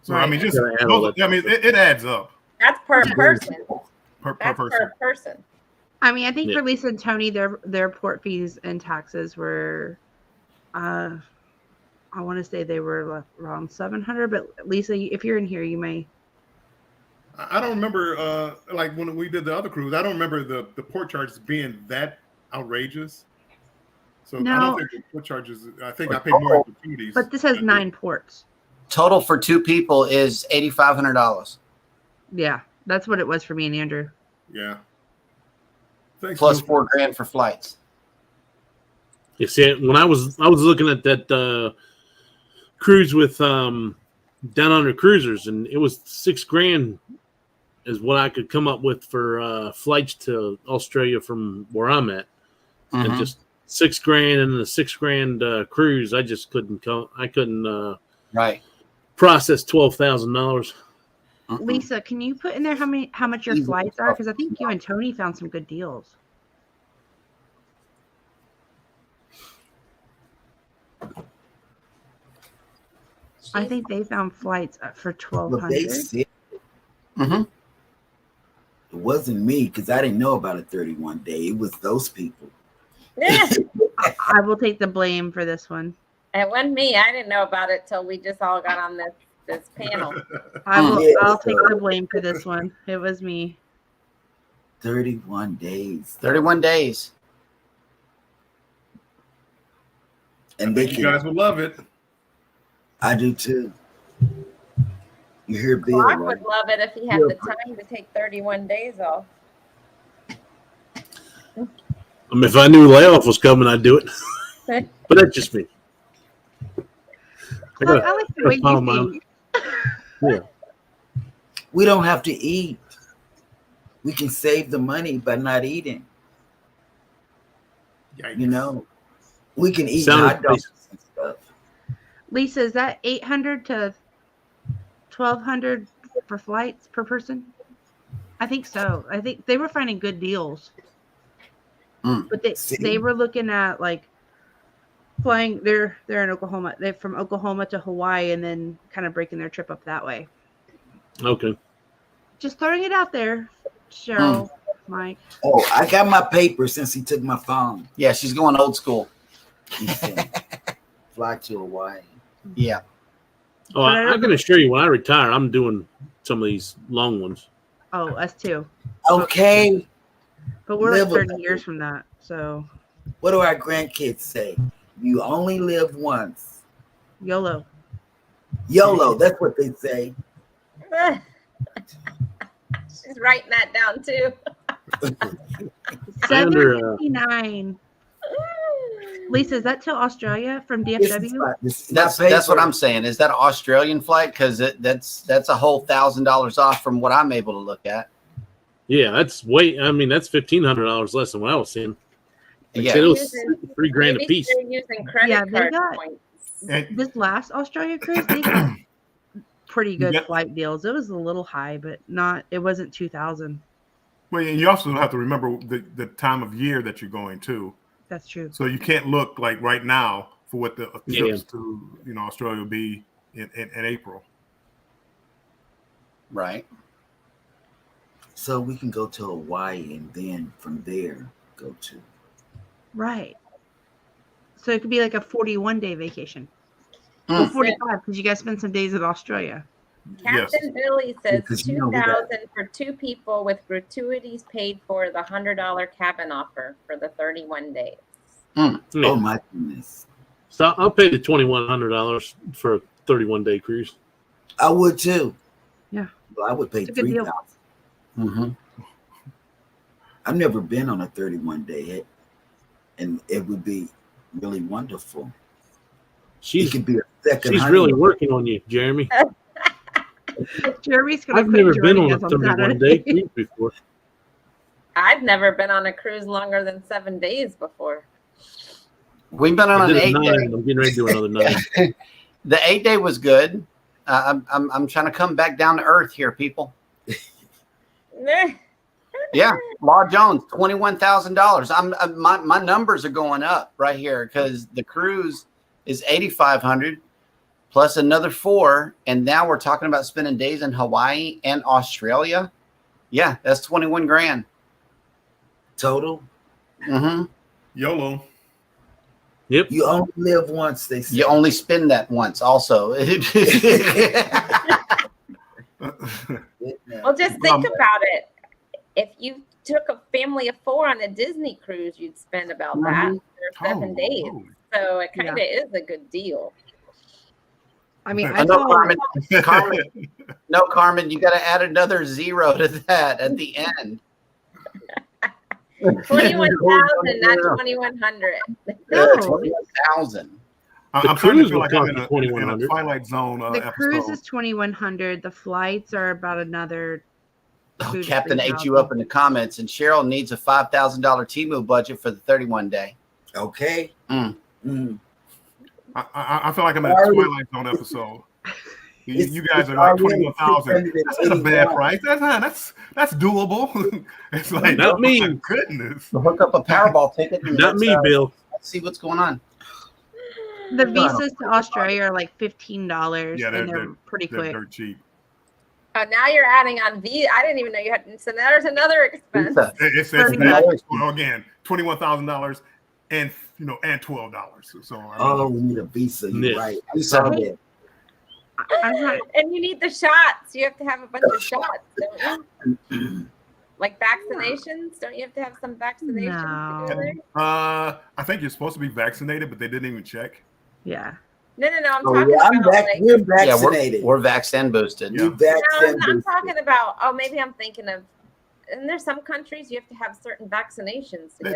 So I mean, it adds up. That's per person. Per person. Per person. I mean, I think for Lisa and Tony, their port fees and taxes were, I want to say they were around $700. But Lisa, if you're in here, you may. I don't remember, like when we did the other cruise, I don't remember the port charges being that outrageous. So No. I don't think the port charges. I think I paid more in gratuities. But this has 9 ports. Total for 2 people is $8,500. Yeah, that's what it was for me and Andrew. Yeah. Thanks, Plus Luke. $4,000 for flights. You see, when I was looking at that cruise with Down Under Cruisers, and it was $6,000 is what I could come up with for flights to Australia from where I'm at, and just $6,000 and the $6,000 cruise. I just couldn't Right. process $12,000. Lisa, can you put in there how much your flights are? Because I think you and Tony found some good deals. I think they found flights for $1,200. It wasn't me because I didn't know about a 31-day. It was those people. I will take the blame for this one. It wasn't me. I didn't know about it till we just all got on this panel. I'll take the blame for this one. It was me. 31 days. 31 days. And You guys would love it. I do too. You hear Bill, Clark right? would love it if he had the time to take 31 days off. I mean, if I knew layoff was coming, I'd do it. But that's just me. I like the way you think. Yeah. We don't have to eat. We can save the money by not eating. Yikes. You know, we can eat hot dogs and stuff. Lisa, is that $800 to $1,200 for flights per person? I think so. I think they were finding good deals. But they were looking at like flying. They're in Oklahoma. They're from Oklahoma to Hawaii and then kind of breaking their trip up that way. Okay. Just throwing it out there, Cheryl, Mike. Oh, I got my paper since he took my phone. Yeah, she's going old school. He said, fly to Hawaii. Yeah. Oh, I can assure you, when I retire, I'm doing some of these long ones. Oh, us too. Okay. But we're like 30 years from that, so. What do our grandkids say? You only live once. YOLO. YOLO, that's what they say. She's writing that down too. $7.59. Lisa, is that to Australia from DFW? That's what I'm saying. Is that an Australian flight? Because that's a whole $1,000 off from what I'm able to look at. Yeah, that's $1,500 less than what I was seeing. Like I said, it was $3,000 a piece. Using credit card points. This last Australia cruise, they got pretty good flight deals. It was a little high, but it wasn't 2,000. Well, and you also have to remember the time of year that you're going to. That's true. So you can't look like right now for what the trips to Australia will be in April. Right. So we can go to Hawaii and then from there go to. Right. So it could be like a 41-day vacation. Or 45 because you guys spend some days in Australia. Captain Billy says because you know we $2,000 got- for 2 people with gratuities paid for the $100 cabin offer for the 31 days. Yeah. Oh my goodness. So I'll pay the $2,100 for a 31-day cruise. I would too. Yeah. Well, I would pay It's a good deal. $3,000. I've never been on a 31-day, and it would be really wonderful. It could be a second. She's really working on you, Jeremy. Jeremy's gonna I've quit never been joining on a us on 31-day Saturday. cruise before. I've never been on a cruise longer than 7 days before. We've been on I an did a 8-day. 9. I'm getting ready to do another 9. The 8-day was good. I'm trying to come back down to earth here, people. Yeah, Law Jones, $21,000. My numbers are going up right here because the cruise is $8,500 plus another 4, and now we're talking about spending days in Hawaii and Australia. Yeah, that's 21 grand total. YOLO. Yep. You only live once, they say. You only spend that once, also. Well, just think about it. If you took a family of 4 on a Disney cruise, you'd spend about that for 7 days. So it kind of is a good deal. I mean, I know, Carmen. No, Carmen, you got to add another 0 to that at the end. 21,000, not 2,100. No, 21,000. I'm trying to feel like I'm in a Twilight Zone The episode. cruise is 2,100. The flights are about another. Oh, Captain ate you up in the comments, and Cheryl needs a $5,000 Temu budget for the 31-day. Okay. I feel like I'm in a Twilight Zone episode. You guys are like 21,000. That's not a bad price. That's doable. It's like, not me. My goodness. We'll hook up a Powerball ticket. And Not me, Bill. Let's see what's going on. The visas to Australia are like $15, Yeah, and they're pretty quick. They're cheap. Oh, now you're adding on V. I didn't even know you had. So there's another expense. It says again, $21,000 and and $12. So we need a visa. You're right. I Visa. saw that. And you need the shots. You have to have a bunch of shots, don't you? Like vaccinations. Don't you have to have some vaccinations to go there? I think you're supposed to be vaccinated, but they didn't even check. Yeah. No. I'm talking about we're vaccinated. We're vaxxed and boosted. Yeah. I'm talking about. Oh, maybe I'm thinking of. And there's some countries you have to have certain vaccinations. No.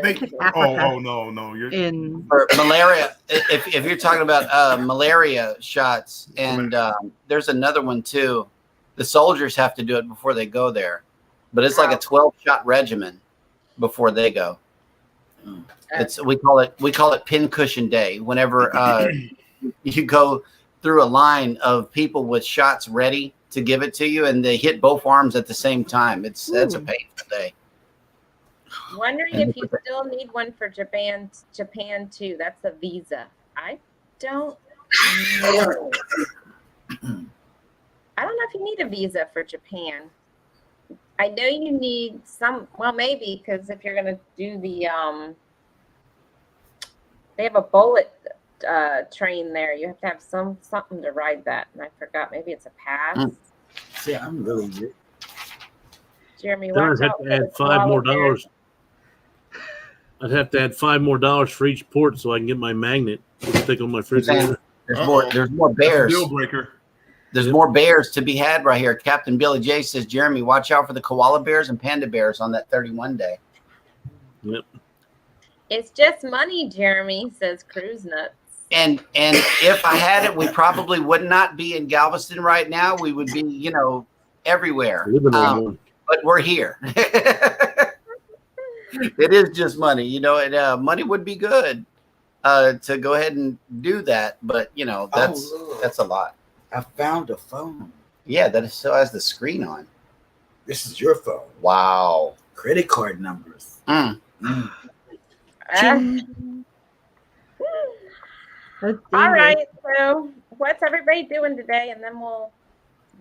You're in for malaria. If you're talking about malaria shots, and there's another one too. The soldiers have to do it before they go there, but it's like a 12-shot regimen before they go. We call it pincushion day. Whenever you go through a line of people with shots ready to give it to you, and they hit both arms at the same time. That's a painful day. Wondering if you still need one for Japan too. That's a visa. I don't know. I don't know if you need a visa for Japan. I know you need some. Well, maybe because if you're going to do the they have a bullet train there. You have to have something to ride that, and I forgot. Maybe it's a pass. See, I'm really good. Jeremy, Then watch I'd have out to for add the $5 more. koala I'd have to add $5 more for each port so I can get my magnet to stick on my refrigerator. There's more bears. deal breaker. There's more bears to be had right here. Captain Billy J says, Jeremy, watch out for the koala bears and panda bears on that 31-day. Yep. It's just money, Jeremy, says Cruise Nuts. And if I had it, we probably would not be in Galveston right now. We would be, everywhere. But we're here. It is just money, and money would be good to go ahead and do that. But, that's a lot. I found a phone. Yeah, that still has the screen on. This is your phone. Wow. Credit card numbers. All right. So what's everybody doing today? And then we'll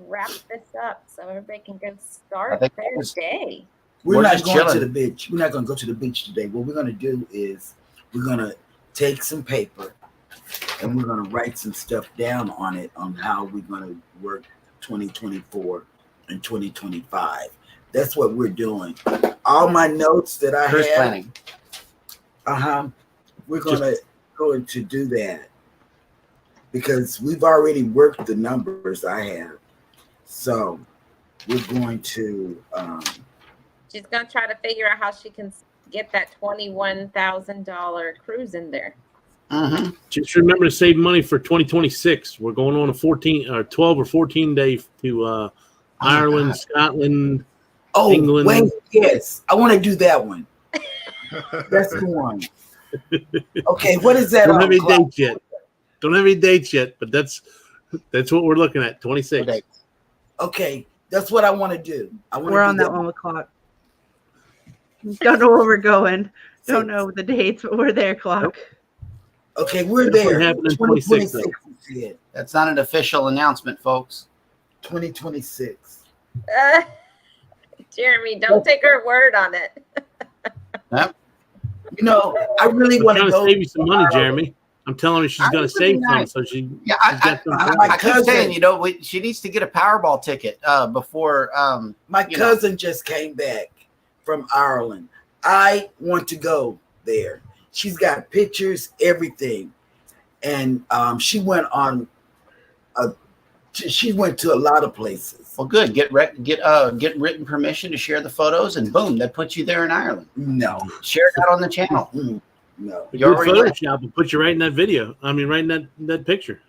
wrap this up so everybody can go start their day. We're not going to the beach. We're not going to go to the beach today. What we're going to do is we're going to take some paper and we're going to write some stuff down on it on how we're going to work 2024 and 2025. That's what we're doing. All my notes that I Cruise have. planning. We're going to do that because we've already worked the numbers I have. So we're going to. She's gonna try to figure out how she can get that $21,000 cruise in there. Just remember to save money for 2026. We're going on a 12 or 14 day to Ireland, Scotland, England. Wait, yes, I want to do that one. That's the one. Okay, what is that? Don't have any dates yet. Don't have any dates yet, but that's what we're looking at. 26. Okay, that's what I want to do. We're on that one with Clock. Don't know where we're going. Don't know the dates, but we're there, Clock. Okay, we're there. 2026. That's not an official announcement, folks. 2026. Jeremy, don't take her word on it. Yep. You know, I really want to go. Save you some money, Jeremy. I'm telling her she's going to save some, so she. Yeah, my I keep cousin, saying, you know, she needs to get a Powerball ticket before. My cousin just came back from Ireland. I want to go there. She's got pictures, everything, and she went on. She went to a lot of places. Well, good. Get written permission to share the photos, and boom, that puts you there in Ireland. No, share that on the channel. No, your Photoshop will put you right in that video. I mean, right in that picture.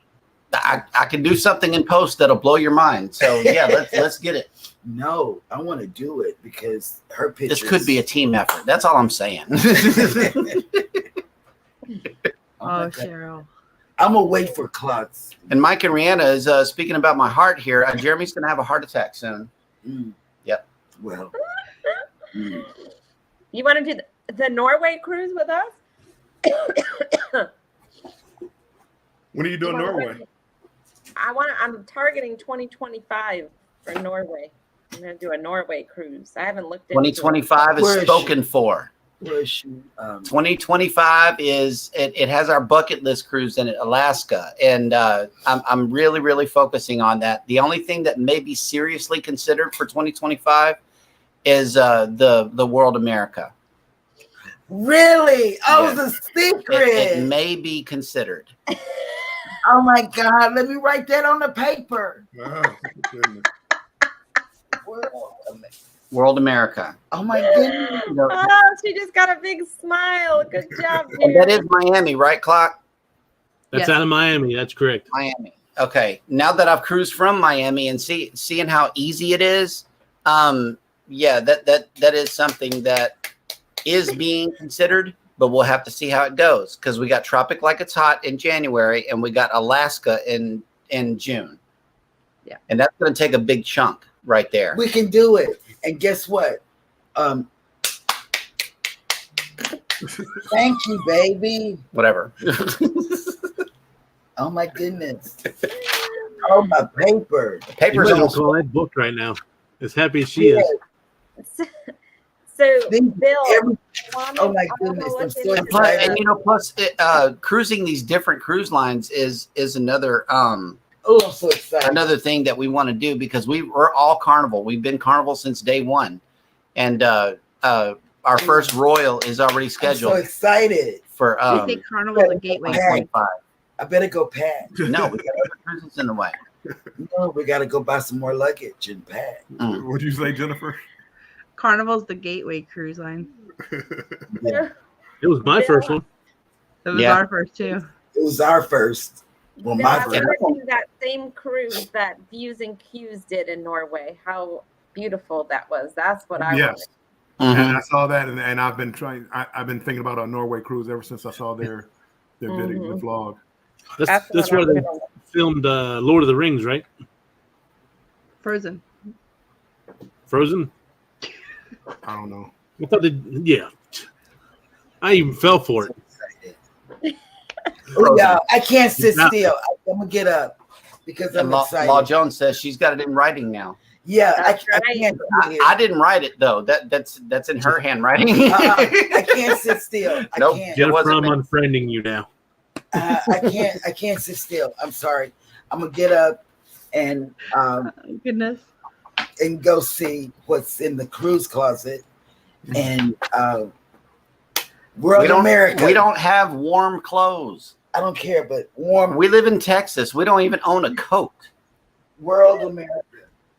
I can do something in post that'll blow your mind. So yeah, let's get it. No, I want to do it because her pictures. This could be a team effort. That's all I'm saying. Oh, Cheryl. I'm gonna wait for Klutz. And Mike and Rihanna is speaking about my heart here. Jeremy's gonna have a heart attack soon. Yep. Well, you want to do the Norway cruise with us? When are you doing Norway? I'm targeting 2025 for Norway. I'm going to do a Norway cruise. I haven't looked into 2025 is spoken for. Where is she? 2025 is it has our bucket list cruise in it, Alaska, and I'm really focusing on that. The only thing that may be seriously considered for 2025 is the World America. Really? Oh, it was a secret. It may be considered. Oh my God! Let me write that on the paper. Oh, goodness. World America. Oh my goodness! Oh, she just got a big smile. Good job, and that is Miami, right, Clock? That's out of Miami. That's correct. Miami. Okay. Now that I've cruised from Miami and seeing how easy it is, yeah, that is something that is being considered, but we'll have to see how it goes because we got Tropic Like It's Hot in January and we got Alaska in June. Yeah. And that's going to take a big chunk right there. We can do it. And guess what? Thank you, baby. Whatever. Oh my goodness. Oh, my paper. The paper's you might almost call that book right now. As happy as she is. So, Bill. Oh my goodness! I'm so excited. And plus, cruising these different cruise lines is another I'm so excited. Another thing that we want to do because we're all Carnival. We've been Carnival since day one, and our first Royal is already scheduled. I'm so excited for. I think Carnival's a gateway. 25. I better go pack. No, we got other cruises in the way. No, we got to go buy some more luggage and pack. What'd you say, Jennifer? Carnival's the gateway cruise line. Yeah. It was my first one. It was our first too. It was our first. Well, Bill, my I first. want to do that same cruise that Views and Q's did in Norway. How beautiful that was. That's what I wanted. And I saw that, and I've been trying. I've been thinking about a Norway cruise ever since I saw their video, the vlog. That's where they filmed Lord of the Rings, right? Frozen. I don't know. I thought I even fell for it. Oh yeah, I can't sit still. I'm gonna get up because I'm excited. Law Jones says she's got it in writing now. Yeah, I can't. I didn't write it though. That's in her handwriting. I can't sit still. Nope. I can't. Jennifer, I'm unfriending you now. I can't sit still. I'm sorry. I'm gonna get up and Goodness. and go see what's in the cruise closet. And World America. We don't have warm clothes. I don't care, but warm. We live in Texas. We don't even own a coat. World America.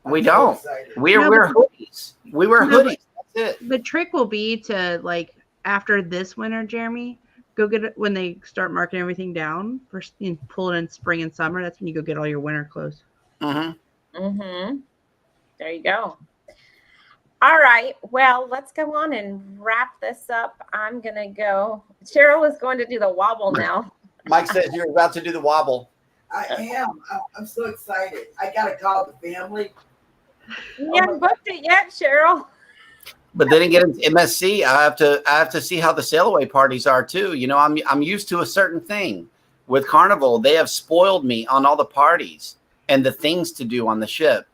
We don't. We wear hoodies. We wear hoodies. That's it. The trick will be to, like, after this winter, Jeremy, go get it when they start marking everything down for pull it in spring and summer. That's when you go get all your winter clothes. Mm-hmm. There you go. All right. Well, let's go on and wrap this up. I'm gonna go. Cheryl is going to do the wobble now. Mike says you're about to do the wobble. I am. I'm so excited. I gotta call the family. You haven't booked it yet, Cheryl. But then again, it's MSC. I have to see how the sail away parties are too. You know, I'm used to a certain thing. With Carnival, they have spoiled me on all the parties and the things to do on the ship.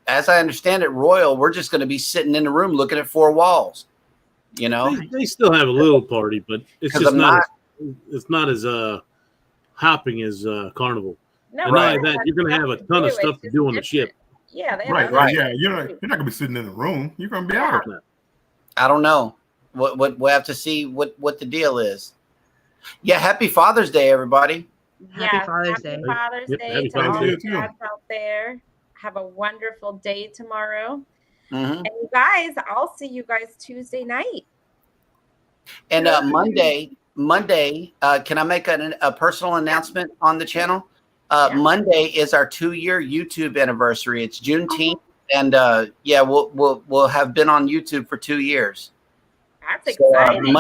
As I understand it, Royal, we're just going to be sitting in the room looking at four walls. You know, they still have a little party, but it's just it's not as hopping as Carnival. No, and not like that, you're going to have a ton of stuff to do on the ship. Yeah, right. Yeah, you're not going to be sitting in the room. You're going to be out. I don't know. What we'll have to see what the deal is. Yeah, happy Father's Day, everybody. Happy Father's Day. Father's Day to all the dads out there. Have a wonderful day tomorrow. And you guys, I'll see you guys Tuesday night. And Monday, can I make a personal announcement on the channel? Monday is our 2-year YouTube anniversary. It's Juneteenth, and we'll have been on YouTube for 2 years. That's exciting.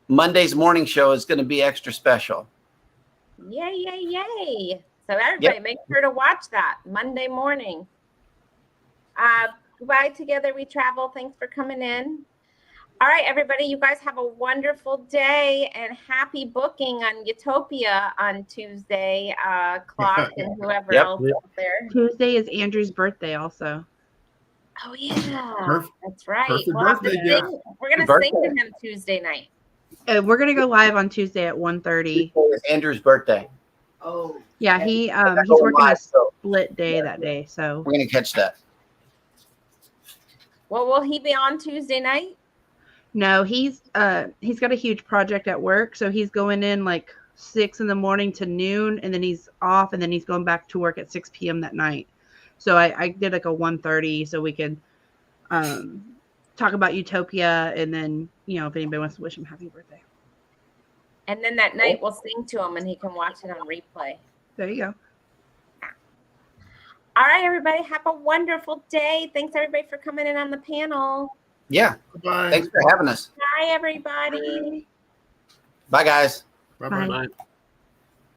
Monday's morning show is going to be extra special. Yay. So everybody, make sure to watch that Monday morning. Goodbye, Together We Travel. Thanks for coming in. All right, everybody, you guys have a wonderful day and happy booking on Utopia on Tuesday, Clock and whoever else out there. Tuesday is Andrew's birthday also. Oh, yeah. That's right. We're going to sing to him Tuesday night. We're going to go live on Tuesday at 1:30. It's Andrew's birthday. Oh. Yeah, he's working a split day that day, so we're going to catch that. Well, will he be on Tuesday night? No, he's got a huge project at work, so he's going in like 6 a.m. to noon, and then he's off, and then he's going back to work at 6 p.m. that night. So I did like a 1:30 so we can talk about Utopia, and then if anybody wants to wish him happy birthday. And then that night we'll sing to him, and he can watch it on replay. There you go. All right, everybody, have a wonderful day. Thanks, everybody, for coming in on the panel. Yeah. Bye. Thanks for having us. Bye, everybody. Bye, guys. Bye. Bye.